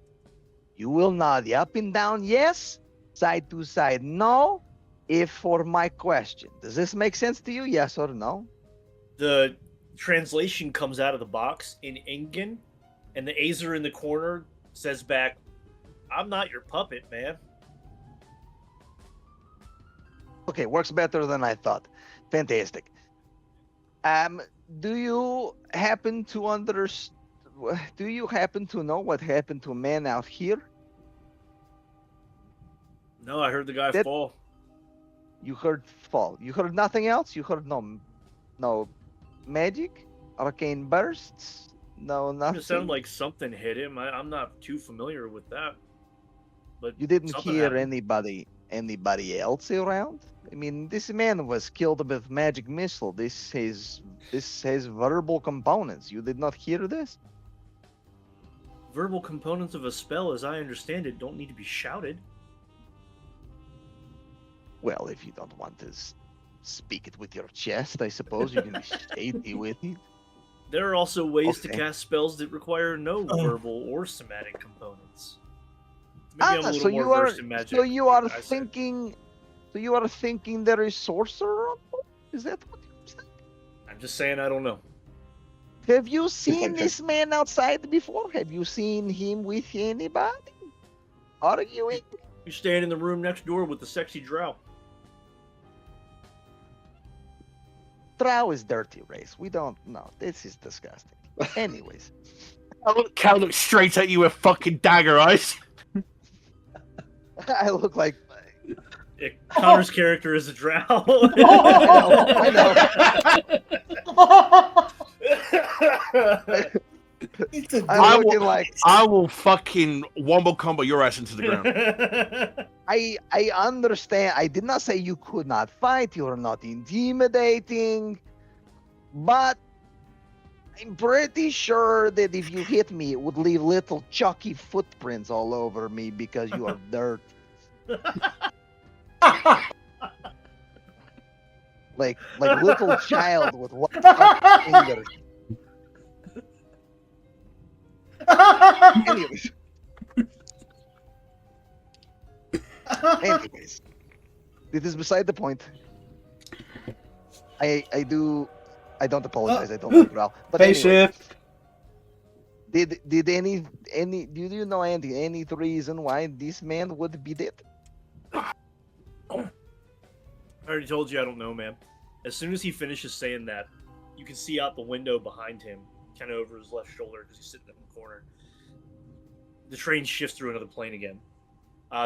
you will nod up and down yes, side to side no, if for my question. Does this make sense to you? Yes or no? The translation comes out of the box in Ingen, and the Azer in the corner says back, "I'm not your puppet, man." Okay, works better than I thought. Fantastic. Do you happen to Do you happen to know what happened to a man out here? No, I heard the guy That- fall. You heard fall. You heard nothing else. You heard no magic, arcane bursts, no nothing. It sounded like something hit him. I'm not too familiar with that. But You didn't something hear happened. anybody else around? I mean, this man was killed with magic missile. This has verbal components. You did not hear this? Verbal components of a spell, as I understand it, don't need to be shouted. Well, if you don't want to speak it with your chest, I suppose you can say it with it. There are also ways to Okay. cast spells that require no Oh. verbal or somatic components. Maybe I'm a little So more you are versed in magic. so you are than I said. thinking so you are thinking there is sorcerer on board? Is that what you're saying? I'm just saying I don't know. Have you seen Okay. this man outside before? Have you seen him with anybody? Arguing? You stand in the room next door with the sexy drow. Drow is dirty race. We don't know. This is disgusting. Anyways. Cal looks straight at you with fucking dagger eyes. I look like Connor's character is a drow. I know. It's a I'm I looking will- like I will fucking wombo combo your ass into the ground. I understand. I did not say you could not fight. You are not intimidating. But I'm pretty sure that if you hit me, it would leave little chalky footprints all over me because you are dirt. Like little child with one finger. Anyways. Anyways. This is beside the point. I don't apologize. I don't like Ral. But anyway, Spaceship. did any do you know any reason why this man would be dead? I already told you I don't know, man. As soon as he finishes saying that, you can see out the window behind him, kind of over his left shoulder, because he's sitting in the corner. The train shifts through another plane again.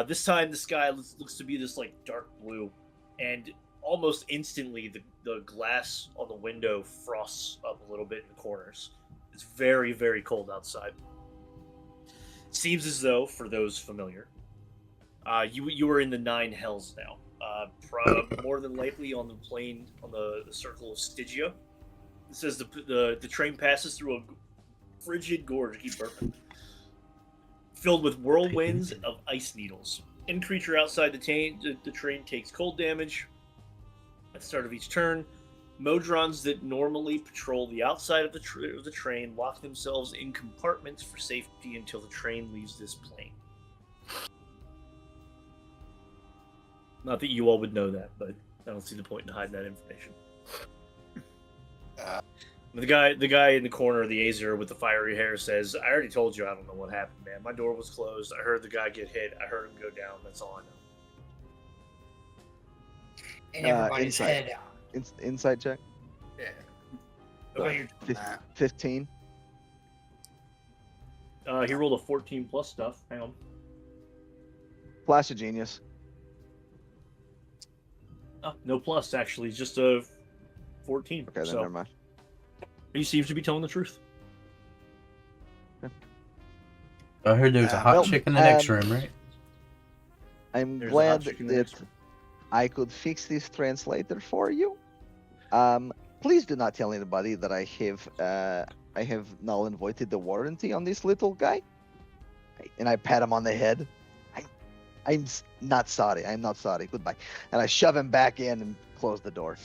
This time, the sky looks to be this like dark blue, and almost instantly, the glass on the window frosts up a little bit in the corners. It's very, very cold outside. Seems as though, for those familiar, you are in the Nine Hells now. More than likely on the plane on the circle of Stygia. It says the train passes through a frigid gorge. I keep burping. Filled with whirlwinds of ice needles. Any creature outside the train takes cold damage at the start of each turn. Modrons that normally patrol the outside of the train lock themselves in compartments for safety until the train leaves this plane. Not that you all would know that, but I don't see the point in hiding that information. The guy in the corner of the Azer with the fiery hair says, "I already told you I don't know what happened, man. My door was closed. I heard the guy get hit. I heard him go down. That's all I know." In everybody's inside. head. Inside check. Yeah. Okay, you're doing that. 15. He rolled a 14 plus stuff. Hang on. Flash of genius. Oh, no plus, actually. Just a 14. Okay, then so never mind. he seems to be telling the truth. I heard there was a hot Well, chick in the next room, right? I'm There's a glad hot chick in the that next room. I could fix this translator for you. Please do not tell anybody that I have null and voided the warranty on this little guy. And I pat him on the head. I'm not sorry. I'm not sorry. Goodbye. And I shove him back in and close the door.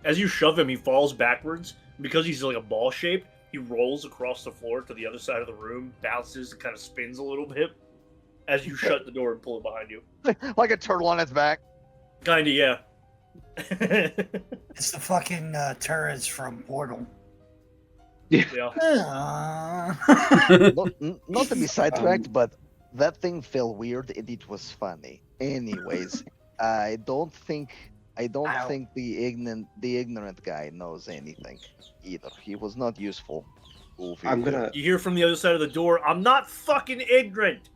As you shove him, he falls backwards. Because he's like a ball shape, he rolls across the floor to the other side of the room, bounces, and kind of spins a little bit as you shut the door and pull it behind you. Like a turtle on its back. Kinda, yeah. It's the fucking turrets from Portal. Yeah. Not to be sidetracked, but that thing felt weird and it was funny. Anyways, I don't think the ignorant guy knows anything either. He was not useful. I'm gonna. You hear from the other side of the door, "I'm not fucking ignorant."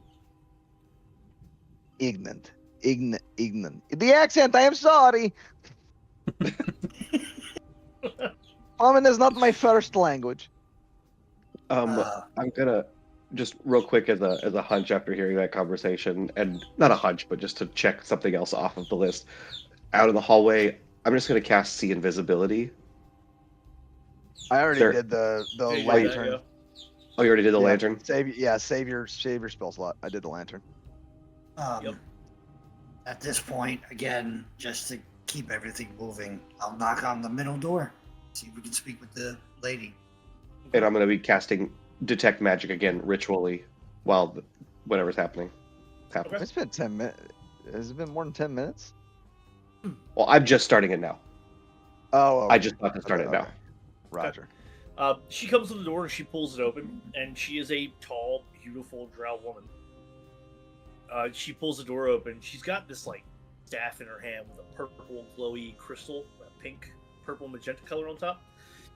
ignorant. The accent. I am sorry. Common is not my first language. I'm gonna just real quick as a hunch after hearing that conversation, and not a hunch, but just to check something else off of the list. Out in the hallway, I'm just gonna cast See Invisibility. I already Sure. did the Yeah, you did lantern. that, Oh, you already did the Yeah. lantern. Save your spell slot. I did the lantern. Yep. At this point, again, just to keep everything moving, I'll knock on the middle door. See if we can speak with the lady. And I'm gonna be casting Detect Magic again, ritually, while whatever's happening happens. It's been 10 minutes. Has it been more than 10 minutes? Well, I'm just starting it now. Oh, I just thought to start it now. Roger. She comes to the door and she pulls it open, and she is a tall, beautiful drow woman. She pulls the door open. She's got this like staff in her hand with a purple, glowy crystal, a pink, purple, magenta color on top.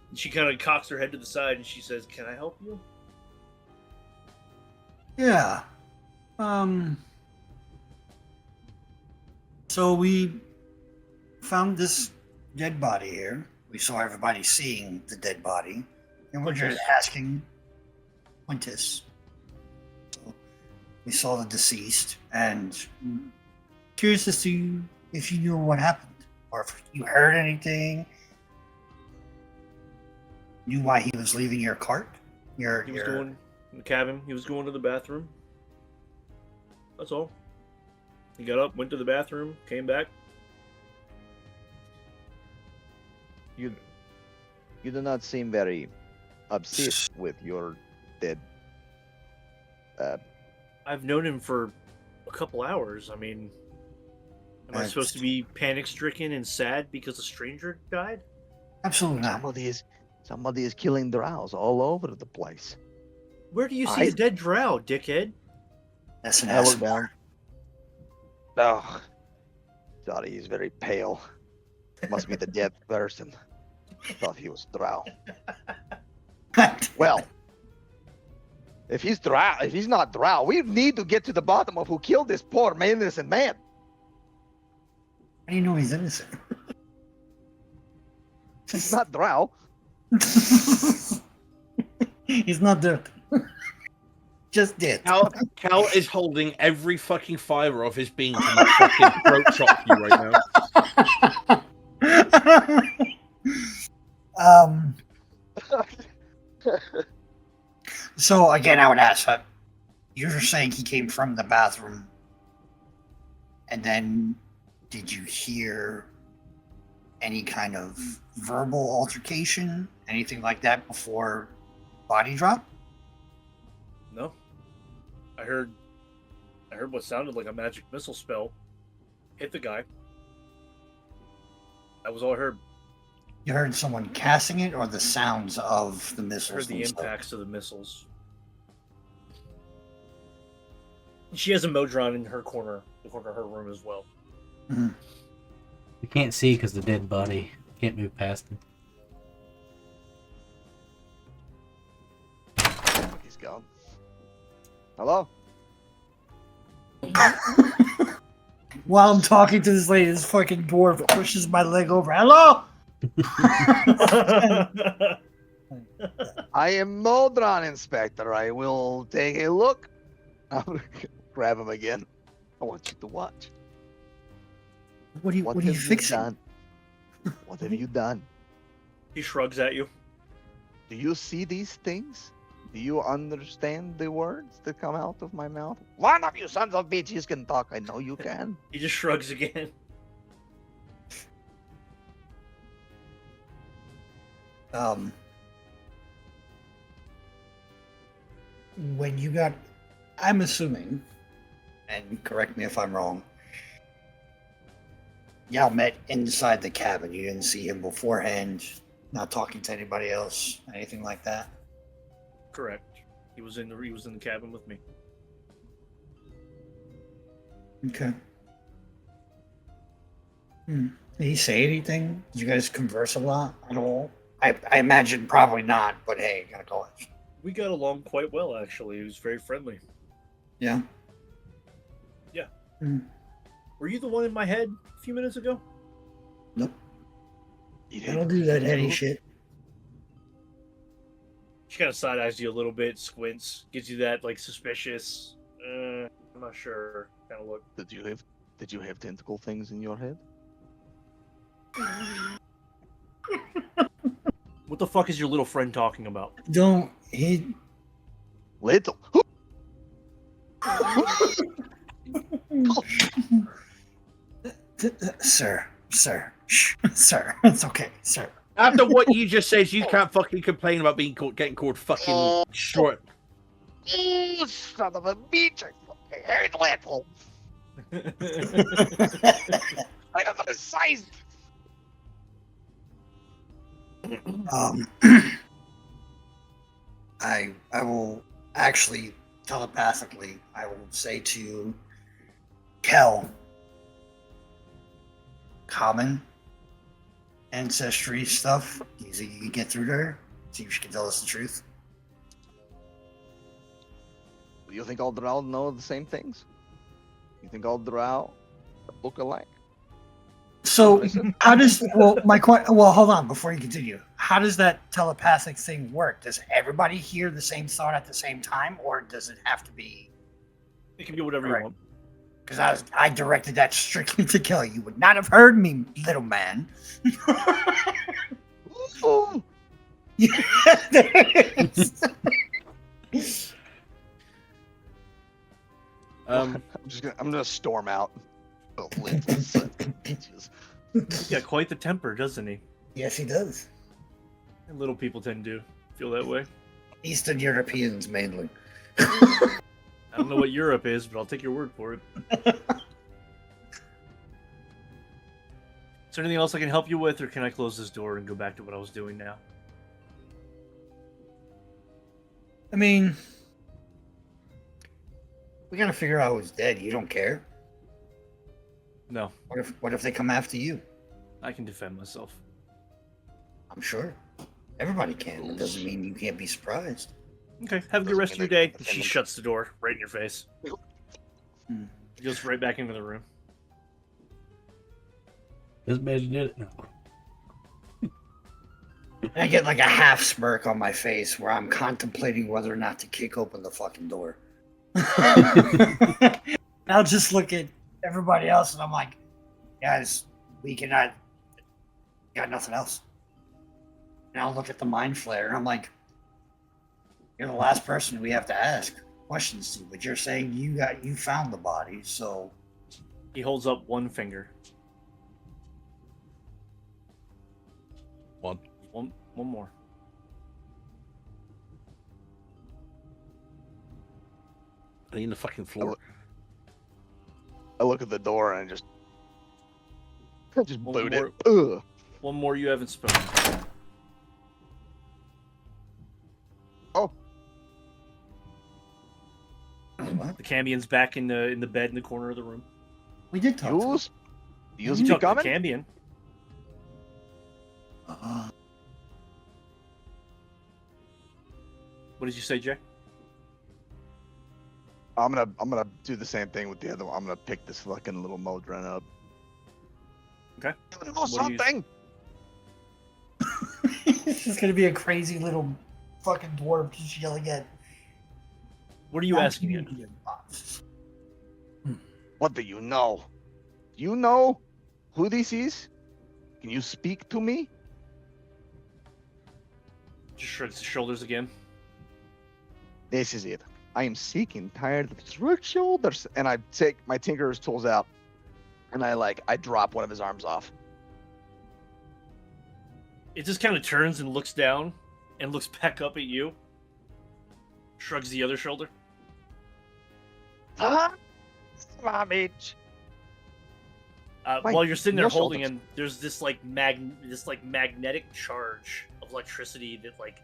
And she kind of cocks her head to the side and she says, "Can I help you?" Yeah. So we found this dead body here. We saw everybody seeing the dead body, and we're just asking Quintus. So we saw the deceased, and curious to see if you knew what happened, or if you heard anything. Knew why he was leaving your cart? He was going in the cabin. He was going to the bathroom. That's all. He got up, went to the bathroom, came back. You do not seem very obsessed with your dead. I've known him for a couple hours. I mean, Am I supposed to be panic-stricken and sad because a stranger died? Absolutely not. Somebody is killing drows all over the place. Where do you see a dead drow, dickhead? That's an I look ass. down. Oh, sorry, he's very pale. Must be the dead person. Thought he was drow. Well, if he's not drow, we need to get to the bottom of who killed this poor innocent man. How do you know he's innocent? He's not drow. He's not dead. Just dead. Cal is holding every fucking fiber of his being to fucking throat chop you right now. So again, I would ask, you're saying he came from the bathroom, and then did you hear any kind of verbal altercation, anything like that before body drop? No. I heard what sounded like a magic missile spell hit the guy. That was all I heard. You heard someone casting it, or the sounds of the I missiles? heard the themselves? impacts of the missiles. She has a Modron in her corner, the corner of her room as well. Mhm. You can't see because the dead body. Can't move past him. He's gone. Hello? While I'm talking to this lady, this fucking dwarf pushes my leg over. Hello? I am Modron Inspector. I will take a look. I'll grab him again. I want you to watch. What are you What have you fixing? done? What have you done? He shrugs at you. Do you see these things? Do you understand the words that come out of my mouth? One of you sons of bitches can talk. I know you can. He just shrugs again. When you got, I'm assuming, and correct me if I'm wrong, y'all met inside the cabin. You didn't see him beforehand, not talking to anybody else, anything like that. Correct. He was in the cabin with me. Okay. Did he say anything? Did you guys converse a lot at all? I imagine probably not, but hey, gotta go. We got along quite well, actually. He was very friendly. Yeah. Were you the one in my head a few minutes ago? Nope. You I don't do that heady shit. She kind of side eyes you a little bit, squints, gives you that like suspicious. I'm not sure kind of look. Did you have tentacle things in your head? What the fuck is your little friend talking about? Don't he? Little. Sir, shh, sir, it's okay, sir. After what you just said, you can't fucking complain about getting called fucking short. You son of a bitch! I fucking hate little. I am the size. I will actually telepathically, I will say to Kel, common ancestry stuff. Do you think you can get through to her? See if she can tell us the truth. Do you think all Drow know the same things? You think all Drow look alike? So how does well hold on before you continue. How does that telepathic thing work? Does everybody hear the same thought at the same time, or does it have to be? It can be whatever Right. you want. Because I directed that strictly to Kel. You would not have heard me, little man. Ooh. There it is. I'm gonna storm out. Oh, little son of bitches. He's got quite the temper, doesn't he? Yes, he does. And little people tend to feel that way. Eastern Europeans mainly. I don't know what Europe is, but I'll take your word for it. Is there anything else I can help you with, or can I close this door and go back to what I was doing now? I mean, we gotta figure out who's dead. You don't care. No, What if they come after you? I can defend myself. I'm sure. Everybody can. That doesn't mean you can't be surprised. Okay, have a good Doesn't rest of mean your they day. can She defend shuts the door right in your face. Hmm. Goes right back into the room. This bitch did it. No. And I get like a half smirk on my face where I'm contemplating whether or not to kick open the fucking door. I'll just look at everybody else and I'm like, guys, we cannot, got nothing else. And I'll look at the mind flayer and I'm like, you're the last person we have to ask questions to, but you're saying you found the body, so He holds up one finger. One more. In the fucking floor. I look at the door and I just One boot more. it. Ugh. One more you haven't spoken. The Cambion's back in the bed in the corner of the room. we did talk. to Yous? Yous You be talk to the coming? Cambion. him. What did you say, Jay? I'm gonna do the same thing with the other one. I'm gonna pick this fucking little Modron up. Okay. Give it a What do you- something. It's just gonna be a crazy little fucking dwarf just yelling at. What are you asking him? What do you know? You know who this is? Can you speak to me? Just shrugs his shoulders again. This is it. I am sick and tired of shrugged shoulders. And I take my tinkerer's tools out, and I drop one of his arms off. It just kind of turns and looks down and looks back up at you. Shrugs the other shoulder. Ah, savage. Why, While you're sitting there no holding shoulders. him, there's this magnetic charge of electricity that like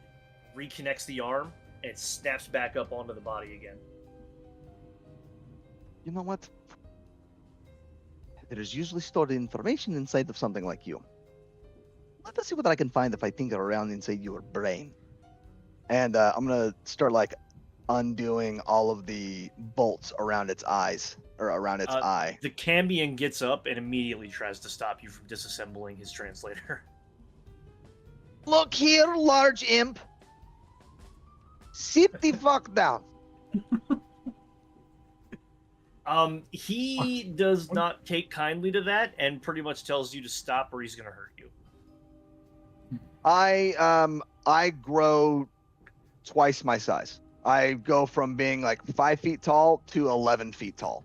reconnects the arm and it snaps back up onto the body again. You know what? There is usually stored information inside of something like you. Let us see what I can find if I tinker around inside your brain. And I'm gonna start like undoing all of the bolts around its eyes or around its eye. The Cambion gets up and immediately tries to stop you from disassembling his translator. Look here, large imp. Sit the fuck down. He does not take kindly to that and pretty much tells you to stop or he's gonna hurt you. I grow twice my size. I go from being like 5 feet tall to 11 feet tall.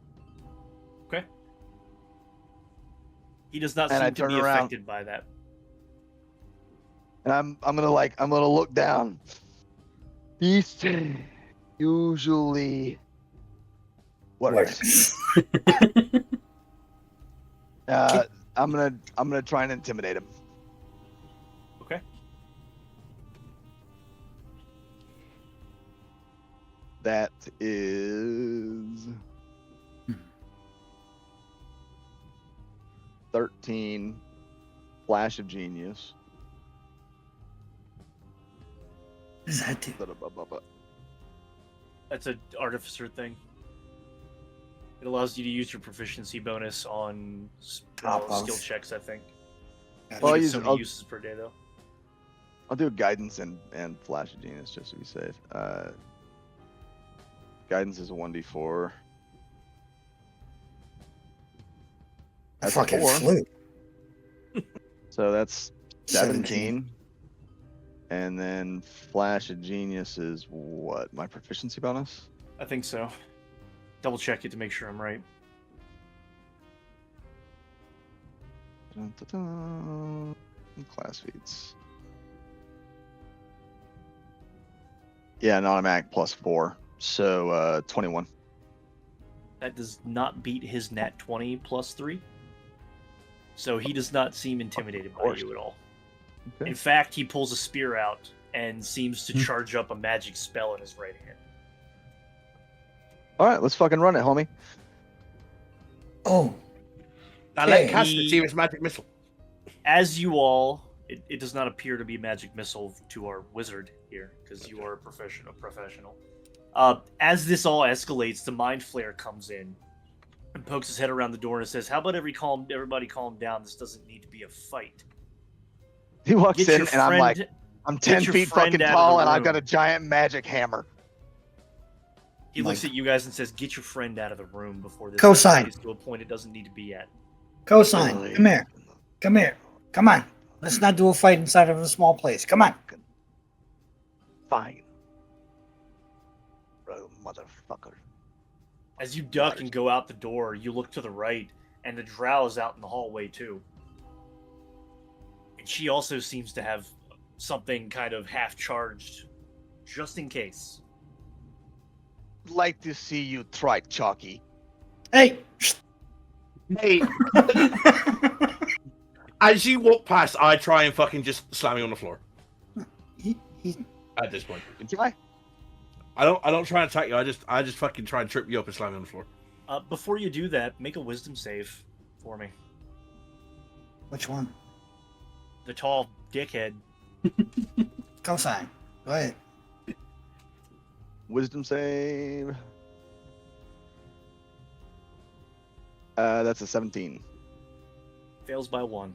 He does not And I seem to turn be around. affected by that. And I'm gonna look down. Beast usually works. I'm gonna try and intimidate him. Okay. That is 13 Flash of Genius. What does that do? That's an artificer thing. It allows you to use your proficiency bonus on Top of. skill checks, I think. Well, You get use- so many uses per day, though. I'll do guidance and Flash of Genius just to be safe. Guidance is a 1d4. That's a Fucking 4. flute. So that's 17. And then Flash of Genius is what? My proficiency bonus? I think so. Double check it to make sure I'm right. Dun, dun, dun. Class feats. Yeah, an automatic plus 4. So 21. That does not beat his nat 20 plus 3. So he does not seem intimidated by course. you at all. Okay. In fact, he pulls a spear out and seems to charge up a magic spell in his right hand. All right, let's fucking run it, homie. Oh, Now let Okay. Casper see his magic missile. As you all, it does not appear to be a magic missile to our wizard here, because you are a professional. As this all escalates, the Mind Flare comes in and pokes his head around the door and says, "How about everybody calm down? This doesn't need to be a fight." He walks Get in, your and I'm like, friend- I'm get 10 your feet friend fucking out of tall, the and I've got a room. giant magic hammer. He looks Like- at you guys and says, "Get your friend out of the room before this Cosine. escalates to a point it doesn't need to be at." cosine, come here. Come here. Come on. Let's not do a fight inside of a small place. Come on. Fine. Bro, motherfucker. As you duck and go out the door, you look to the right, and the drow is out in the hallway too. And she also seems to have something kind of half charged, just in case. Like to see you try, Chalky. Hey. Hey, as you walk past, I try and fucking just slam you on the floor. he, At this point, Try. I don't try and attack you. I just fucking try and trip you up and slam you on the floor. Before you do that, make a wisdom save for me. which one? The tall dickhead. Cosine. Go ahead. Wisdom save. That's a 17. Fails by 1.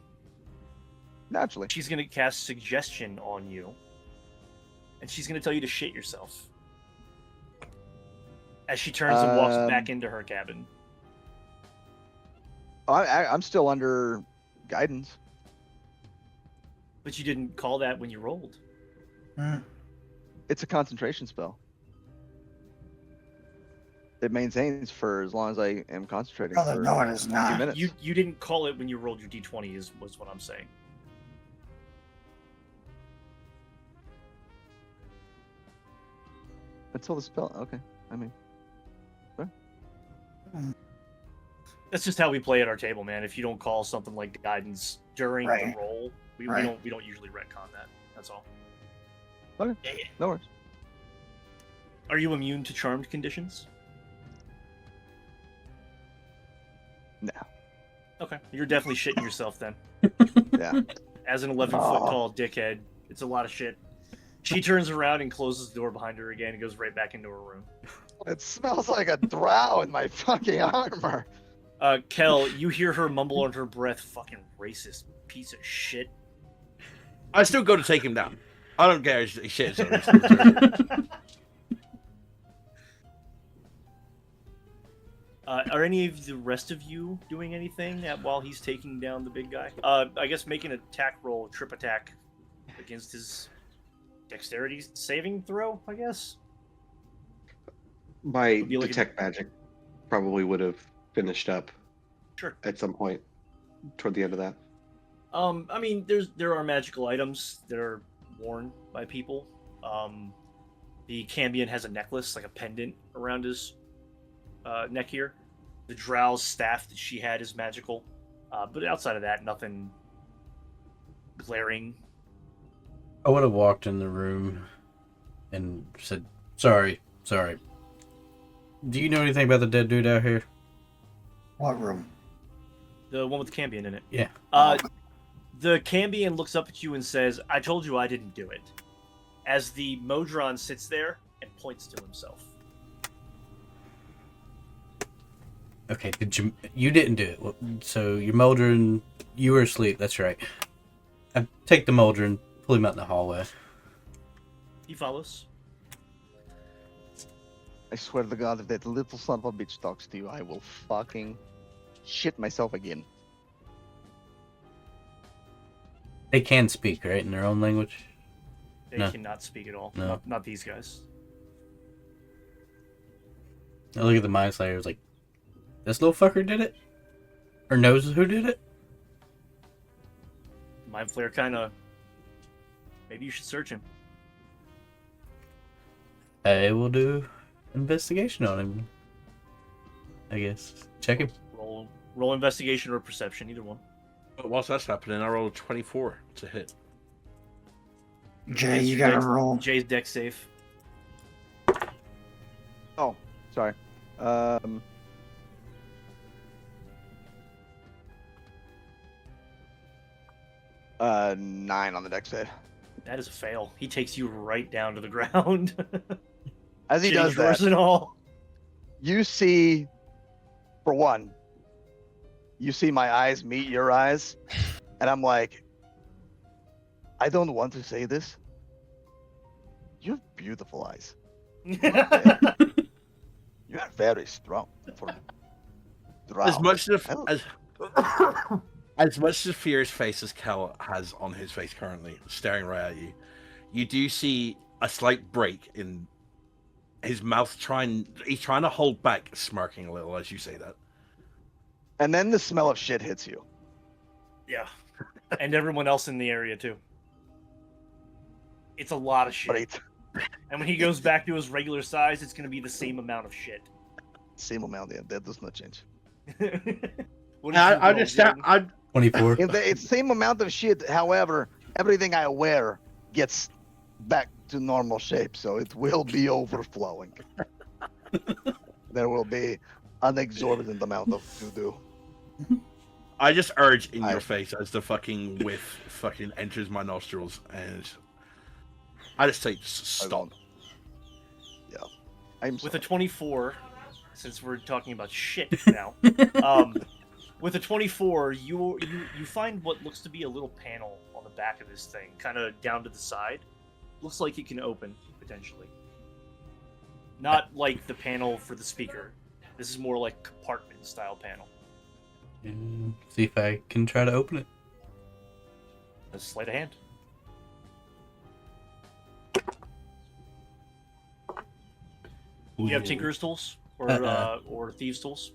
Naturally. She's going to cast suggestion on you. And she's going to tell you to shit yourself. As she turns and walks back into her cabin. I'm still under guidance. But you didn't call that when you rolled. Hmm. It's a concentration spell. It maintains for as long as I am concentrating. No, for no, it is a few not. minutes. You didn't call it when you rolled your d20 was what I'm saying. Until the spell. Okay. I mean, That's just how we play at our table, man. If you don't call something like guidance during Right. the roll, we Right. don't usually retcon that. That's all. Okay. Yeah. no worries. Are you immune to charmed conditions? No. Okay, you're definitely shitting yourself then. Yeah. As an 11-foot Oh. tall dickhead, it's a lot of shit. She turns around and closes the door behind her again and goes right back into her room. It smells like a drow in my fucking armor. Kel, you hear her mumble under her breath, "Fucking racist piece of shit." I still go to take him down. I don't care. He shit. Are any of the rest of you doing anything while he's taking down the big guy? I guess make an attack roll, trip attack, against his dexterity saving throw, I guess? My Would be like a- detect magic probably would have finished up Sure. at some point toward the end of that. I mean, there are magical items that are worn by people. The Cambion has a necklace, like a pendant around his neck here. The Drow's staff that she had is magical. But outside of that, nothing glaring. I would have walked in the room and said, sorry. Do you know anything about the dead dude out here? What room? The one with the Cambion in it. Yeah. The Cambion looks up at you and says, "I told you I didn't do it." As the Modron sits there and points to himself. Okay, you didn't do it. Well, so your Moldrin, you were asleep. That's right. I take the Moldrin, pull him out in the hallway. He follows. I swear to God, if that little son of a bitch talks to you, I will fucking shit myself again. They can speak, right, in their own language? They No. cannot speak at all. No. Not these guys. I look at the Mind Slayer, like, this little fucker did it? Or knows who did it? Mind Flare kind of. Maybe you should search him. I will do investigation on him. I guess. Check him. Roll investigation or perception, either one. But whilst that's happening, I rolled a 24 to hit. Jay, you gotta roll. Jay's deck safe. Oh, sorry. 9 on the deck save. That is a fail. He takes you right down to the ground. As he Change does yours that, and all. you see, for one, you see my eyes meet your eyes, and I'm like, I don't want to say this. You have beautiful eyes. You are very strong for Drow. As much of I don't- as much as fierce face as Kel has on his face currently, staring right at you, you do see a slight break in his mouth. He's trying to hold back, smirking a little as you say that. And then the smell of shit hits you. Yeah. And everyone else in the area, too. It's a lot of shit. Right. And when he goes back to his regular size, it's going to be the same amount of shit. Same amount, yeah, that does not change. What did you roll, Jordan? 24. It's the same amount of shit. However, everything I wear gets back to normal shape, so it will be overflowing. There will be an exorbitant amount of to-do. I just urge in I- your face as the fucking whiff fucking enters my nostrils, and I just say, I stop. won't. Yeah. I'm With a sorry. 24, since we're talking about shit now, with a 24, you find what looks to be a little panel on the back of this thing, kind of down to the side. Looks like it can open, potentially. Not like the panel for the speaker. This is more like compartment-style panel. See if I can try to open it. A sleight of hand. Do you have Tinker's tools? Or Thieves' tools?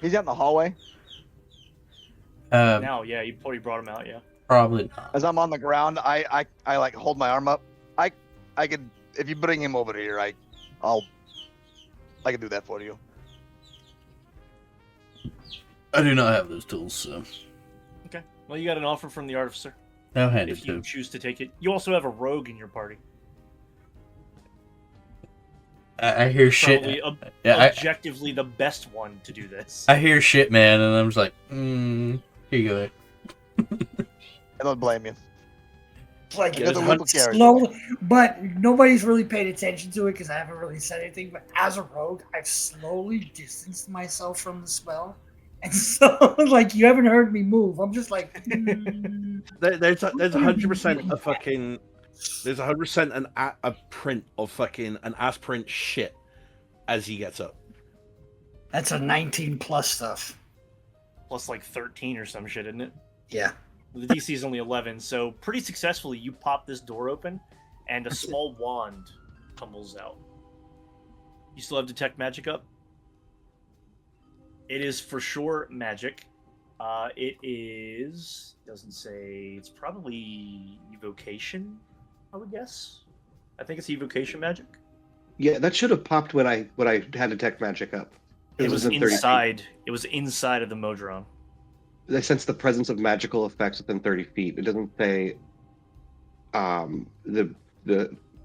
He's out in the hallway. Now, yeah, you probably brought him out, yeah. Probably not. As I'm on the ground, I like hold my arm up. I could, if you bring him over here, I can do that for you. I do not have those tools, so Okay. Well, you got an offer from the Artificer, I'll hand if it you to. choose to take it. You also have a rogue in your party. I hear shit. Probably Yeah, objectively the best one to do this. I hear shit, man, and I'm just like, here you go. I don't blame you. It's like I got the there's whip of character. slow, but nobody's really paid attention to it because I haven't really said anything. But as a rogue, I've slowly distanced myself from the spell, and so like you haven't heard me move. I'm just like, There's 100% a fucking. There's 100% a print of fucking an ass print shit as he gets up. that's a 19 plus stuff. Plus like 13 or some shit, isn't it? Yeah. The DC is only 11, so pretty successfully you pop this door open, and a small wand tumbles out. You still have Detect Magic up? It is for sure magic. It is... doesn't say... It's probably Evocation, I would guess. I think it's Evocation magic. Yeah, that should have popped when I had Detect Magic up. It was within 30 feet. inside. It was inside of the Modron. I sense the presence of magical effects within 30 feet. It doesn't say the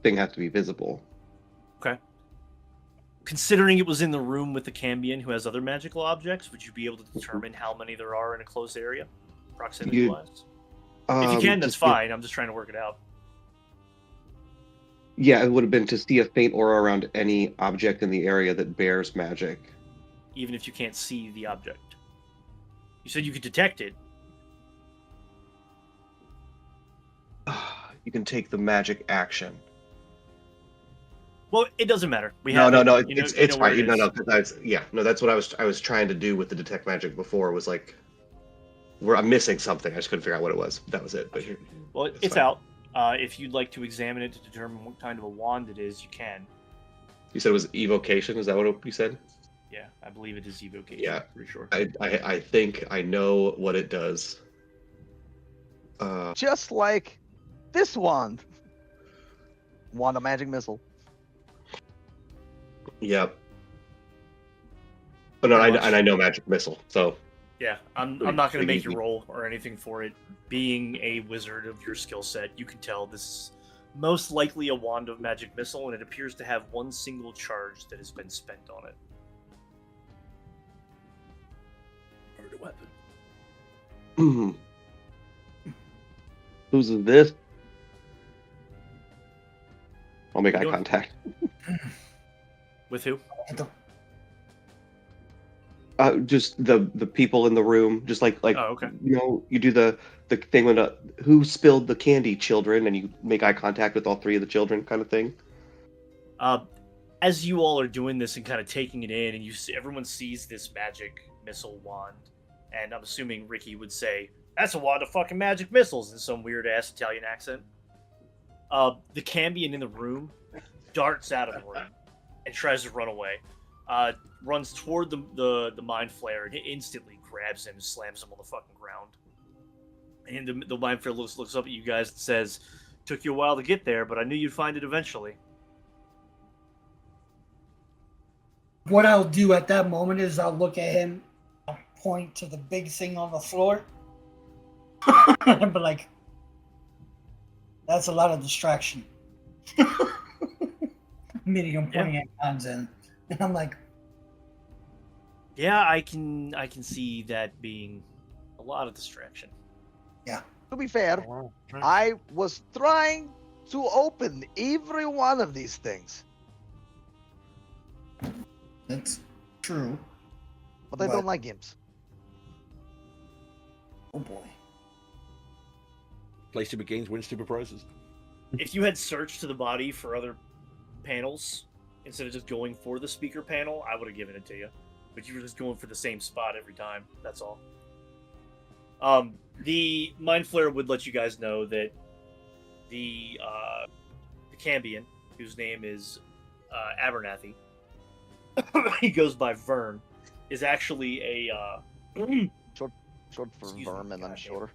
thing has to be visible. Considering it was in the room with the Cambion who has other magical objects, would you be able to determine how many there are in a closed area, proximity-wise? If you can, that's fine. I'm just trying to work it out. Yeah, it would have been to see a faint aura around any object in the area that bears magic. Even if you can't see the object. You said you could detect it. You can take the magic action. Well, it doesn't matter. We No, have no, it. no. You know- It's you know where fine. it No, is. no. 'Cause that's what I was trying to do with the detect magic before. Was like, where I'm missing something. I just couldn't figure out what it was. That was it. But here, Well, That's it's fine. out. If you'd like to examine it to determine what kind of a wand it is, you can. you said it was evocation. Is that what you said? Yeah, I believe it is evocation. Yeah. Pretty sure. I think I know what it does. Just like this wand. Wand of magic missile. Yep. But no, Pretty much. and I know magic missile. So Yeah, I'm not going to make you roll or anything for it. Being a wizard of your skill set, you can tell this is most likely a wand of magic missile, and it appears to have one single charge that has been spent on it. Murder weapon. Who's this? I'll make eye Go- contact. With who? Just the people in the room. Just like Oh, okay. you know, you do the thing when who spilled the candy, children, and you make eye contact with all three of the children, kind of thing. As you all are doing this and kind of taking it in, and you see, everyone sees this magic missile wand, and I'm assuming Ricky would say, "That's a wand of fucking magic missiles" in some weird ass Italian accent. The Cambion in the room darts out of the room and tries to run away. Runs toward the Mind Flayer and instantly grabs him and slams him on the fucking ground. And the Mind Flayer looks up at you guys and says, "Took you a while to get there, but I knew you'd find it eventually." What I'll do at that moment is I'll look at him, I'll point to the big thing on the floor, and be like, "That's a lot of distraction." Meaning I'm pointing at Kanzen, and I'm like, Yeah, I can see that being a lot of distraction. To be fair, I was trying to open every one of these things, "That's true." but I don't like imps. Oh boy. Play stupid games, win stupid prizes. If you had searched to the body for other panels instead of just going for the speaker panel, I would have given it to you. But you were just going for the same spot every time. That's all. The Mind Flayer would let you guys know that the Cambion, whose name is Abernathy, he goes by Vern, is actually a Short for Excuse me, vermin, I'm goddamn. sure.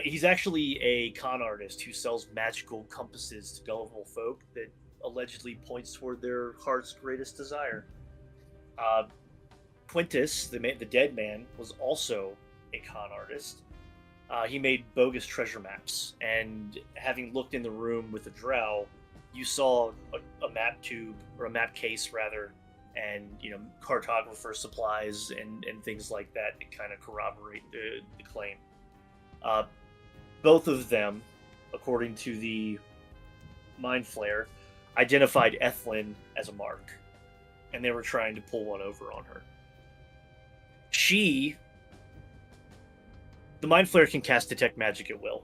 he's actually a con artist who sells magical compasses to gullible folk that allegedly points toward their heart's greatest desire. Quintus, the dead man, was also a con artist. He made bogus treasure maps, and having looked in the room with the drow, you saw a map tube, or a map case rather, and cartographer supplies and things like that to kind of corroborate the claim. Both of them, according to the Mind Flayer, identified Ethlyn as a mark, and they were trying to pull one over on her. The Mind Flayer can cast Detect Magic at will.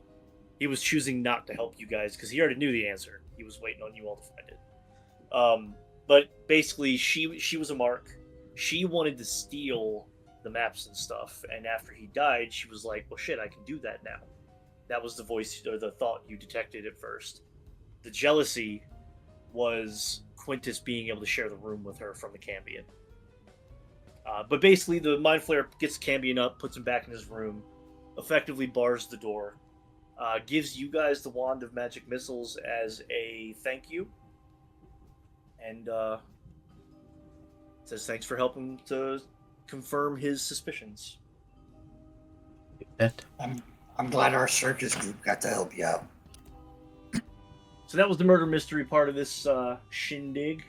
He was choosing not to help you guys because he already knew the answer. He was waiting on you all to find it. But basically, she was a mark. She wanted to steal the maps and stuff, and after he died, she was like, "Well, shit, I can do that now." That was the voice or the thought you detected at first. The jealousy was Quintus being able to share the room with her from the Cambion. But basically, the Mind Flayer gets Cambion up, puts him back in his room, effectively bars the door, gives you guys the Wand of Magic Missiles as a thank you, and says thanks for helping to confirm his suspicions. I'm glad our circus group got to help you out. So that was the murder mystery part of this shindig.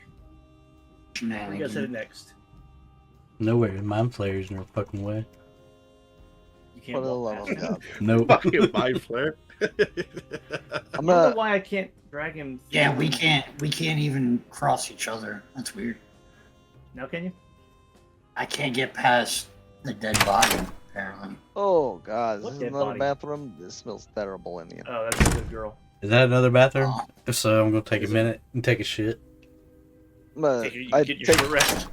Where you guys headed next? Nowhere. Mind Flayer's no fucking way. You For can't the walk love past of him. God. Nope. Fucking mind flare. I'm I don't know gonna. why I can't drag him. Yeah, through. we can't even cross each other. That's weird. Now can you? I can't get past the dead body, apparently. Oh God, What this is dead another body? bathroom. This smells terrible in here. Oh, that's a good girl. Is that another bathroom? Oh. If so, I'm gonna take a Is it? minute and take a shit. But You I get your take. short rest.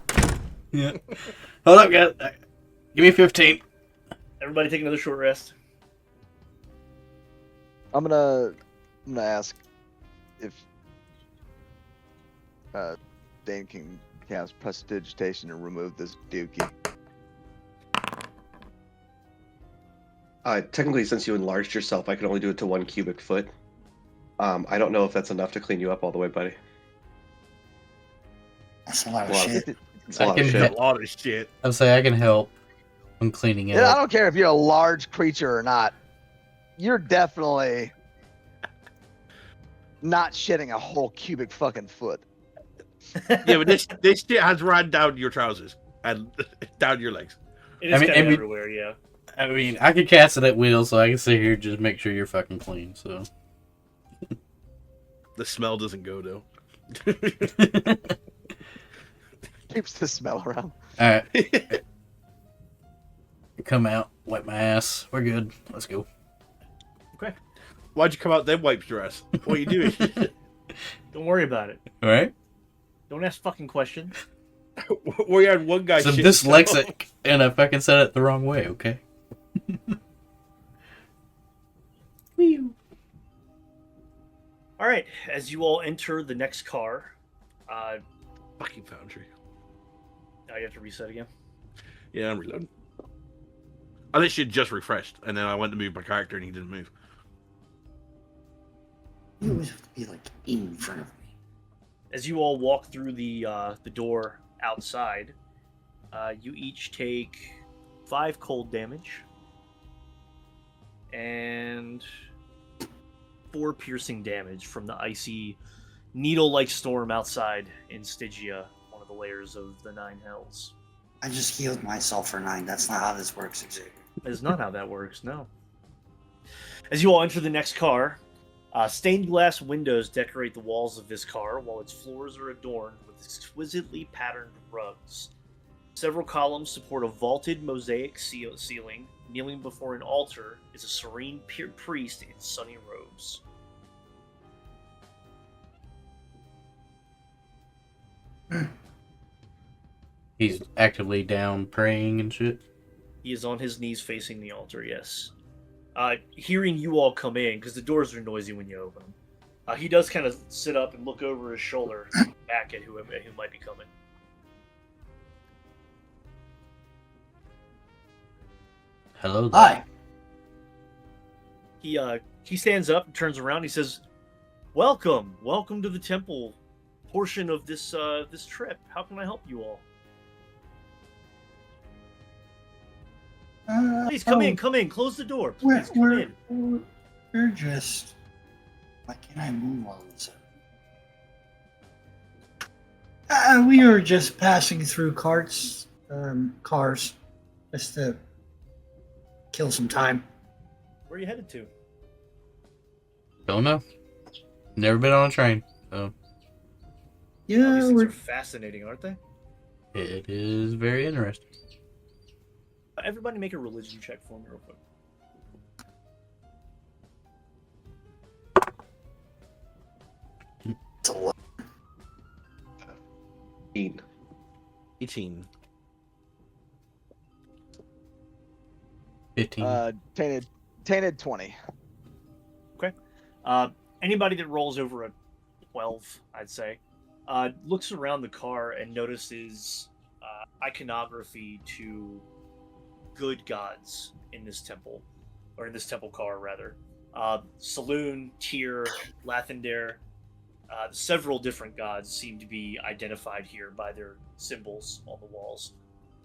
Yeah. Hold up, guys. Give me 15. Everybody take another short rest. I'm gonna ask if Dane can cast Prestidigitation and remove this dookie. Technically, since you enlarged yourself, I can only do it to 1 cubic foot. I don't know if that's enough to clean you up all the way, buddy. That's a lot of Well, shit. It's a lot I of can shit. A lot of shit. I'll say I can help. I'm cleaning it Yeah, I up. don't care if you're a large creature or not. You're definitely not shitting a whole cubic fucking foot. Yeah, but this shit has ran down your trousers and down your legs. It is I mean- kind I of mean- everywhere, yeah. I mean, I could cast it at will, so I can sit here and just make sure you're fucking clean. So. The smell doesn't go though. Keeps the smell around. All right. Come out, wipe my ass. We're good. Let's go. Why'd you come out then wipe your ass? What are you doing? Don't worry about it. All right. Don't ask fucking questions. We had one guy. So shit dyslexic, and I fucking said it the wrong way. Okay. All right, as you all enter the next car, Fucking foundry. now you have to reset again. Yeah, I'm reloading. I literally just refreshed, and then I went to move my character, and he didn't move. You always have to be like in front of me. As you all walk through the door outside, you each take 5 cold damage and 4 piercing damage from the icy, needle-like storm outside in Stygia, one of the layers of the 9 Hells. I just healed myself for 9. That's not how this works, Xavier. That is not how that works, no. As you all enter the next car, stained glass windows decorate the walls of this car, while its floors are adorned with exquisitely patterned rugs. Several columns support a vaulted mosaic ceiling. Kneeling before an altar is a serene priest in sunny robes. He's actively down praying and shit. He is on his knees facing the altar, yes. Hearing you all come in, because the doors are noisy when you open them, he does kind of sit up and look over his shoulder back at who might be coming. Hello there. Hi. He stands up and turns around. He says, welcome to the temple portion of this trip. How can I help you all? Please come in. Close the door. Please come in. We're just. Why can't I move all of a sudden? We were just passing through cars, just to kill some time. Where are you headed to? Don't know. Never been on a train. So Yeah, These things we're are fascinating, aren't they? it is very interesting. Everybody make a religion check for me real quick. it's a lot. 18. 15. Tainted 20. Anybody that rolls over a 12, I'd say, looks around the car and notices iconography to good gods in this temple, or in this temple car, rather. Saloon, Tyr, Lathander, several different gods seem to be identified here by their symbols on the walls.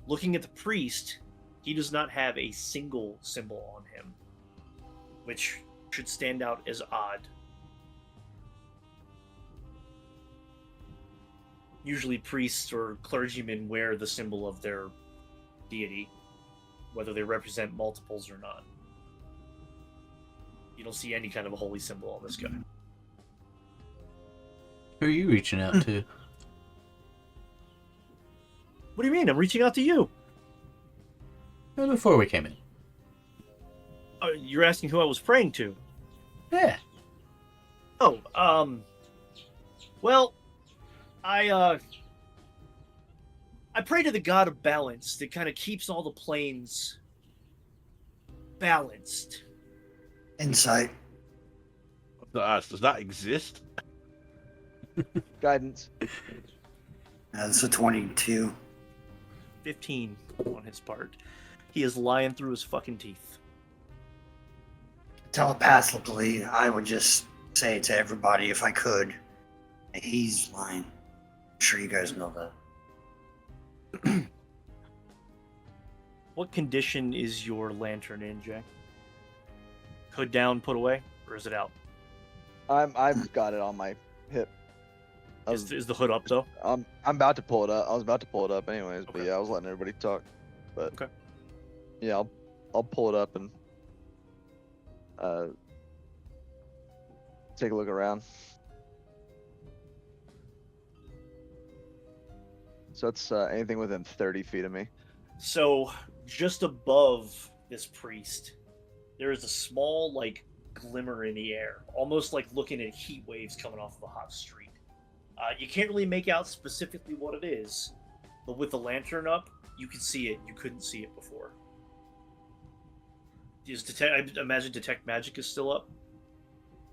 Looking at the priest, he does not have a single symbol on him, which should stand out as odd. Usually priests or clergymen wear the symbol of their deity, whether they represent multiples or not. You don't see any kind of a holy symbol on this guy. Who are you reaching out to? What do you mean? I'm reaching out to you. Before we came in. You're asking who I was praying to. Yeah. Oh, well, I pray to the god of balance that kind of keeps all the planes balanced. Insight. Does that exist? Guidance. That's a 22. 15 on his part. He is lying through his fucking teeth. Telepathically, I would just say to everybody if I could, he's lying. I'm sure you guys know that. What condition is your lantern in, Jay? Hood down, put away, or is it out? I've got it on my hip. Is the hood up though? I'm about to pull it up. I was about to pull it up anyways, but Okay. yeah, I was letting everybody talk. But Okay. yeah, I'll pull it up and take a look around. So it's anything within 30 feet of me. So just above this priest, there is a small like glimmer in the air, almost like looking at heat waves coming off of a hot street. You can't really make out specifically what it is, but with the lantern up, you can see it. You couldn't see it before. I imagine detect magic is still up.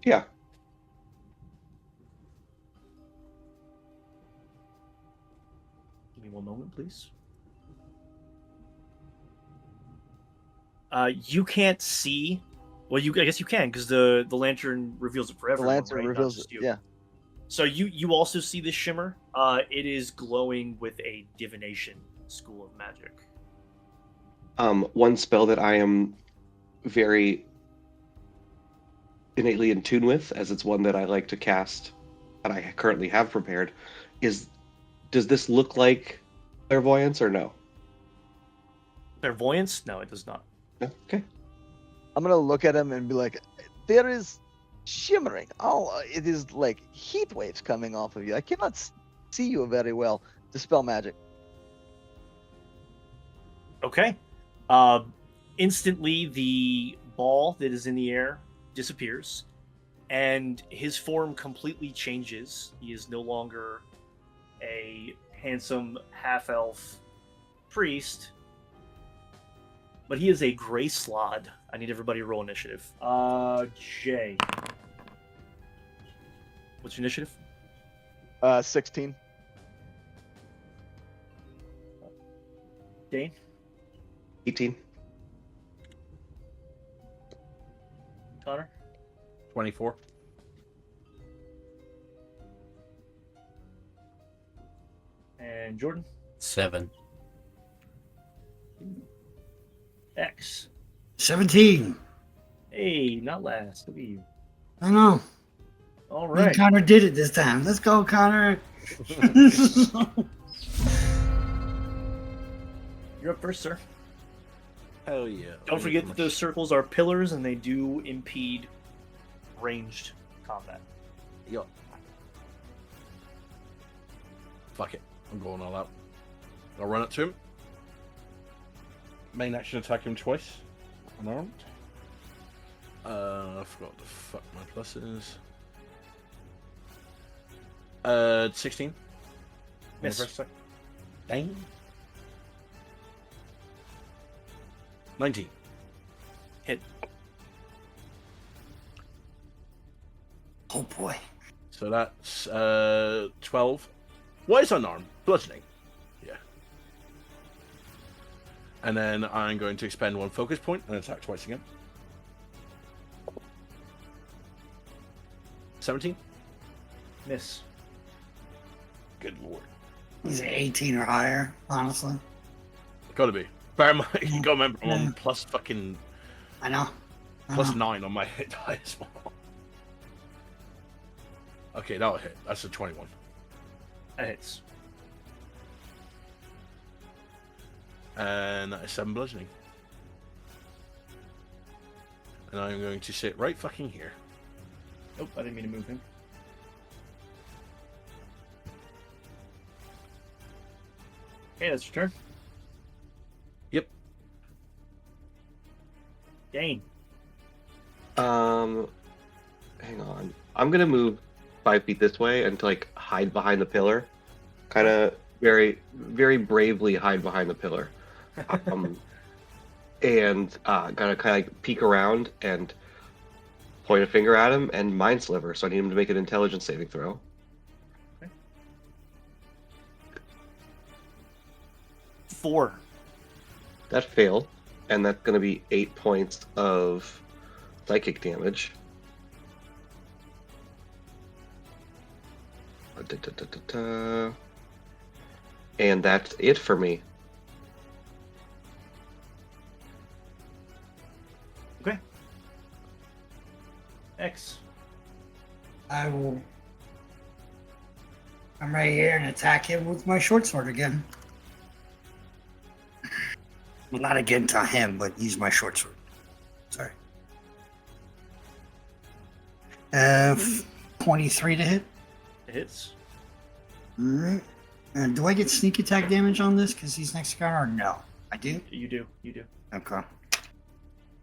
Yeah. Give me one moment, please. You can't see. Well, I guess you can because the lantern reveals it for The everyone. lantern right? Not reveals just it. you. Yeah. So you also see this shimmer. It is glowing with a divination school of magic. One spell that I am very innately in tune with, as it's one that I like to cast, and I currently have prepared, is does this look like clairvoyance or no? Clairvoyance? No, it does not. No? Okay. I'm gonna look at him and be like, there is shimmering. Oh, it is like heat waves coming off of you. I cannot see you very well. Dispel magic. Okay. Instantly, the ball that is in the air disappears, and his form completely changes. He is no longer a handsome half-elf priest, but he is a gray slod. I need everybody to roll initiative. Jay. What's your initiative? 16. Dane? 18. Connor? 24. And Jordan? 7. X. 17. Hey, not last. Look at you. I know. All Me and right. Connor did it this time. Let's go, Connor. You're up first, sir. Hell yeah. Don't forget that those circles are pillars and they do impede ranged combat. Yo. Fuck it. I'm going all out. I'll run up to him. Main action attack him twice. Unarmed. I forgot what the fuck my plus is. 16. Miss. On the first attack. Dang. 19. Hit. Oh boy. So that's 12. What is unarmed? Bludgeoning. Yeah. And then I'm going to expend one focus point and attack twice again. 17. Miss. Good lord. He's 18 or higher, honestly. Gotta be. Bear in mind, you gotta remember I'm Yeah. on plus fucking I know. plus 9 on my hit die as well. Okay, that'll hit. That's a 21. That hits. And that is 7 bludgeoning. And I'm going to sit right fucking here. Nope, I didn't mean to move him. Okay, that's your turn. Yep. Dane. Hang on. I'm gonna move 5 feet this way and to like hide behind the pillar, kind of very, very bravely hide behind the pillar, and gotta kind of like peek around and point a finger at him and mind sliver. So I need him to make an intelligence saving throw. 4. That failed, and that's gonna be 8 points of psychic damage. And that's it for me. X. I'm right here and attack him with my short sword again. Well, not again to him, but use my short sword. Sorry. 23 to hit. It hits. Alright. And do I get sneak attack damage on this because he's next to counter or no? I do? You do. You do. Okay.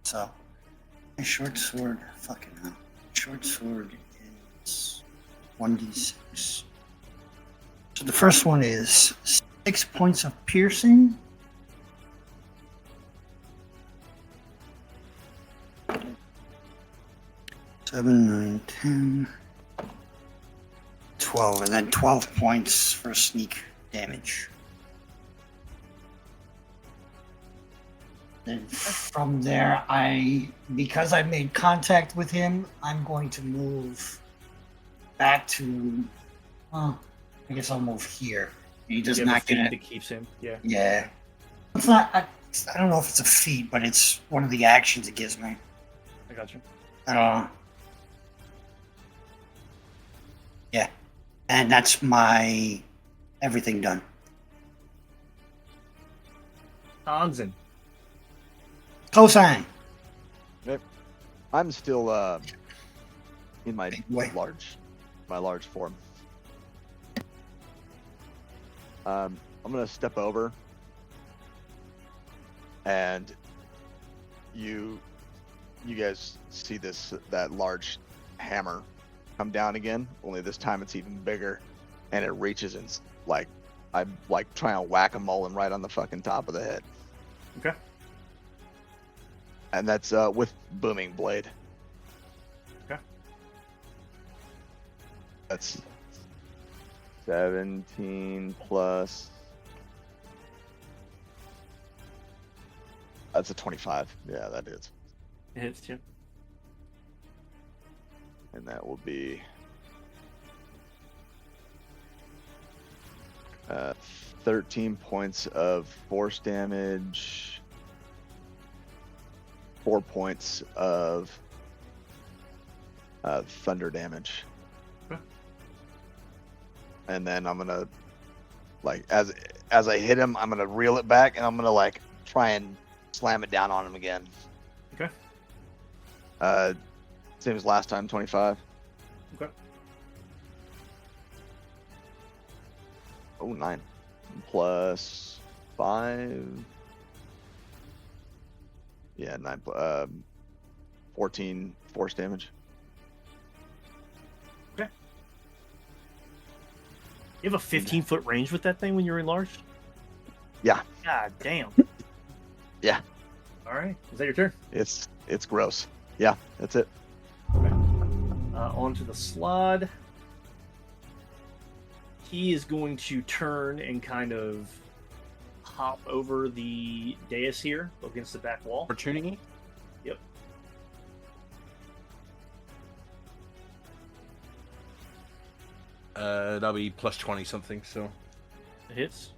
So, my short sword, fucking hell. Short sword is 1d6. So the first one is 6 points of piercing. Seven, 9, 10, 12, and then 12 points for sneak damage. Then from there, because I made contact with him, I'm going to move back to. I guess I'll move here. He does You have not a feat get it. that keeps him. Yeah. Yeah, it's not. I don't know if it's a feat, but it's one of the actions it gives me. I got you. I don't know. Yeah, and that's my everything done. Tanzin. Cosine. I'm still in my Big boy. large form. I'm gonna step over, and you guys see that large hammer come down again. Only this time it's even bigger, and it reaches and I'm like trying to whack a Mullen right on the fucking top of the head. Okay. And that's with booming blade. Okay. That's 17 plus. That's a 25. Yeah, that is. It hits too. And that will be 13 points of force damage. 4 points of thunder damage. Okay. And then I'm gonna, like, as I hit him, I'm gonna reel it back, and I'm gonna like try and slam it down on him again. Okay. Same as last time, 25. Okay. Oh, 9 plus 5. Yeah, 14 force damage. You have a 15-foot range with that thing when you're enlarged? Yeah. God damn. Yeah. All right. Is that your turn? It's gross. Yeah, that's it. Onto the Slod. He is going to turn and kind of hop over the dais here against the back wall. Opportunity. Yep. That'll be plus 20 something. So It hits.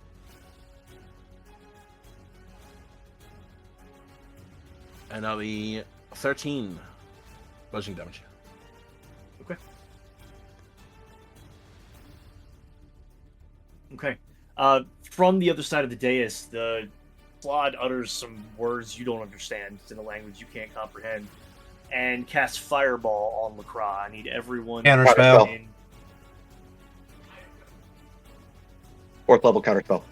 and that'll be 13 bludgeoning damage. Okay. From the other side of the dais, the Slod utters some words you don't understand. It's in a language you can't comprehend. And casts Fireball on Lacroix. I need everyone Counterspell. in. 4th level counterspell.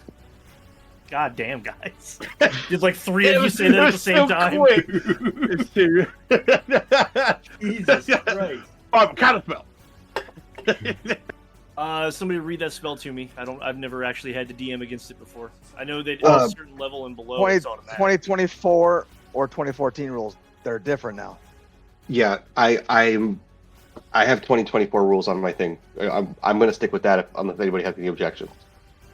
God damn, guys. Did like 3 of you say that at the same time? It's serious. Jesus Christ. Counterspell. Somebody read that spell to me. I've never actually had to DM against it before. I know that at a certain level and below it's automatic. 2024 or 2014 rules, they're different now. Yeah, I have 2024 rules on my thing. I'm going to stick with that unless anybody has any objections.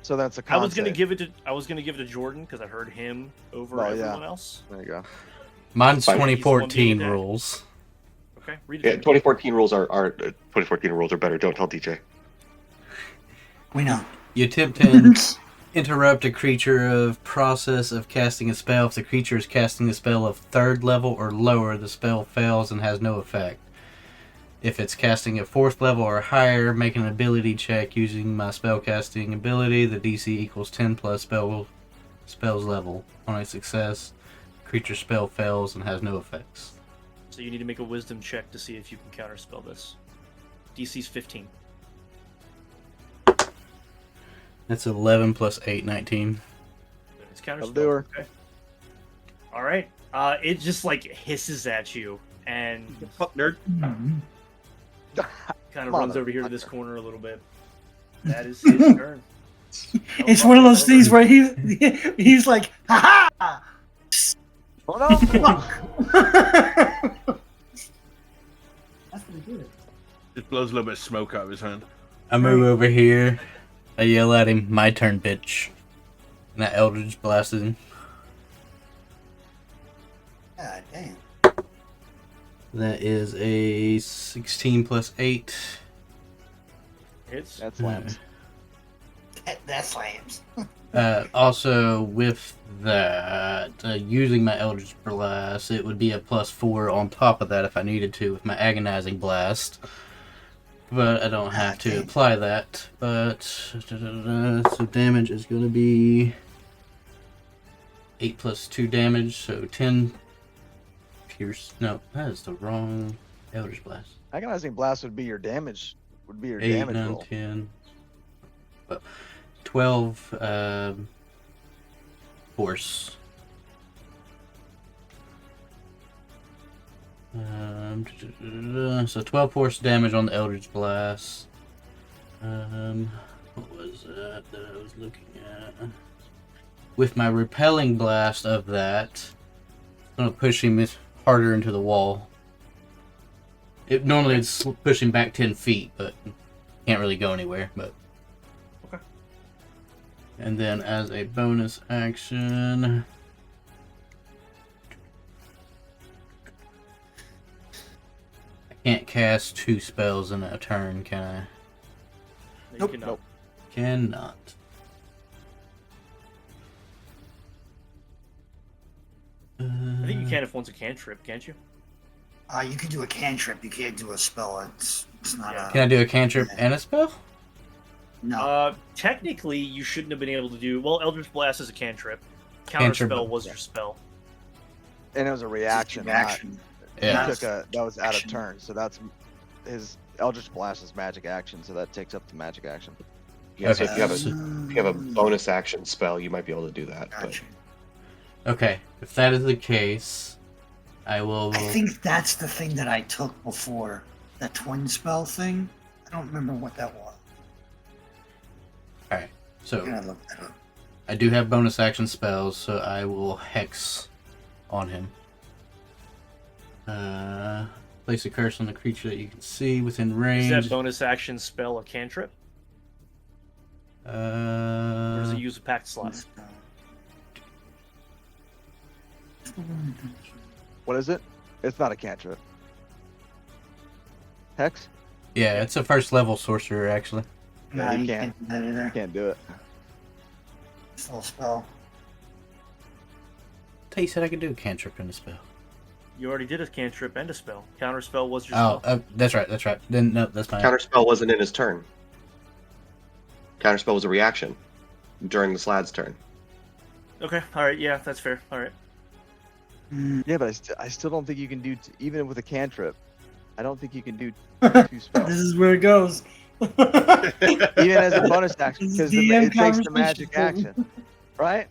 So that's a I con was gonna save. give it to Jordan because I heard him over Oh, yeah. everyone else. There you go. Mine's Fine. 2014 He's one rules. Okay, read it. Yeah, to me. 2014 rules are 2014 rules are better. Don't tell DJ. We know. You attempt to interrupt a creature of process of casting a spell. If the creature is casting a spell of 3rd level or lower, the spell fails and has no effect. If it's casting at 4th level or higher, make an ability check using my spellcasting ability. The DC equals 10 plus spell's level. On a success, creature spell fails and has no effects. So you need to make a wisdom check to see if you can counterspell this. DC's 15. That's 11 plus 8, 19. It's counterspell. I'll do her. Okay. All right. It just like hisses at you and Fuck nerd. kind of runs over here to this corner a little bit. That is his turn. It's one of those things where he's like, ha ha! Oh no! That's pretty good. Just blows a little bit of smoke out of his hand. I move over here. I yell at him, "My turn, bitch!" And I Eldritch blasted him. God damn. That is a 16 plus 8. Hits. That's lambs. That slams. Also, with that, using my Eldritch Blast, it would be a +4 on top of that if I needed to with my Agonizing Blast. But I don't have to Okay. apply that. But, so damage is going to be 8 plus 2 damage, so 10 pierce. No, that is the wrong Eldritch Blast. Agonizing blast would be your damage. Would be your 8, damage 9, roll. 10. Well, 12 force. So 12 force damage on the Eldritch Blast. What was that I was looking at? With my repelling blast of that, I'm gonna push him harder into the wall. It normally it's push him back 10 feet, but can't really go anywhere. But Okay. And then as a bonus action, I can't cast 2 spells in a turn, can I? You Nope. cannot. Nope. Cannot. I think you can if one's a cantrip, can't you? You can do a cantrip. You can't do a spell. It's not Yeah. a. Can I do a cantrip and a spell? No. Technically, you shouldn't have been able to do. Well, Eldritch Blast is a cantrip. Cantrip. Counterspell was your spell. And it was a reaction. Reaction. Yeah. That was out of Action. turn, so that's his Eldritch Blast is magic action, so that takes up the magic action. Yeah, so Okay. if you have a bonus action spell, you might be able to do that. But Gotcha. Okay, if that is the case, I will. I think that's the thing that I took before. That twin spell thing. I don't remember what that was. Alright, I'm so gonna look that up. I do have bonus action spells, so I will Hex on him. Place a curse on the creature that you can see within Is range. that bonus action spell a cantrip? Or does it use a pact slot? What is it? It's not a cantrip. Hex? Yeah, it's a first level sorcerer, actually. No, No, you you can't. can't do that either. Can't do it. Full spell. I thought you said I could do a cantrip and a spell. You already did a cantrip and a spell. Counterspell was your Oh, spell. that's right, that's right. Then, no, that's fine. counterspell wasn't in his turn. Counterspell was a reaction during the Slad's turn. Okay, alright, yeah, that's fair. Alright. Yeah, but I still don't think you can do even with a cantrip. I don't think you can do 2 This spells, is where it goes. even as a bonus action, This is because DM it takes the conversation. magic action, right?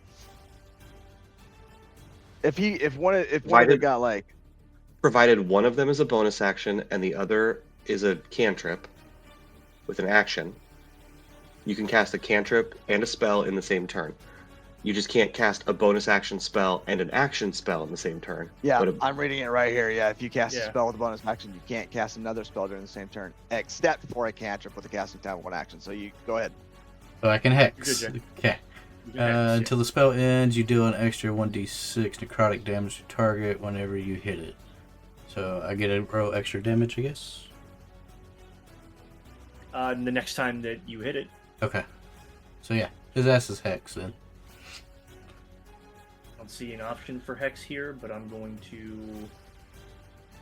If one of them Provided- got like Provided one of them is a bonus action and the other is a cantrip with an action, you can cast a cantrip and a spell in the same turn. You just can't cast a bonus action spell and an action spell in the same turn. yeah, But I'm reading it right here. Yeah, if you cast a Yeah. spell with a bonus action, you can't cast another spell during the same turn, except for a cantrip with a casting time of 1 action. So you go ahead. So I can Hex. You're good, Okay. You can hex, yeah. Until the spell ends, you deal an extra 1d6 necrotic damage to target whenever you hit it. So I get a roll extra damage, I guess. The next time that you hit it, Okay. So yeah, his ass is Hex then. I don't see an option for hex here, but I'm going to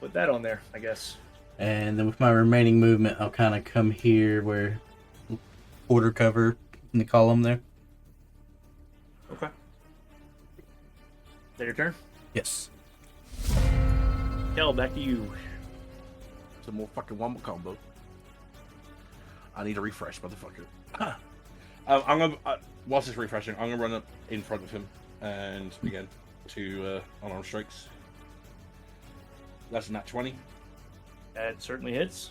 put that on there, I guess. And then with my remaining movement, I'll kind of come here where quarter cover in the column there. Okay. Is that your turn? Yes. Kel, back to you. Some more fucking wombo combo. I need a refresh, motherfucker. I'm gonna whilst it's refreshing, I'm gonna run up in front of him and again to unarmed strikes. That's a nat 20. That certainly hits.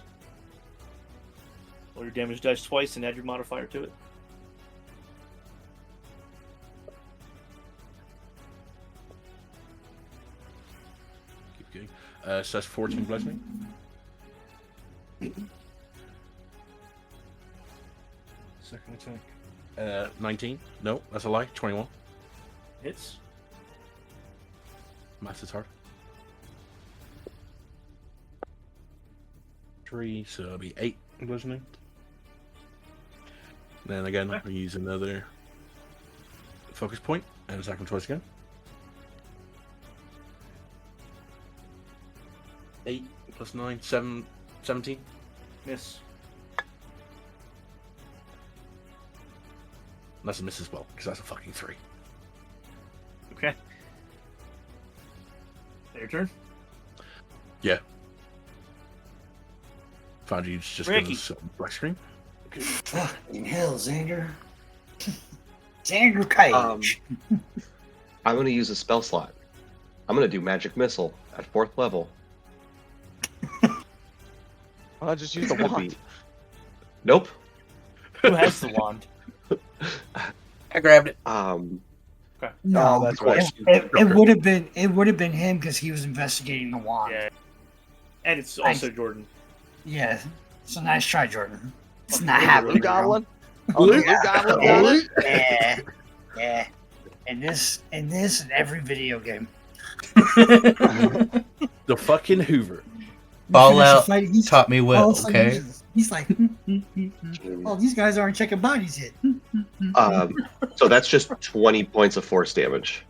Roll your damage dice twice and add your modifier to it. Keep going. So that's 14 bludgeoning. Second attack. 19. No, that's a lie. 21. Hits. Maths is hard. 3, so it'll be 8 bludgeoning. Then again, I'll use another focus point and attack him twice again. 8 plus 9, 17. Miss. That's a miss as well, because that's a fucking 3. Okay. Is that your turn? Yeah. Found you just Ricky. black screen. Fucking hell, Xander. Xander Cage. I'm going to use a spell slot. I'm going to do Magic Missile at 4th level. Why not just use the Could wand? be- Nope. Who has the wand? I grabbed it. Um, No, Oh, that's right. it would have been him because he was investigating the wand. Yeah. And it's also Jordan. Yeah. So nice try, Jordan. It's not Blue happening. Goblin? Oh, the Blue Goblin got it? Yeah. Yeah. And this and every video game. The fucking Hoover. Fallout Fight, he's, taught me all well, of a sudden okay? He's like, oh, these guys aren't checking bodies yet. so that's just 20 points of force damage.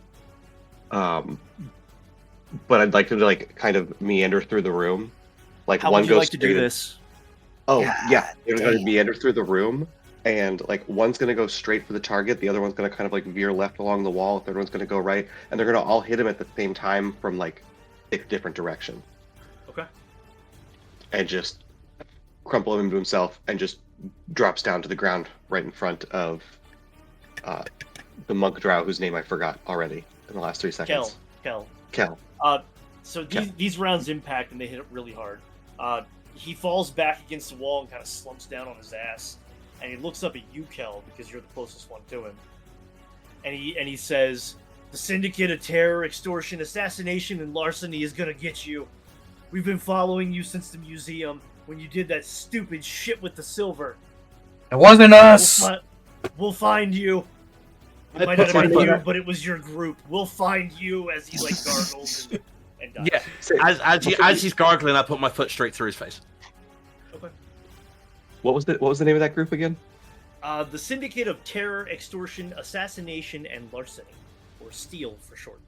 But I'd like to like kind of meander through the room. Like How one would you goes like to do straight- this? Oh God yeah, they're going damn. to meander through the room, and like one's going to go straight for the target, the other one's going to kind of like veer left along the wall, the third one's going to go right, and they're going to all hit him at the same time from like a different direction, Okay. and just crumple him into himself, and just drops down to the ground right in front of the monk drow whose name I forgot already in the last 3 seconds. Kel. Kel. So these rounds impact and they hit it really hard. He falls back against the wall and kind of slumps down on his ass, and he looks up at you, Kel, because you're the closest one to him. And he says, "The Syndicate of Terror, Extortion, Assassination, and Larceny is gonna get you. We've been following you since the museum when you did that stupid shit with the silver. It wasn't us. We'll find you. It I might put not my have been foot you, up. but it was your group. We'll find you," as he like gargles and dies. Yeah, as he's gargling, I put my foot straight through his face. Okay. What was the name of that group again? The Syndicate of Terror, Extortion, Assassination, and Larceny, or Steal for short.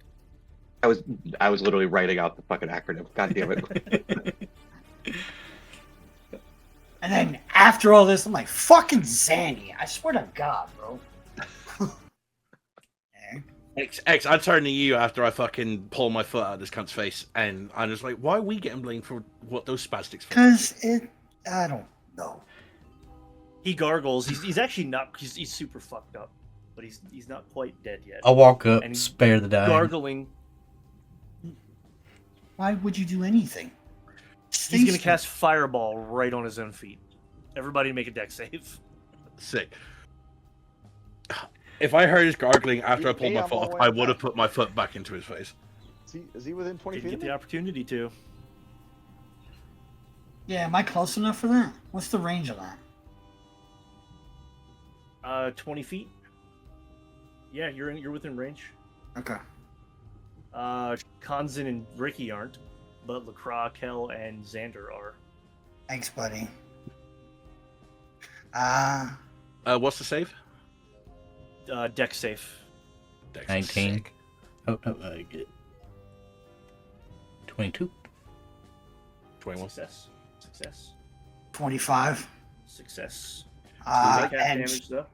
I was literally writing out the fucking acronym. God damn it. And then after all this, I'm like, fucking Zanny. I swear to God, bro. X, I turn to you after I fucking pull my foot out of this cunt's face, and I'm just like, why are we getting blamed for what those spastics for? Because I don't know. He gargles. He's actually not. He's super fucked up, but he's not quite dead yet. I'll walk up, And spare the dying. Gargling. Why would you do anything? He's gonna cast Fireball right on his own feet. Everybody make a deck save. Sick. If I heard his gargling after I pulled my I'm foot all off, the way I would have back. put my foot back into his face. Is he within 20 Didn't feet get of the me? opportunity to. Yeah, am I close enough for that? What's the range of that? 20 feet. Yeah, you're within range. Okay. Kanzan and Ricky aren't, but Lacroix, Kel, and Xander are. Thanks, buddy. What's the save? Deck safe. Dex. 19. Sick. Oh, no, I get 22. 21. Success. Success. 25. Success. Take half And damage though.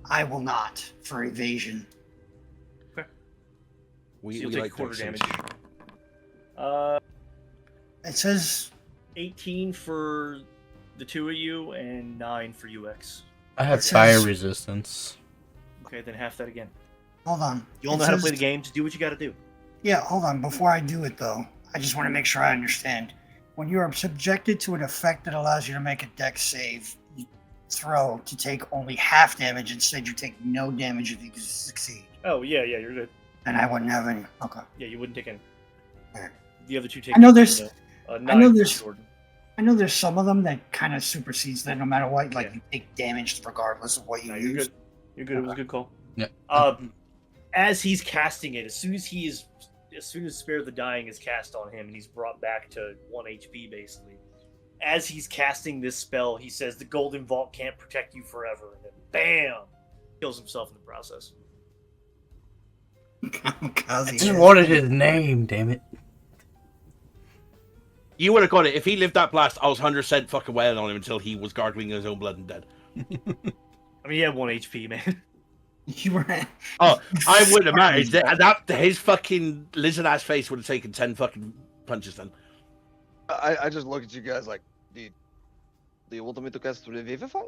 I will not for evasion. So you'll take quarter those damage. things. It says 18 for the two of you and 9 for UX. I have It says- fire resistance. Okay, then half that again. hold on. You all It know how to says- play the game. Just do what you got to do. Yeah, hold on. Before I do it, though, I just want to make sure I understand. When you are subjected to an effect that allows you to make a dex save, you throw to take only half damage. Instead, you take no damage if you succeed. Oh yeah, you're good. And I wouldn't have any. Okay. Yeah, you wouldn't take any. Alright. The other two take. I know 18, there's- though. I 9 know for there's- Jordan. I know there's some of them that kind of supersedes that no matter what. Like, Yeah. you take damage regardless of what you No, you're use. good. You're good. It was a good call. Yeah. As he's casting it, as soon as Spare the Dying is cast on him and he's brought back to 1 HP basically, as he's casting this spell, he says the Golden Vault can't protect you forever, and then BAM! Kills himself in the process. Kamikaze. I just wanted his name, damn it. You would have got it if he lived that blast. I was 100% fucking wailing on him until he was gargling his own blood and dead. I mean, he had 1 HP, man. You were. Oh, I wouldn't have managed it. And that his fucking lizard ass face would have taken 10 fucking punches then. I just look at you guys like, do you want me to cast Revivify?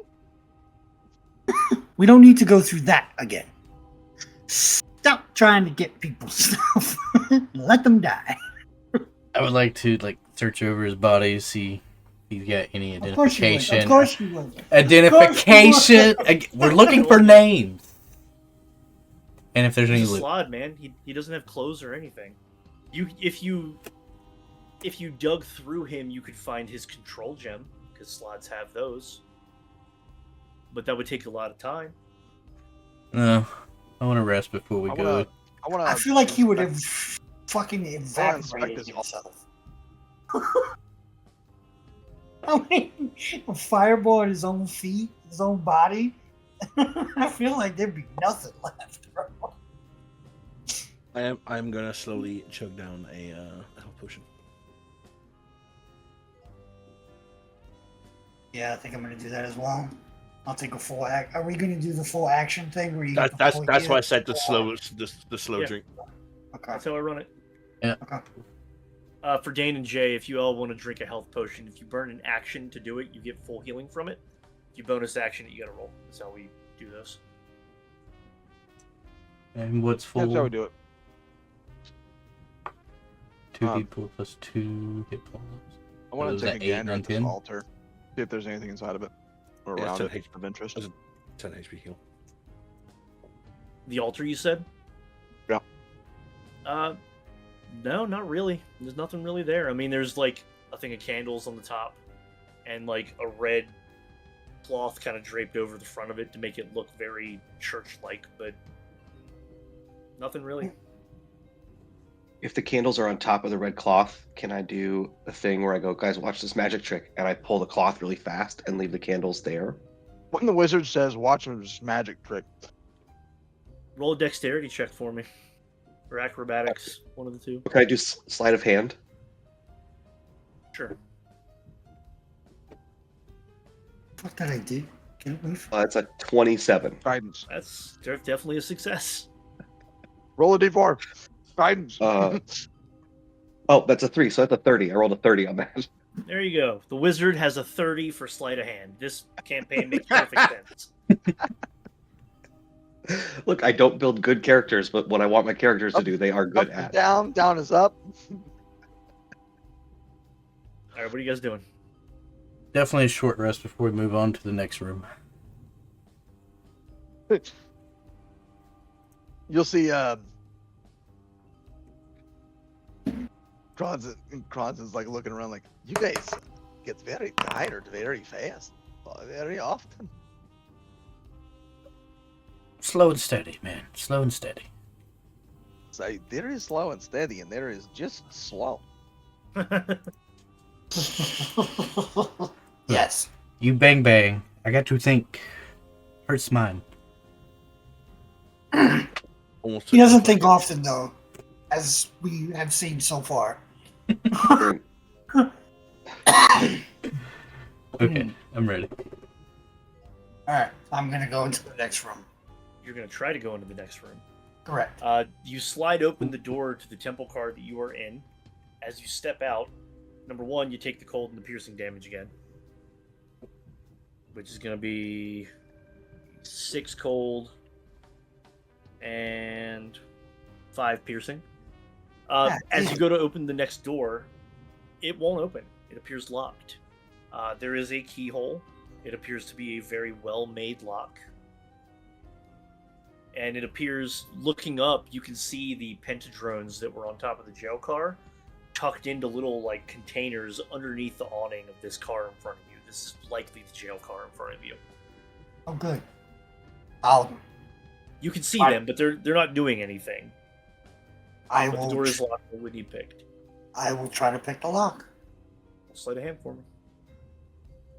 We don't need to go through that again. Stop trying to get people's stuff. Let them die. I would like to search over his body to see if he's got any Of course you would. identification. Of course you would. Identification. We're looking for names. And if there's any He's a loot. slod, man. He doesn't have clothes or anything. If you dug through him, you could find his control gem because slots have those. But that would take a lot of time. No, I want to rest before we I go. wanna I feel like he would have inspect- fucking inspect evaporated this himself. I mean, a fireball at his own feet, his own body. I feel like there'd be nothing left, bro. I'm gonna slowly chug down a health potion. Yeah, I think I'm gonna do that as well. I'll take a full act. Are we gonna do the full action thing? Where you get the That's full why I heal? said the slow Yeah. drink. Okay. That's how I run it. Okay. For Dane and Jay, if you all want to drink a health potion, if you burn an action to do it, you get full healing from it. If you bonus action it, you gotta roll. That's how we do this. And what's full? That's how we do it. 2 people plus 2 hit points. I want Was to take a that 8, gander 9, at this 10? altar. See if there's anything inside of it. Or Yeah, around it's it an H- of interest. it's 10 HP heal. The altar, you said? Yeah. No, not really. There's nothing really there. I mean, there's like a thing of candles on the top, and like a red cloth kind of draped over the front of it to make it look very church-like, but nothing really. If the candles are on top of the red cloth, can I do a thing where I go, guys, watch this magic trick, and I pull the cloth really fast and leave the candles there? When the wizard says, watch his magic trick. Roll a dexterity check for me, or acrobatics, one of the two. Can I do sleight of hand? Sure. What did I do? Can it move? It's a 27. Guidance. That's definitely a success. Roll a d4. Guidance. Oh, that's a 3, so that's a 30. I rolled a 30 on that. There you go. The wizard has a 30 for sleight of hand. This campaign makes perfect sense. Look, I don't build good characters, but what I want my characters to do, they are good Up at. is down, down is up. All right, what are you guys doing? Definitely a short rest before we move on to the next room. You'll see Kronz is like looking around like, you guys get very tired very fast. Very often. Slow and steady, man. Slow and steady. So there is slow and steady, and there is just slow. Yes. You bang bang. I got to think. Hurts mine. Almost He doesn't think often, though, as we have seen so far. Okay, I'm ready. All right, I'm gonna go into the next room. You're going to try to go into the next room. Correct. You slide open the door to the temple car that you are in. As you step out, number one, you take the cold and the piercing damage again, which is going to be 6 cold and 5 piercing. As you go to open the next door, it won't open. It appears locked. There is a keyhole. It appears to be a very well-made lock. And it appears, looking up, you can see the pentadrones that were on top of the jail car tucked into little, like, containers underneath the awning of this car in front of you. This is likely the jail car in front of you. Oh, good. You can see them, but they're not doing anything. I But the will. door is locked. What would you pick? I will try to pick the lock. Sleight of hand for me.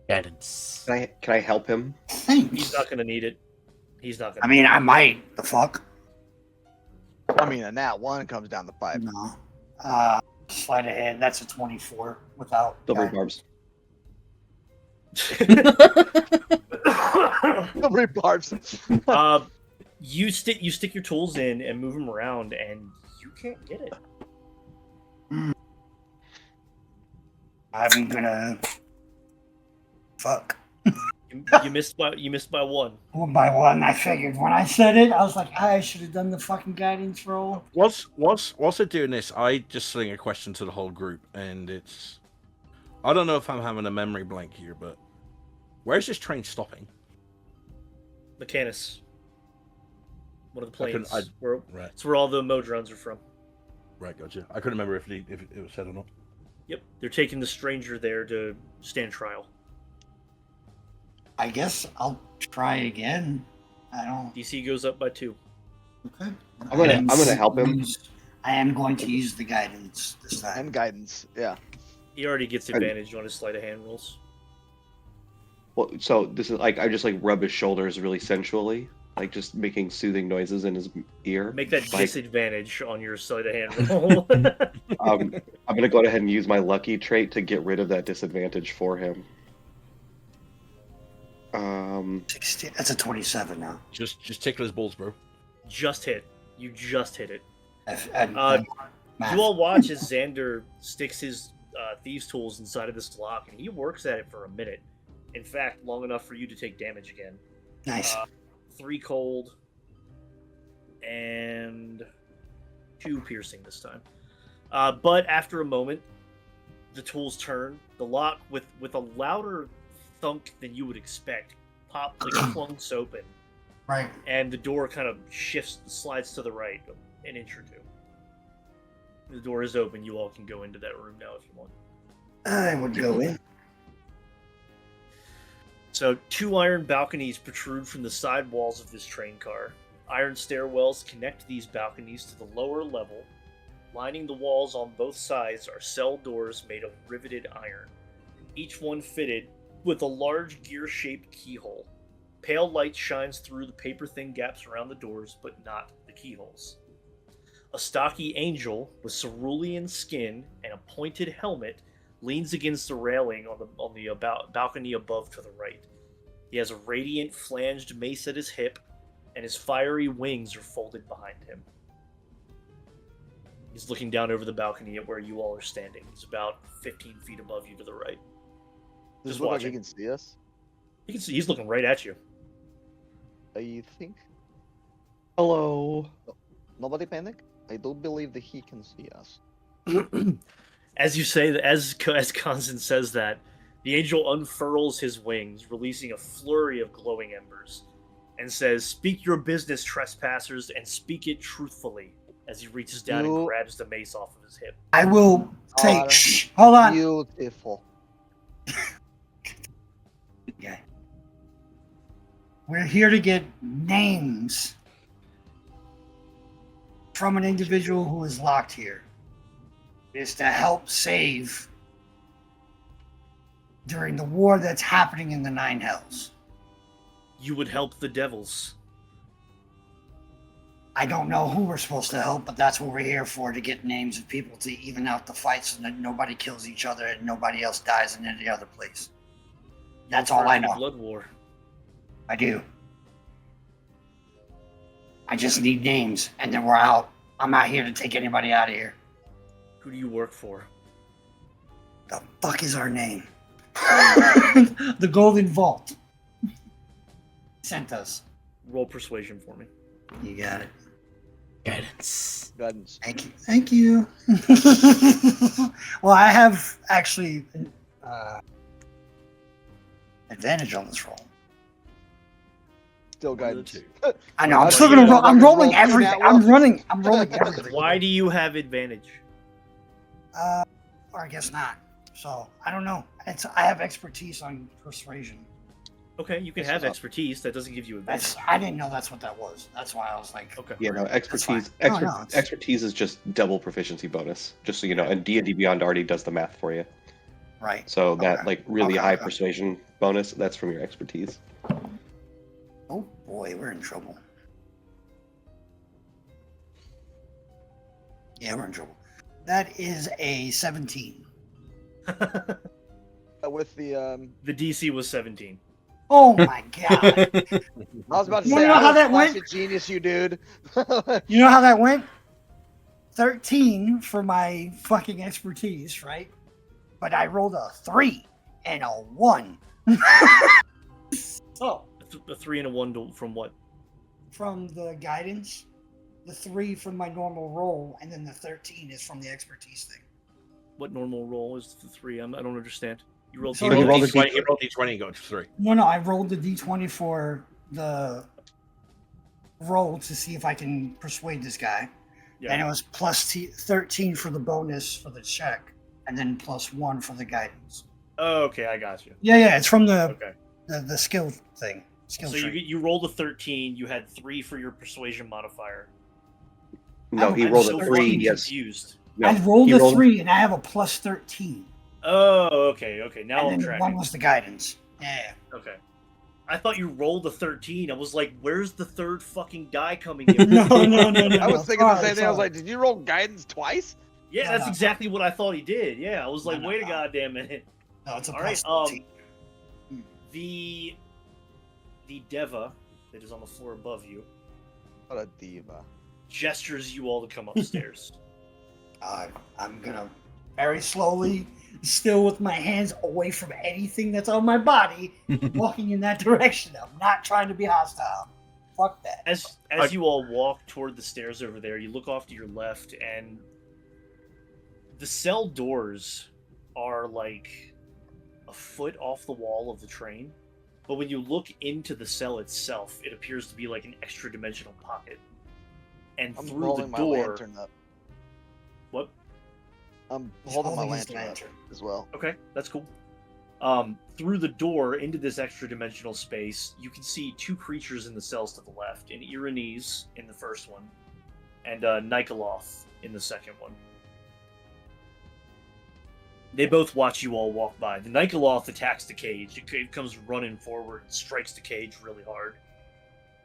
Guidance. Can I help him? Thanks. He's not going to need it. He's not going I mean, I might. The fuck? I mean, a nat 1 comes down the pipe. No. Sleight of hand. That's a 24 without. Double guidance. barbs. Nobody barbs. You stick your tools in and move them around, and you can't get it. I'm gonna. Fuck. You missed by 1. 1 by 1. I figured when I said it, I was like, I should have done the fucking guidance roll. Whilst they're doing this, I just sling a question to the whole group, and it's, I don't know if I'm having a memory blank here, but where's this train stopping? Mechanus. One of the I couldn't- planes. Right, It's where all the Modrons are from. right, gotcha. I couldn't remember if it was said or not. Yep. They're taking the stranger there to stand trial. I guess I'll try again. I don't. DC goes up by 2. Okay. I'm gonna help him. I am going to use the guidance this time. And guidance, yeah. He already gets advantage on his sleight of hand rolls. Well, so this is like I just like rub his shoulders really sensually, like just making soothing noises in his ear. Make that Like, disadvantage on your sleight of hand roll. I'm gonna go ahead and use my lucky trait to get rid of that disadvantage for him. 16. That's a 27 now. Just tickle his balls, bro. Just hit. You just hit it. Math. You all watch as Xander sticks his thieves' tools inside of this lock, and he works at it for a minute. In fact, long enough for you to take damage again. Nice. 3 cold and 2 piercing this time. But after a moment, the tools turn. The lock, with a louder thunk than you would expect, clunks open, Right. and the door kind of slides to the right an inch or 2. The door is open. You all can go into that room now if you want. I would go in. So 2 iron balconies protrude from the side walls of this train car. Iron stairwells connect these balconies to the lower level. Lining the walls on both sides are cell doors made of riveted iron, each one fitted with a large gear-shaped keyhole. Pale light shines through the paper-thin gaps around the doors, but not the keyholes. A stocky angel with cerulean skin and a pointed helmet leans against the railing on the balcony above to the right. He has a radiant flanged mace at his hip, and his fiery wings are folded behind him. He's looking down over the balcony at where you all are standing. He's about 15 feet above you to the right. Does Just it look like watching. he can see us? You can see he's looking right at you. I think. hello. Nobody panic. I don't believe that he can see us. As you say, as Constance says that, the angel unfurls his wings, releasing a flurry of glowing embers, and says, "Speak your business, trespassers, and speak it truthfully," as he reaches down and You- grabs the mace off of his hip. I will take. Oh, Shh. Hold on. Beautiful. Okay. We're here to get names from an individual who is locked here. It is to help save during the war that's happening in the Nine Hells. You would help the devils. I don't know who we're supposed to help, but that's what we're here for, to get names of people to even out the fight so that nobody kills each other and nobody else dies in any other place. That's all I know. Blood War. I do. I just need names, and then we're out. I'm not here to take anybody out of here. Who do you work for? The fuck is our name? The Golden Vault. Sent us. Roll persuasion for me. You got it. Guidance. Guidance. Thank you. Thank you. Well, I have actually advantage on this roll. Still guidance. I know. I'm Well, still you gonna know, roll. I'm fucking rolling roll through everything. that I'm one. rolling everything. Why do you have advantage? Or I guess not. So I don't know. I have expertise on persuasion. Okay, you can This have is up. expertise. That doesn't give you advantage. I didn't know that's what that was. That's why I was like, Okay. Yeah, no, fine. expertise. No, no, it's- Expertise is just double proficiency bonus, just so you know. And D&D Beyond already does the math for you. right. So that Okay. like really Okay, high okay. persuasion bonus, that's from your expertise. Oh boy, we're in trouble. Yeah, we're in trouble. That is a 17. With the The DC was 17. Oh my god. I was about to You say, know I how was that flash went? of genius, you dude. You know how that went? 13 for my fucking expertise, right? But I rolled a 3 and a 1. So, A 3 and a 1 from what? from the guidance, the 3 from my normal roll, and then the 13 is from the expertise thing. What normal roll is the 3? I don't understand. You rolled. So He he rolled rolled a D20. He rolled D20 and got to 3. No, I rolled the d20 for the roll to see if I can persuade this guy. Yeah. And it was plus 13 for the bonus for the check, and then plus 1 for the guidance. Oh, okay, I got you. Yeah, it's from the Okay. the skill thing. Skill So tree. you rolled a 13. You had 3 for your persuasion modifier. No, he I'm rolled so a 3. fucking Yes. confused. No, I rolled he a 3 and I have a plus 13. Oh, okay. Now And I'm then the tracking. 1 was the guidance. Yeah. Okay. I thought you rolled a 13. I was like, where's the third fucking die coming in? No. I was thinking the Sorry, same thing. I was sorry. like, did you roll guidance twice? Yeah, No, that's no. exactly what I thought he did. Yeah, I was like, No, wait a no. goddamn minute. No, it's a All plus right, 13. The Deva that is on the floor above you What a diva. gestures you all to come upstairs. I'm gonna very slowly, still with my hands away from anything that's on my body, walking in that direction. I'm not trying to be hostile. Fuck that. As you all walk toward the stairs over there, you look off to your left, and the cell doors are like a foot off the wall of the train. But when you look into the cell itself, it appears to be like an extra dimensional pocket. And I'm through the rolling my door, lantern up. what? I'm He's holding my his lantern up as well. Okay, that's cool. Through the door into this extra dimensional space, you can see 2 creatures in the cells to the left: an Iranese in the first one, and Nikoloth in the second one. They both watch you all walk by. The Nikoloth attacks the cage. It comes running forward, strikes the cage really hard.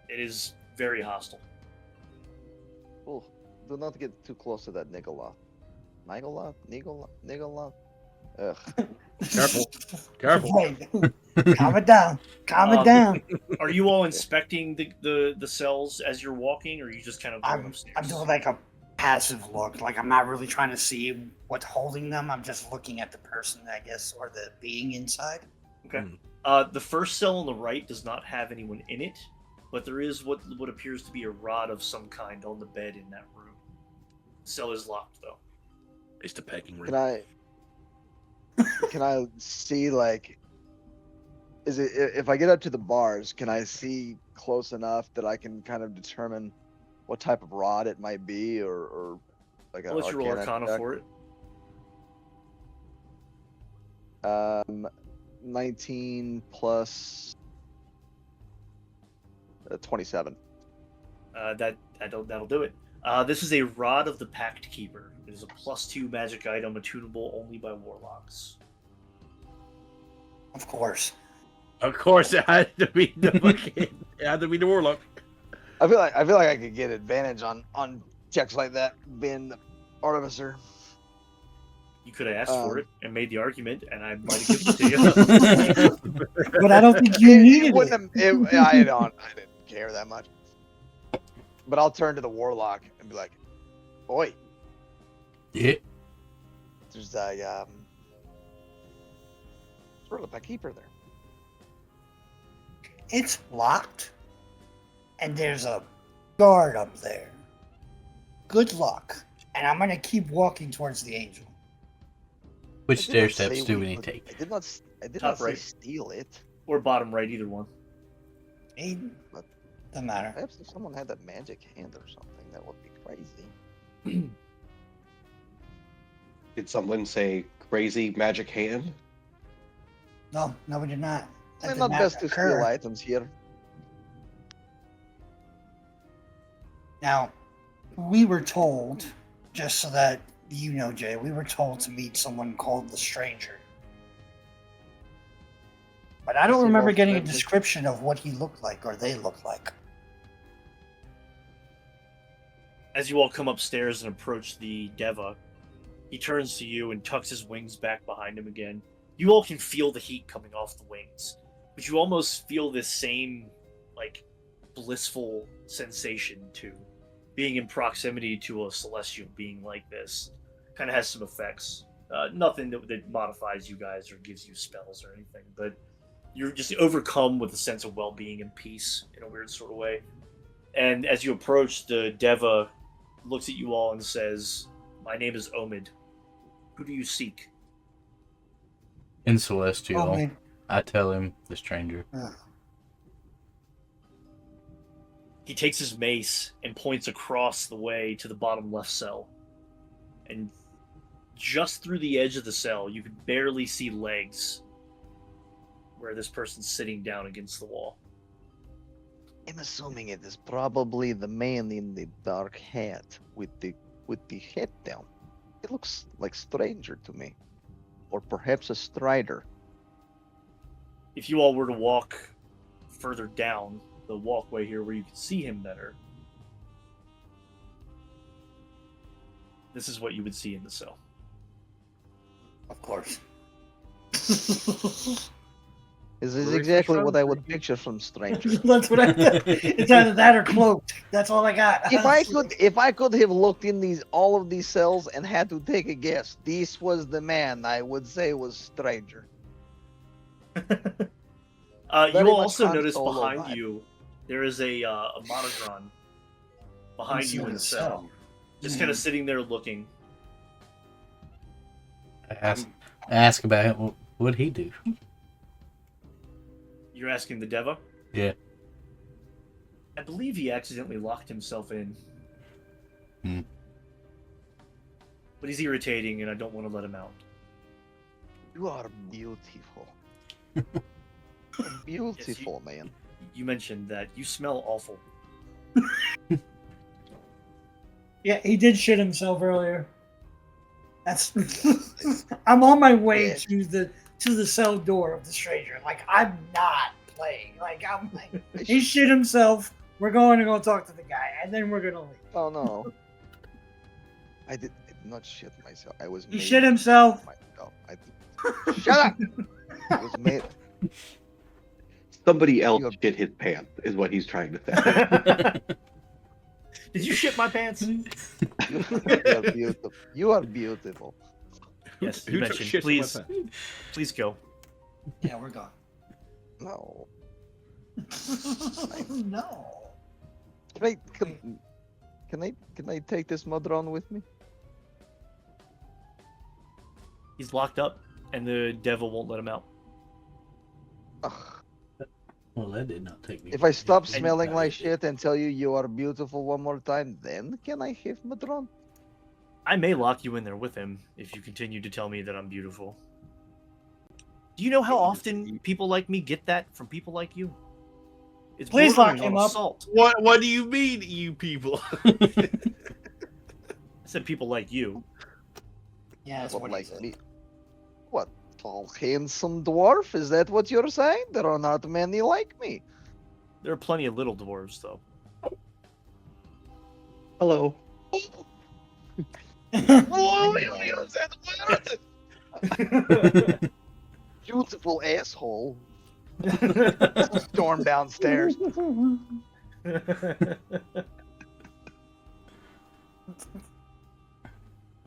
It is very hostile. Oh, do not get too close to that Nigoloth. Nigoloth? Ugh. Careful. Careful. Wait. Calm it down. Calm it Um, down. Are you all inspecting the cells as you're walking, or are you just kind of going I'm upstairs? doing like a passive look. Like I'm not really trying to see what's holding them. I'm just looking at the person, I guess, or the being inside. The first cell on the right does not have anyone in it, but there is what appears to be a rod of some kind on the bed in that room. The cell is locked, though. It's the pecking room. Can I see, like, is it, if I get up to the bars, can I see close enough that I can kind of determine what type of rod it might be, or like a What's your roll Arcana check? for it? 19 plus 27. That'll do it. This is a Rod of the Pact Keeper. It is a +2 magic item attunable only by warlocks. Of course. Of course, it had to be the fucking. It had to be the warlock. I feel like I could get advantage on checks like that, being the artificer. You could have asked for it and made the argument, and I might have given it to you. But I don't think you It needed wouldn't it. have- I didn't care that much. But I'll turn to the warlock and be like, "Boy, Yeah. there's a sort of a keeper there." It's locked, and there's a guard up there. Good luck. And I'm gonna keep walking towards the angel. Which I did stair not steps say do we we need would- to take? I did not. I did Top not say right. steal it. Or bottom right, either one. It But- doesn't matter. Perhaps if someone had a magic hand or something, that would be crazy. Did someone say crazy magic hand? No, we did not. That It's did not not best to steal occur. items here. Now, we were told, just so that you know, Jay, we were told to meet someone called the Stranger. But I don't Is he remember more getting a friendly? description of what he looked like or they looked like. As you all come upstairs and approach the Deva, he turns to you and tucks his wings back behind him again. You all can feel the heat coming off the wings, but you almost feel this same, like, blissful sensation to being in proximity to a celestial being like this. Kind of has some effects. Nothing that modifies you guys or gives you spells or anything, but you're just overcome with a sense of well-being and peace in a weird sort of way. And as you approach, the Deva looks at you all and says, "My name is Omid. Who do you seek?" In Celestial, Oh, man. I tell him the stranger. He takes his mace and points across the way to the bottom left cell. And just through the edge of the cell, you could barely see legs where this person's sitting down against the wall. I'm assuming it is probably the man in the dark hat with the head down. It looks like Stranger to me, or perhaps a Strider. If you all were to walk further down the walkway here where you can see him better, this is what you would see in the cell. Of course. This is Very exactly what I friendly. would picture from Stranger. That's what I It's either that or cloaked. That's all I got. If I could have looked in all of these cells and had to take a guess, this was the man I would say was Stranger. You Very will much also Han notice Solo behind vibe. you there is a monogron behind you in the cell, just kind of sitting there looking. I ask about him. What'd he do? You're asking the Deva? Yeah. I believe he accidentally locked himself in. Hmm. But he's irritating, and I don't want to let him out. You are beautiful. Beautiful, man. You mentioned that you smell awful. Yeah, he did shit himself earlier. That's. I'm on my way Yeah. to the cell door of the Stranger. Like, I'm not playing. Like, I'm like, he shit himself. We're going to go talk to the guy, and then we're gonna leave. Oh no. I did not shit myself. I was. He made shit himself. myself. Shut up. It was made. Somebody else You're- shit his pants, is what he's trying to say. Did you shit my pants? You are beautiful. You are beautiful. Yes, Who you took mentioned. shit in my Please, pants? please go. Yeah, we're gone. No. No. Can I take this Modron with me? He's locked up, and the devil won't let him out. Ugh. Well, that did not take me. If I stop And- smelling like shit and tell you you are beautiful one more time, then can I have Modron? I may lock you in there with him if you continue to tell me that I'm beautiful. Do you know how often people like me get that from people like you? It's Please bordering lock him on up. assault. What do you mean, you people? I said people like you. Yeah, that's What, what he like said. me? What, tall, handsome dwarf? Is that what you're saying? There are not many like me. There are plenty of little dwarves, though. Hello. Oh, you said word! Beautiful asshole. Storm downstairs.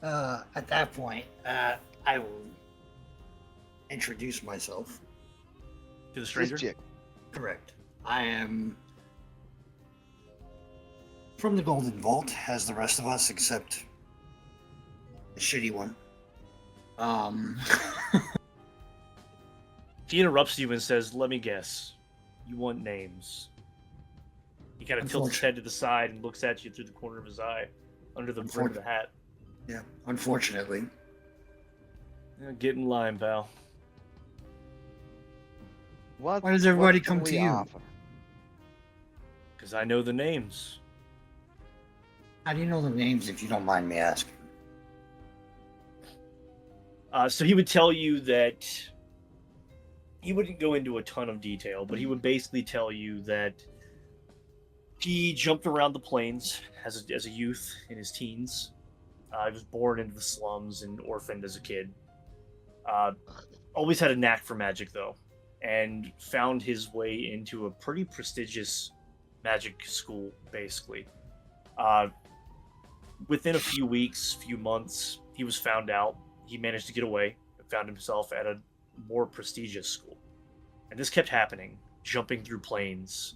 At that point, I will introduce myself. To the This stranger. chick. Correct. I am from the Golden Vault, as the rest of us, except the shitty one. He interrupts you and says, "Let me guess. You want names?" He kind of tilts his head to the side and looks at you through the corner of his eye, under the brim of the hat. Yeah, unfortunately. Yeah, get in line, pal. What? Why does everybody what can come to we you? offer? Because I know the names. How do you know the names, if you don't mind me asking? So he would tell you that he wouldn't go into a ton of detail, but he would basically tell you that he jumped around the plains as a youth in his teens. He was born into the slums and orphaned as a kid. Always had a knack for magic, though, and found his way into a pretty prestigious magic school, basically. Within a few weeks, few months, he was found out. He managed to get away and found himself at a more prestigious school. And this kept happening, jumping through planes,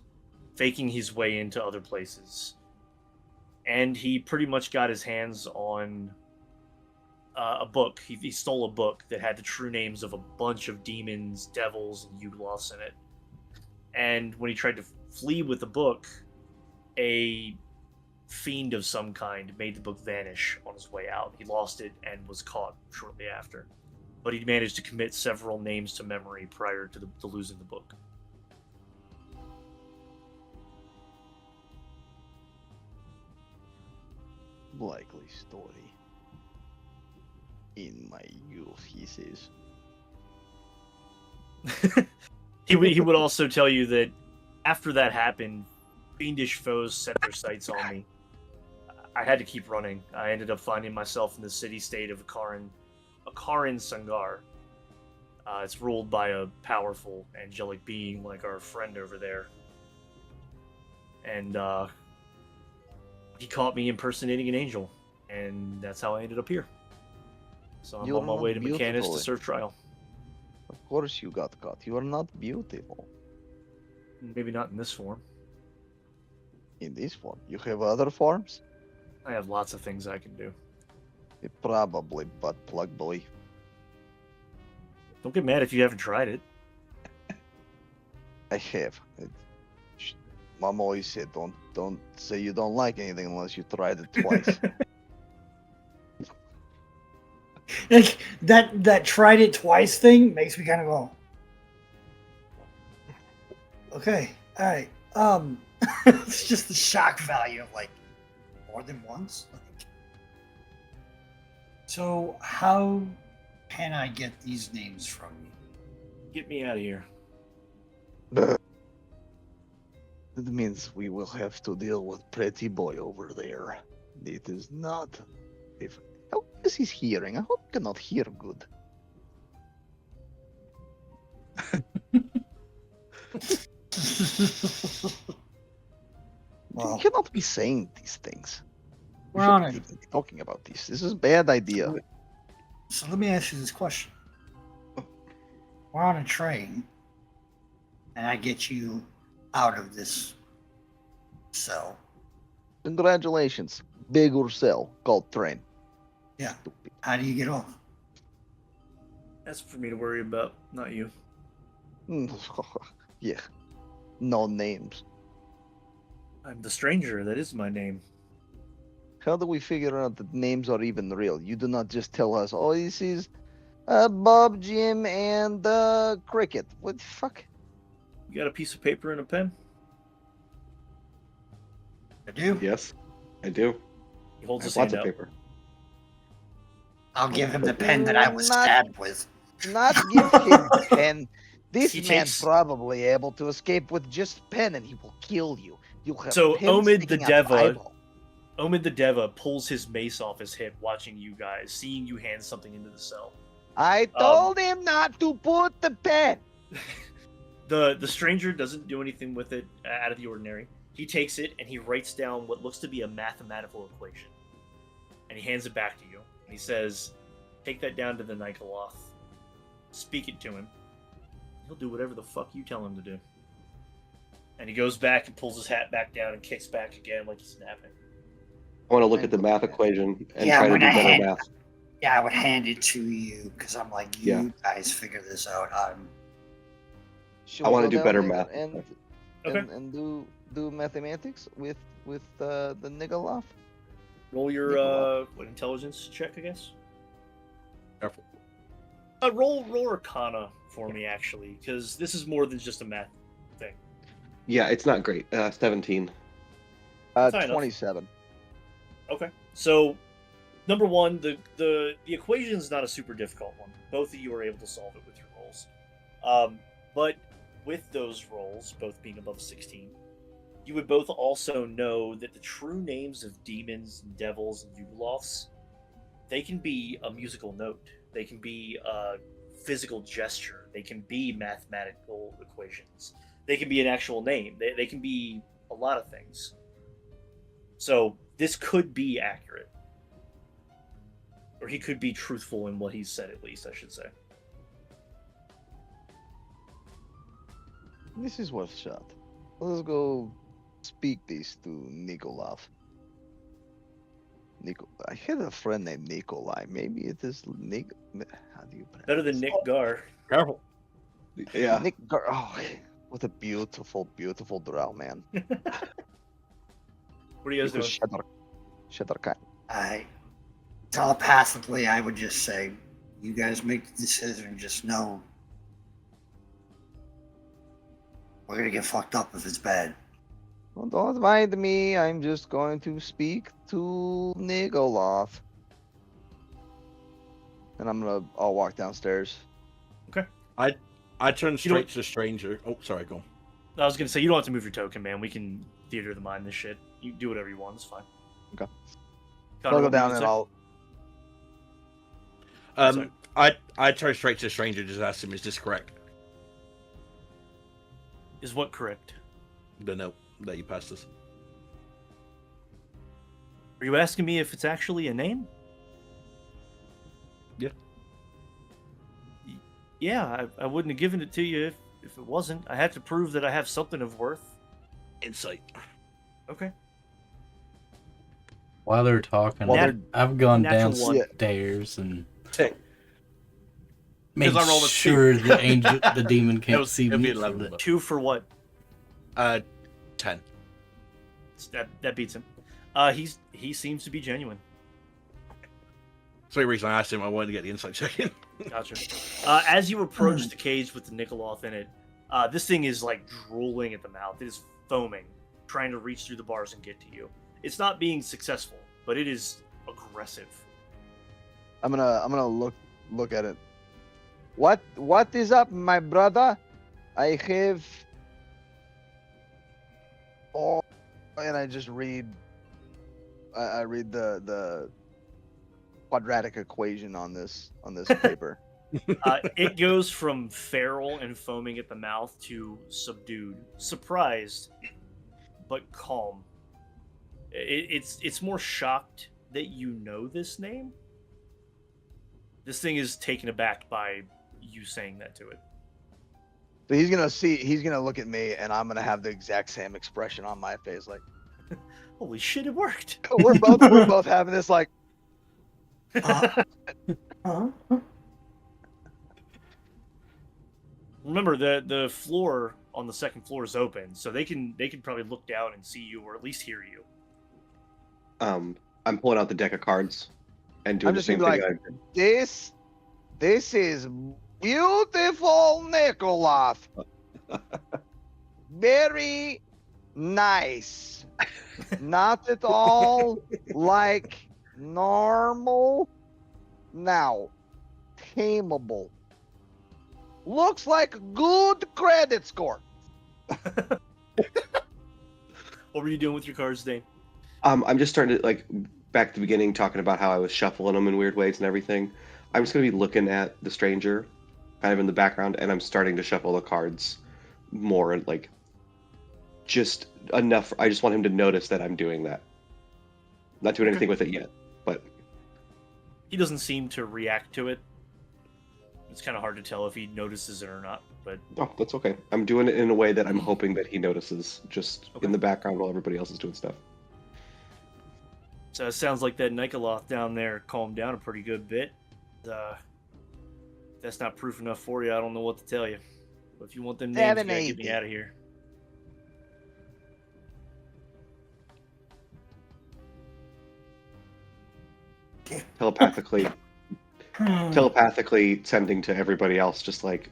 faking his way into other places. And he pretty much got his hands on a book. He stole a book that had the true names of a bunch of demons, devils, and Yugloths in it. And when he tried to flee with the book, a fiend of some kind made the book vanish on his way out. He lost it and was caught shortly after. But he managed to commit several names to memory prior to losing the book. Likely story. In my youth, he says. He would also tell you that after that happened, fiendish foes set their sights on me. I had to keep running. I ended up finding myself in the city-state of Akaran Sangar. It's ruled by a powerful angelic being like our friend over there. And he caught me impersonating an angel, and that's how I ended up here. So I'm You're on my not way to Mechanus beautiful. to serve trial. Of course you got caught. You are not beautiful. Maybe not in this form. In this form. You have other forms? I have lots of things I can do. Probably butt plug boy. Don't get mad if you haven't tried it. I have. Mom always said, don't say you don't like anything unless you tried it twice. Like that tried it twice thing makes me kind of go, okay, all right. It's just the shock value of like more than once. Like, so how can I get these names from you? Get me out of here. That means we will have to deal with Pretty Boy over there. It is not. How is his hearing? I hope he cannot hear good. Well, You cannot be saying these things. We we're on shouldn't it. even be talking about this. This is a bad idea. So let me ask you this question. We're on a train, and I get you out of this cell. Congratulations. Bigger cell called train. Yeah. Stupid. How do you get off? That's for me to worry about, not you. Yeah. No names. I'm the stranger. That is my name. How do we figure out that names are even real? You do not just tell us, oh, this is Bob, Jim, and Cricket. What the fuck? You got a piece of paper and a pen? I do. Yes, I do. He holds I his have lots hand of out. paper. I'll give him the pen that I was Not- stabbed with. Not give him pen. This He man takes- probably able to escape with just pen, and he will kill you. You'll have So, pen Omid the sticking out Deva- eyeball. Omid the Deva pulls his mace off his hip, watching you guys, seeing you hand something into the cell. I told him not to put the pen. The stranger doesn't do anything with it out of the ordinary. He takes it and he writes down what looks to be a mathematical equation. And he hands it back to you. And he says, take that down to the Nikoloth. Speak it to him. He'll do whatever the fuck you tell him to do. And he goes back and pulls his hat back down and kicks back again like he's napping. I want to look at the math equation and Yeah, try to when do I better had- math. Yeah, I would hand it to you because I'm like, you Yeah. guys figure this out. Shall I we wanna go do down better there math. and do mathematics with the Nigoloth? Roll your Nikolov. intelligence check, I guess. Careful. Roll Arcana for me, actually, because this is more than just a math thing. Yeah, it's not great. 17. Fair enough. 27. Okay. So, number one, the equation is not a super difficult one. Both of you are able to solve it with your rolls. But with those rolls, both being above 16, you would both also know that the true names of demons, devils, and Yugoloths, they can be a musical note. They can be a physical gesture. They can be mathematical equations. They can be an actual name. They can be a lot of things. So this could be accurate. Or he could be truthful in what he's said, at least, I should say. This is worth shot. Let's go speak this to Nikolov. I had a friend named Nikolai. Maybe it is Nick. How do you pronounce Better than Nick Gar. Careful. Yeah. Nick. Oh, what a beautiful, beautiful drow, man. What are you guys doing? Shadar. I telepathically, I would just say, you guys make the decision. Just know we're gonna get fucked up if it's bad. Well, don't mind me. I'm just going to speak to Nigolov. And I'll walk downstairs. I turn You straight don't- to the stranger. Oh, sorry, go on. I was gonna say, you don't have to move your token, man. We can theater of the mind this shit. You do whatever you want, it's fine. Okay. Connor, I'll go what were you down gonna and say? I'll. I turn straight to the stranger, just ask him, is this correct? Is what correct? The note that you passed us. Are you asking me if it's actually a name? Yeah. Yeah, I wouldn't have given it to you if it wasn't. I had to prove that I have something of worth. Insight. Okay. While they're talking, Well, I've gone natural one. downstairs and Tick. made 'Cause I rolled a two. sure the angel, the demon can't It'll- see it'll be me. 11, so that- but- 2 for what? 10. That beats him. He seems to be genuine. That's the only reason I asked him. I wanted to get the insight check in. Gotcha. As you approach the cage with the Nikoloth in it, this thing is like drooling at the mouth. It is foaming, trying to reach through the bars and get to you. It's not being successful, but it is aggressive. I'm gonna look at it. What is up, my brother? I have. Oh, and I just read. I read the quadratic equation on this paper. It goes from feral and foaming at the mouth to subdued, surprised, but calm. It's more shocked that you know this name. This thing is taken aback by you saying that to it. So he's gonna look at me, and I'm gonna have the exact same expression on my face, like Holy shit, it worked! we're both having this like. Remember, the floor on the second floor is open, so they can probably look down and see you, or at least hear you. I'm pulling out the deck of cards and doing I'm the just same gonna thing. be This is beautiful, Nikolov. Very nice. Not at all like normal. Now, tameable. Looks like good credit score. What were you doing with your cards, Dane? I'm just starting to like back at the beginning talking about how I was shuffling them in weird ways and everything. I'm just gonna be looking at the stranger, kind of in the background, and I'm starting to shuffle the cards more and like just enough. I just want him to notice that I'm doing that. Not doing anything with it yet, but He doesn't seem to react to it. It's kind of hard to tell if he notices it or not, but oh, that's okay. I'm doing it in a way that I'm hoping that he notices, just Okay. in the background while everybody else is doing stuff. so it sounds like that Nikoloth down there calmed down a pretty good bit. That's not proof enough for you. I don't know what to tell you. But if you want them names, you gotta get me 780. out of here. Telepathically sending to everybody else, just like,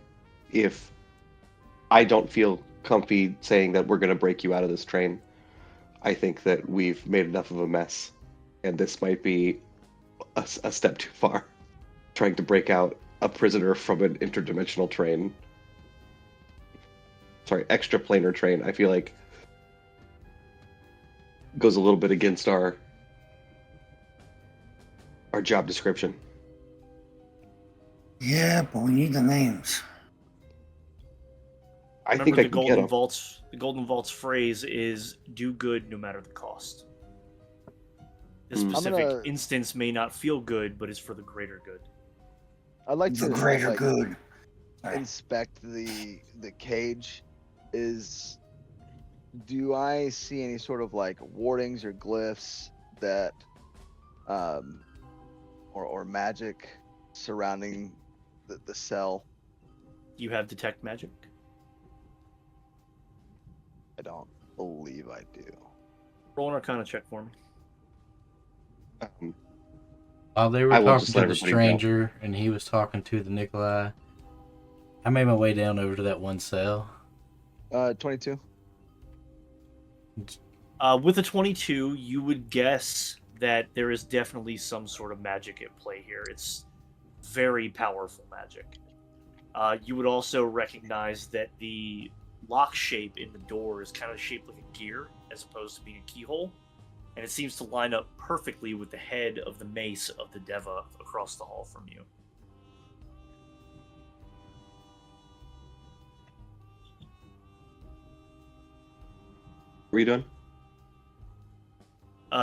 if I don't feel comfy saying that we're going to break you out of this train, I think that we've made enough of a mess, and this might be a step too far. Trying to break out a prisoner from an interdimensional train. Sorry, extraplanar train. I feel like goes a little bit against our job description. Yeah, but we need the names. I Remember think I the can get Golden them. Vault's the Golden Vault's phrase is "do good no matter the cost." This I'm specific gonna- instance may not feel good, but is for the greater good. I'd like The to greater like, good. Sorry. inspect the cage. Do I see any sort of like wardings or glyphs that or magic surrounding the cell? Do you have detect magic? I don't believe I do. Roll an Arcana check for me. While they were I will talking just to let the everybody know. stranger and he was talking to the Nikolai, I made my way down over to that one cell. 22. With a 22, you would guess that there is definitely some sort of magic at play here. It's very powerful magic. You would also recognize that the lock shape in the door is kind of shaped like a gear as opposed to being a keyhole, and it seems to line up perfectly with the head of the mace of the Deva across the hall from you. Are you done?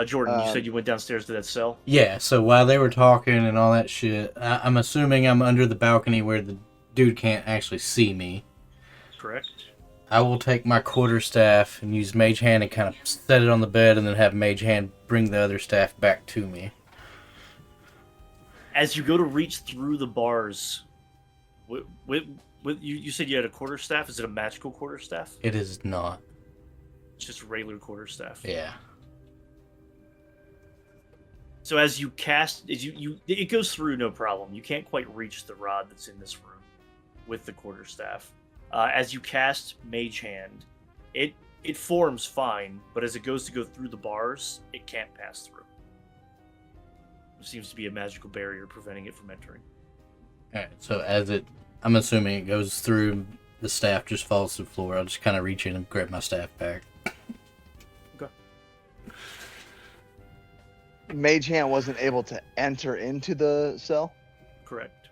Jordan, you Um, said you went downstairs to that cell? Yeah, so while they were talking and all that shit, I'm assuming I'm under the balcony where the dude can't actually see me. Correct? I will take my quarterstaff and use Mage Hand and kind of set it on the bed and then have Mage Hand bring the other staff back to me. As you go to reach through the bars, you said you had a quarterstaff. Is it a magical quarterstaff? It is not. It's just a regular quarterstaff. Yeah. So as you cast, it goes through no problem. You can't quite reach the rod that's in this room with the quarterstaff. As you cast Mage Hand, it forms fine, but as it goes to go through the bars, it can't pass through. There seems to be a magical barrier preventing it from entering. Alright, so I'm assuming it goes through, the staff just falls to the floor. I'll just kind of reach in and grab my staff back. Mage Hand wasn't able to enter into the cell. Correct.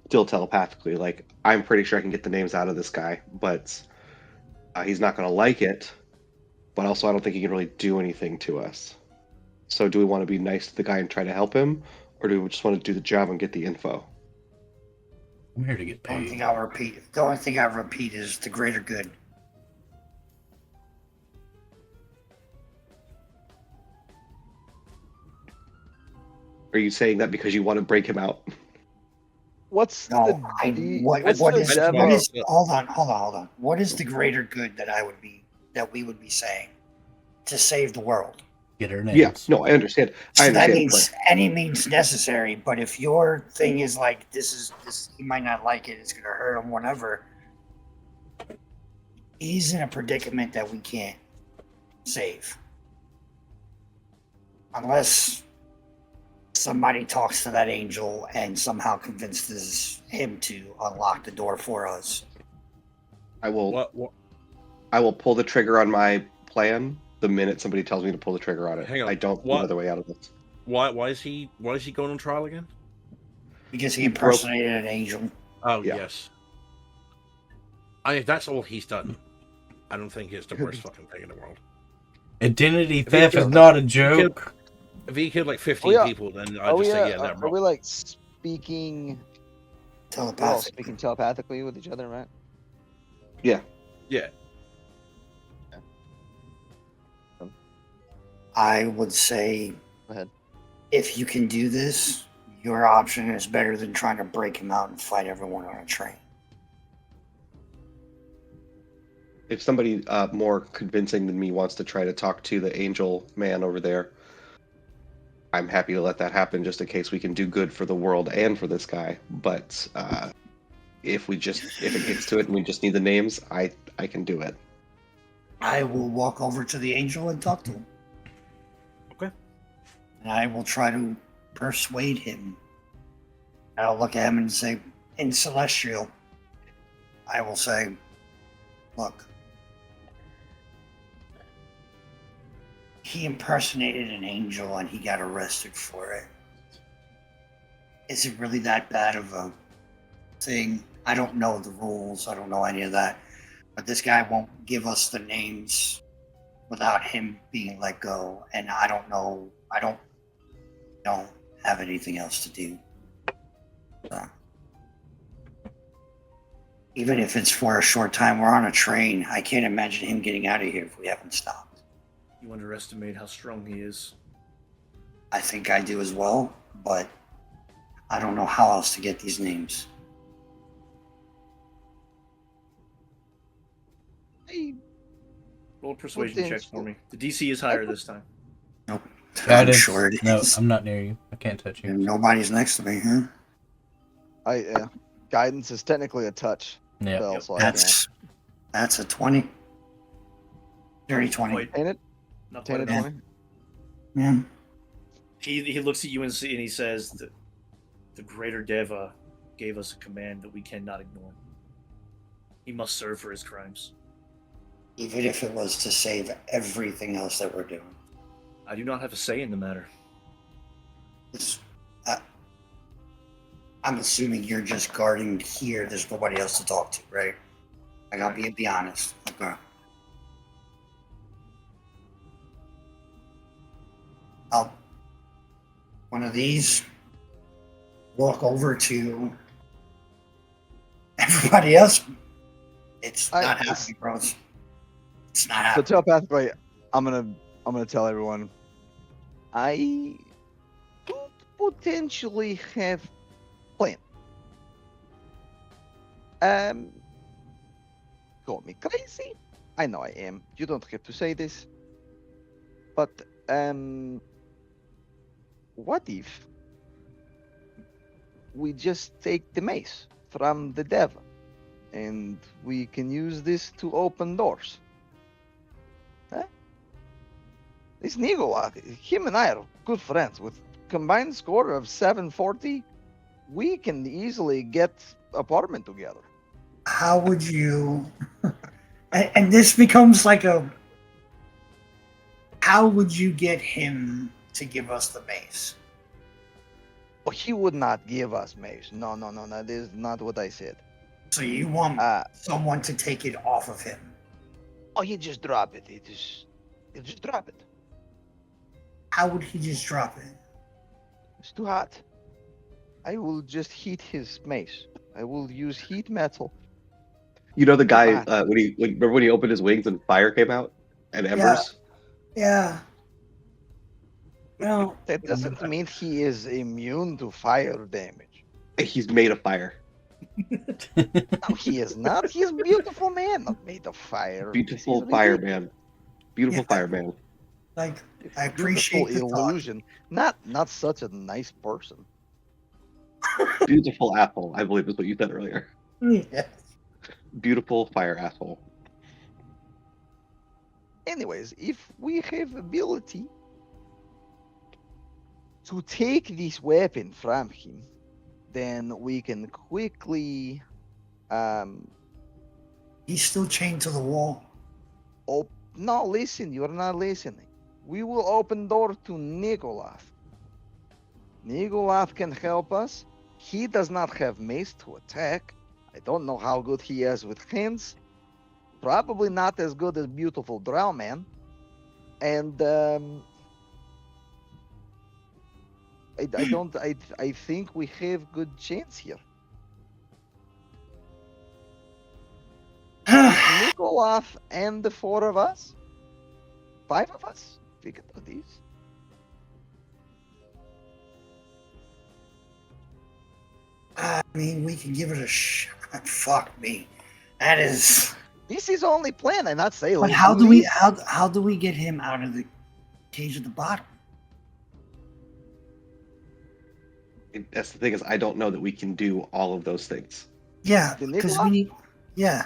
Still telepathically, like, I'm pretty sure I can get the names out of this guy, but he's not going to like it. But also, I don't think he can really do anything to us. So, do we want to be nice to the guy and try to help him, or do we just want to do the job and get the info? I'm here to get The only paid. thing I'll repeat. The only thing I repeat is the greater good. Are you saying that because you want to break him out? What's No, the what what's what the is Deva- what is? Hold on. What is the greater good that we would be saying to save the world? Get her names. Yeah, no, I understand. So I that understand. means any means necessary. But if your thing is like this, he might not like it. It's gonna hurt him. Whatever. He's in a predicament that we can't save unless somebody talks to that angel and somehow convinces him to unlock the door for us. I will. What I will pull the trigger on my plan the minute somebody tells me to pull the trigger on it. Hang on, I don't see what? another way out of this. Why is he going on trial again? Because he He broke- impersonated an angel. Oh Yeah. yes. If that's all he's done, I don't think it's the worst fucking thing in the world. Identity he theft is killed- not a killed- joke. If he killed like 15 yeah. people, then I'd just say, yeah, that Are we like speaking? We're all Telepathic. speaking telepathically with each other, right? Yeah. I would say, Go ahead. if you can do this, your option is better than trying to break him out and fight everyone on a train. If somebody more convincing than me wants to try to talk to the angel man over there, I'm happy to let that happen just in case we can do good for the world and for this guy. But if it gets to it and we just need the names, I can do it. I will walk over to the angel and talk to him. Okay. And I will try to persuade him. I'll look at him and say, in Celestial, I will say, look, he impersonated an angel and he got arrested for it. Is it really that bad of a thing? I don't know the rules. I don't know any of that. But this guy won't give us the names without him being let go. And I don't know. I don't have anything else to do. So, even if it's for a short time, we're on a train. I can't imagine him getting out of here if we haven't stopped. You underestimate how strong he is. I think I do as well, but I don't know how else to get these names. Hey, Roll a persuasion check for me. The DC is higher this time. Nope. That I'm is- sure it no, is. I'm not near you. I can't touch you. And nobody's next to me, huh? Guidance is technically a touch Yeah. spell, so I can't. That's a 20. Dirty 20. Quite, Ain't it? not 10 quite and enough. 20? Yeah. He looks at you and he says that the greater Deva gave us a command that we cannot ignore. He must serve for his crimes. Even if it was to save everything else that we're doing. I do not have a say in the matter. It's, I'm assuming you're just guarding here. There's nobody else to talk to, right? I gotta be honest. Okay. I'll one of these walk over to everybody else. It's not happening, bro. It's not So happening. telepathically, I'm gonna tell everyone. I could potentially have plan. Call me crazy. I know I am. You don't have to say this. But what if we just take the mace from the devil, and we can use this to open doors? Huh? This Nigo, him and I are good friends. With combined score of 740, we can easily get apartment together. How would you and this becomes like a how would you get him to give us the mace? Oh, he would not give us mace. No, that is not what I said. So you want Uh, someone to take it off of him? oh, he just drop it. He'll just drop it. How would he just drop it? It's too hot. I will just heat his mace. I will use heat metal. You know the guy Ah. remember when he opened his wings and fire came out and embers? Yeah. No. That doesn't mean he is immune to fire damage. He's made of fire. No, he is not. He's a beautiful man, not made of fire. Beautiful He's fireman. Beautiful Yeah. fireman. Like It's I a beautiful appreciate the thought. illusion. Not such a nice person. Beautiful asshole, I believe is what you said earlier. Yeah. Beautiful fire asshole. Anyways, if we have ability to take this weapon from him, then we can quickly He's still chained to the wall. Oh, no, listen, you're not listening. We will open door to Nikolov. Nikolov can help us. He does not have mace to attack. I don't know how good he is with hands. Probably not as good as beautiful Drow Man. And I think we have good chance here. Nikolov and the 4 of us, 5 of us, we can do these. I mean, we can give it a shot. Fuck me. That is. This is only plan. I'm not saying. But how do we get him out of the cage at the bottom? That's the thing is, I don't know that we can do all of those things. Yeah, The because Nikolov? we need. Yeah.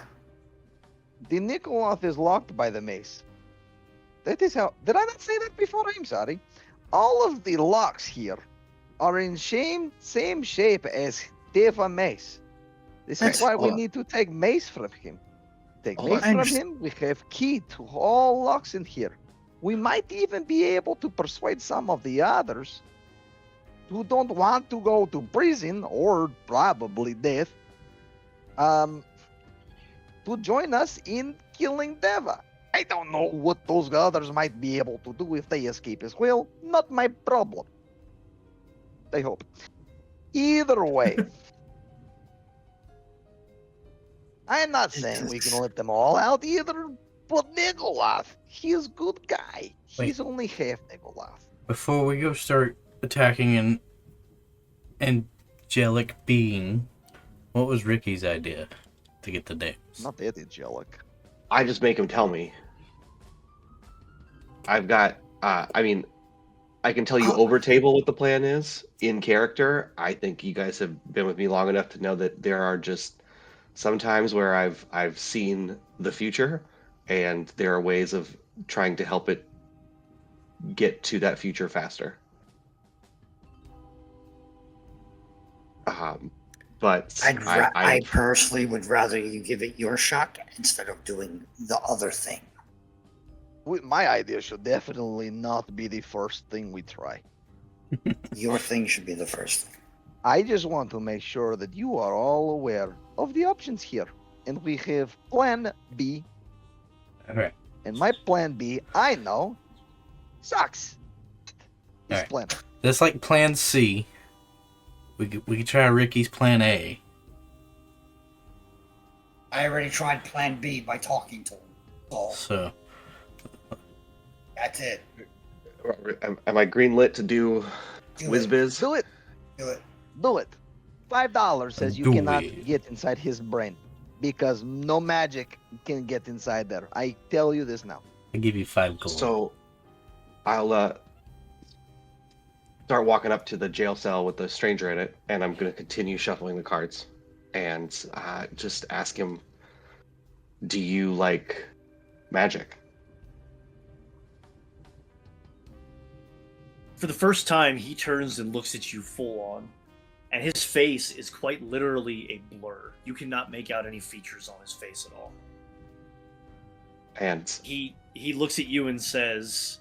The Nikolov is locked by the mace. That is how. Did I not say that before? I'm sorry. All of the locks here are in same shape as Deva mace. This That's is why we all. need to take mace from him. Take Oh, mace I from understand. him. We have key to all locks in here. We might even be able to persuade some of the others who don't want to go to prison or probably death, to join us in killing Deva. I don't know what those others might be able to do if they escape as well. Not my problem. I hope. Either way, I'm not saying we can let them all out either, but Nikolov, he's a good guy. He's only half Nikolov. Before we go start attacking an angelic being, what was Ricky's idea to get the names? Not that angelic. I just make him tell me. I've got. I mean, I can tell you over table what the plan is in character. I think you guys have been with me long enough to know that there are just sometimes where I've seen the future, and there are ways of trying to help it get to that future faster. But I personally would rather you give it your shot instead of doing the other thing. My idea should definitely not be the first thing we try. Your thing should be the first thing. I just want to make sure that you are all aware of the options here. And we have plan B. Okay. And my plan B, I know, sucks. This Alright. plan. That's like Plan C. We could try Ricky's Plan A. I already tried Plan B by talking to him. So So that's it. am I greenlit to do Do it. WizBiz? Do it. Do it. Do it. $5 says you Do cannot it. get inside his brain. Because no magic can get inside there. I tell you this now. I give you 5 gold. So I'll start walking up to the jail cell with the stranger in it, and I'm going to continue shuffling the cards and just ask him, do you like magic? For the first time, he turns and looks at you full on, and his face is quite literally a blur. You cannot make out any features on his face at all. And He looks at you and says,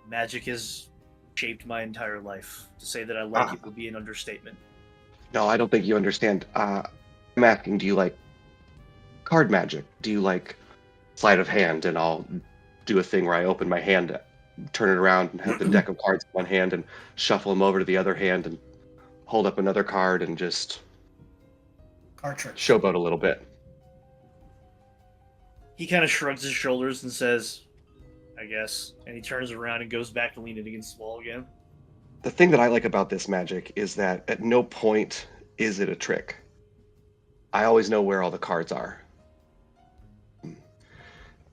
"Magic has shaped my entire life. To say that I like it would be an understatement." no, I don't think you understand. I'm asking, do you like card magic? Do you like sleight of hand? And I'll do a thing where I open my hand, turn it around, and have the deck of cards in one hand and shuffle them over to the other hand and hold up another card and just Card trick. showboat a little bit. He kind of shrugs his shoulders and says, "I guess," and he turns around and goes back to leaning against the wall again. The thing that I like about this magic is that at no point is it a trick. I always know where all the cards are.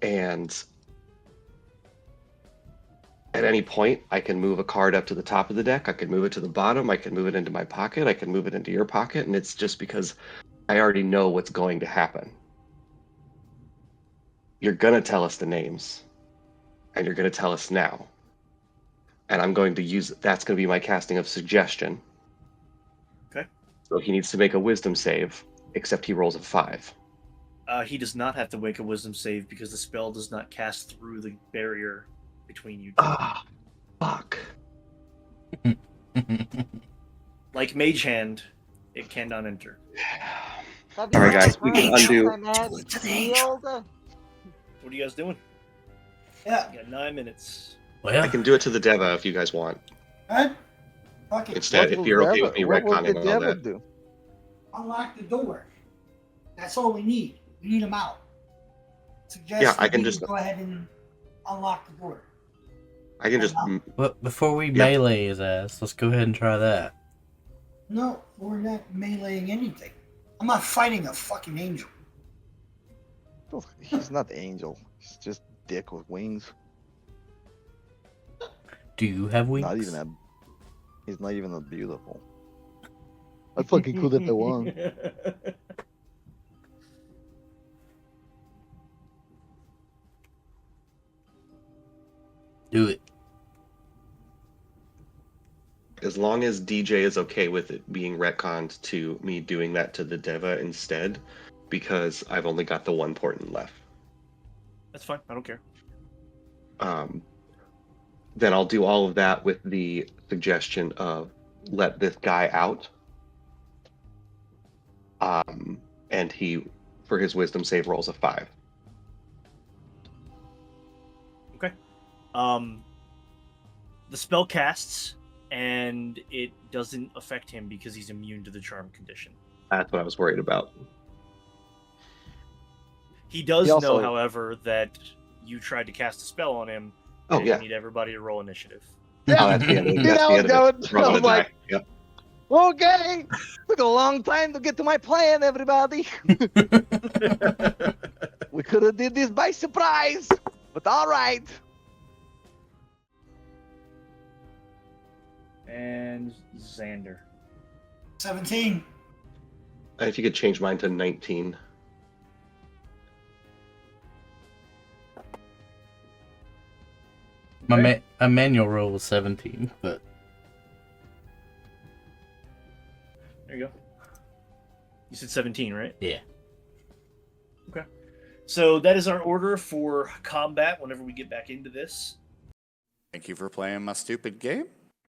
And at any point, I can move a card up to the top of the deck. I can move it to the bottom. I can move it into my pocket. I can move it into your pocket. And it's just because I already know what's going to happen. You're going to tell us the names. And you're going to tell us now. And I'm going to use, that's going to be my casting of suggestion. Okay. So he needs to make a wisdom save, except he rolls a 5. He does not have to make a wisdom save because the spell does not cast through the barrier between you two. Ah, fuck. Like Mage Hand, it cannot enter. All All right, guys, we can undo. To the angel. What are you guys doing? Yeah. You got 9 minutes. Well, I can do it to the Deva if you guys want. Huh? Fuck it. Instead, if you're okay with me what will the retconning all devil that. do? Unlock the door. That's all we need. We need him out. Suggest Yeah, I that can we just- go ahead and unlock the door. I can just. but before we Yeah. melee his ass, let's go ahead and try that. No, we're not meleeing anything. I'm not fighting a fucking angel. Oh, he's not angel. He's just dick with wings. Do you have wings? Not even that. He's not even that beautiful. I fucking could if I want. Do it. As long as DJ is okay with it being retconned to me doing that to the Deva instead, because I've only got the one portent left. That's fine. I don't care. Then I'll do all of that with the suggestion of let this guy out. And he, for his wisdom save, rolls a 5. Okay. The spell casts, and it doesn't affect him because he's immune to the charm condition. That's what I was worried about. He does He also- know, however, that you tried to cast a spell on him. Oh, and yeah. You need everybody to roll initiative. Oh, that's the end of it. Yeah, That's I the was end of going- it. We're gonna I'm like- die. Yep. Okay, took a long time to get to my plan, everybody. We could have did this by surprise, but all right. And Xander. 17. And if you could change mine to 19. My manual roll was 17, but There you go. You said 17, right? yeah. Okay. So that is our order for combat whenever we get back into this. Thank you for playing my stupid game.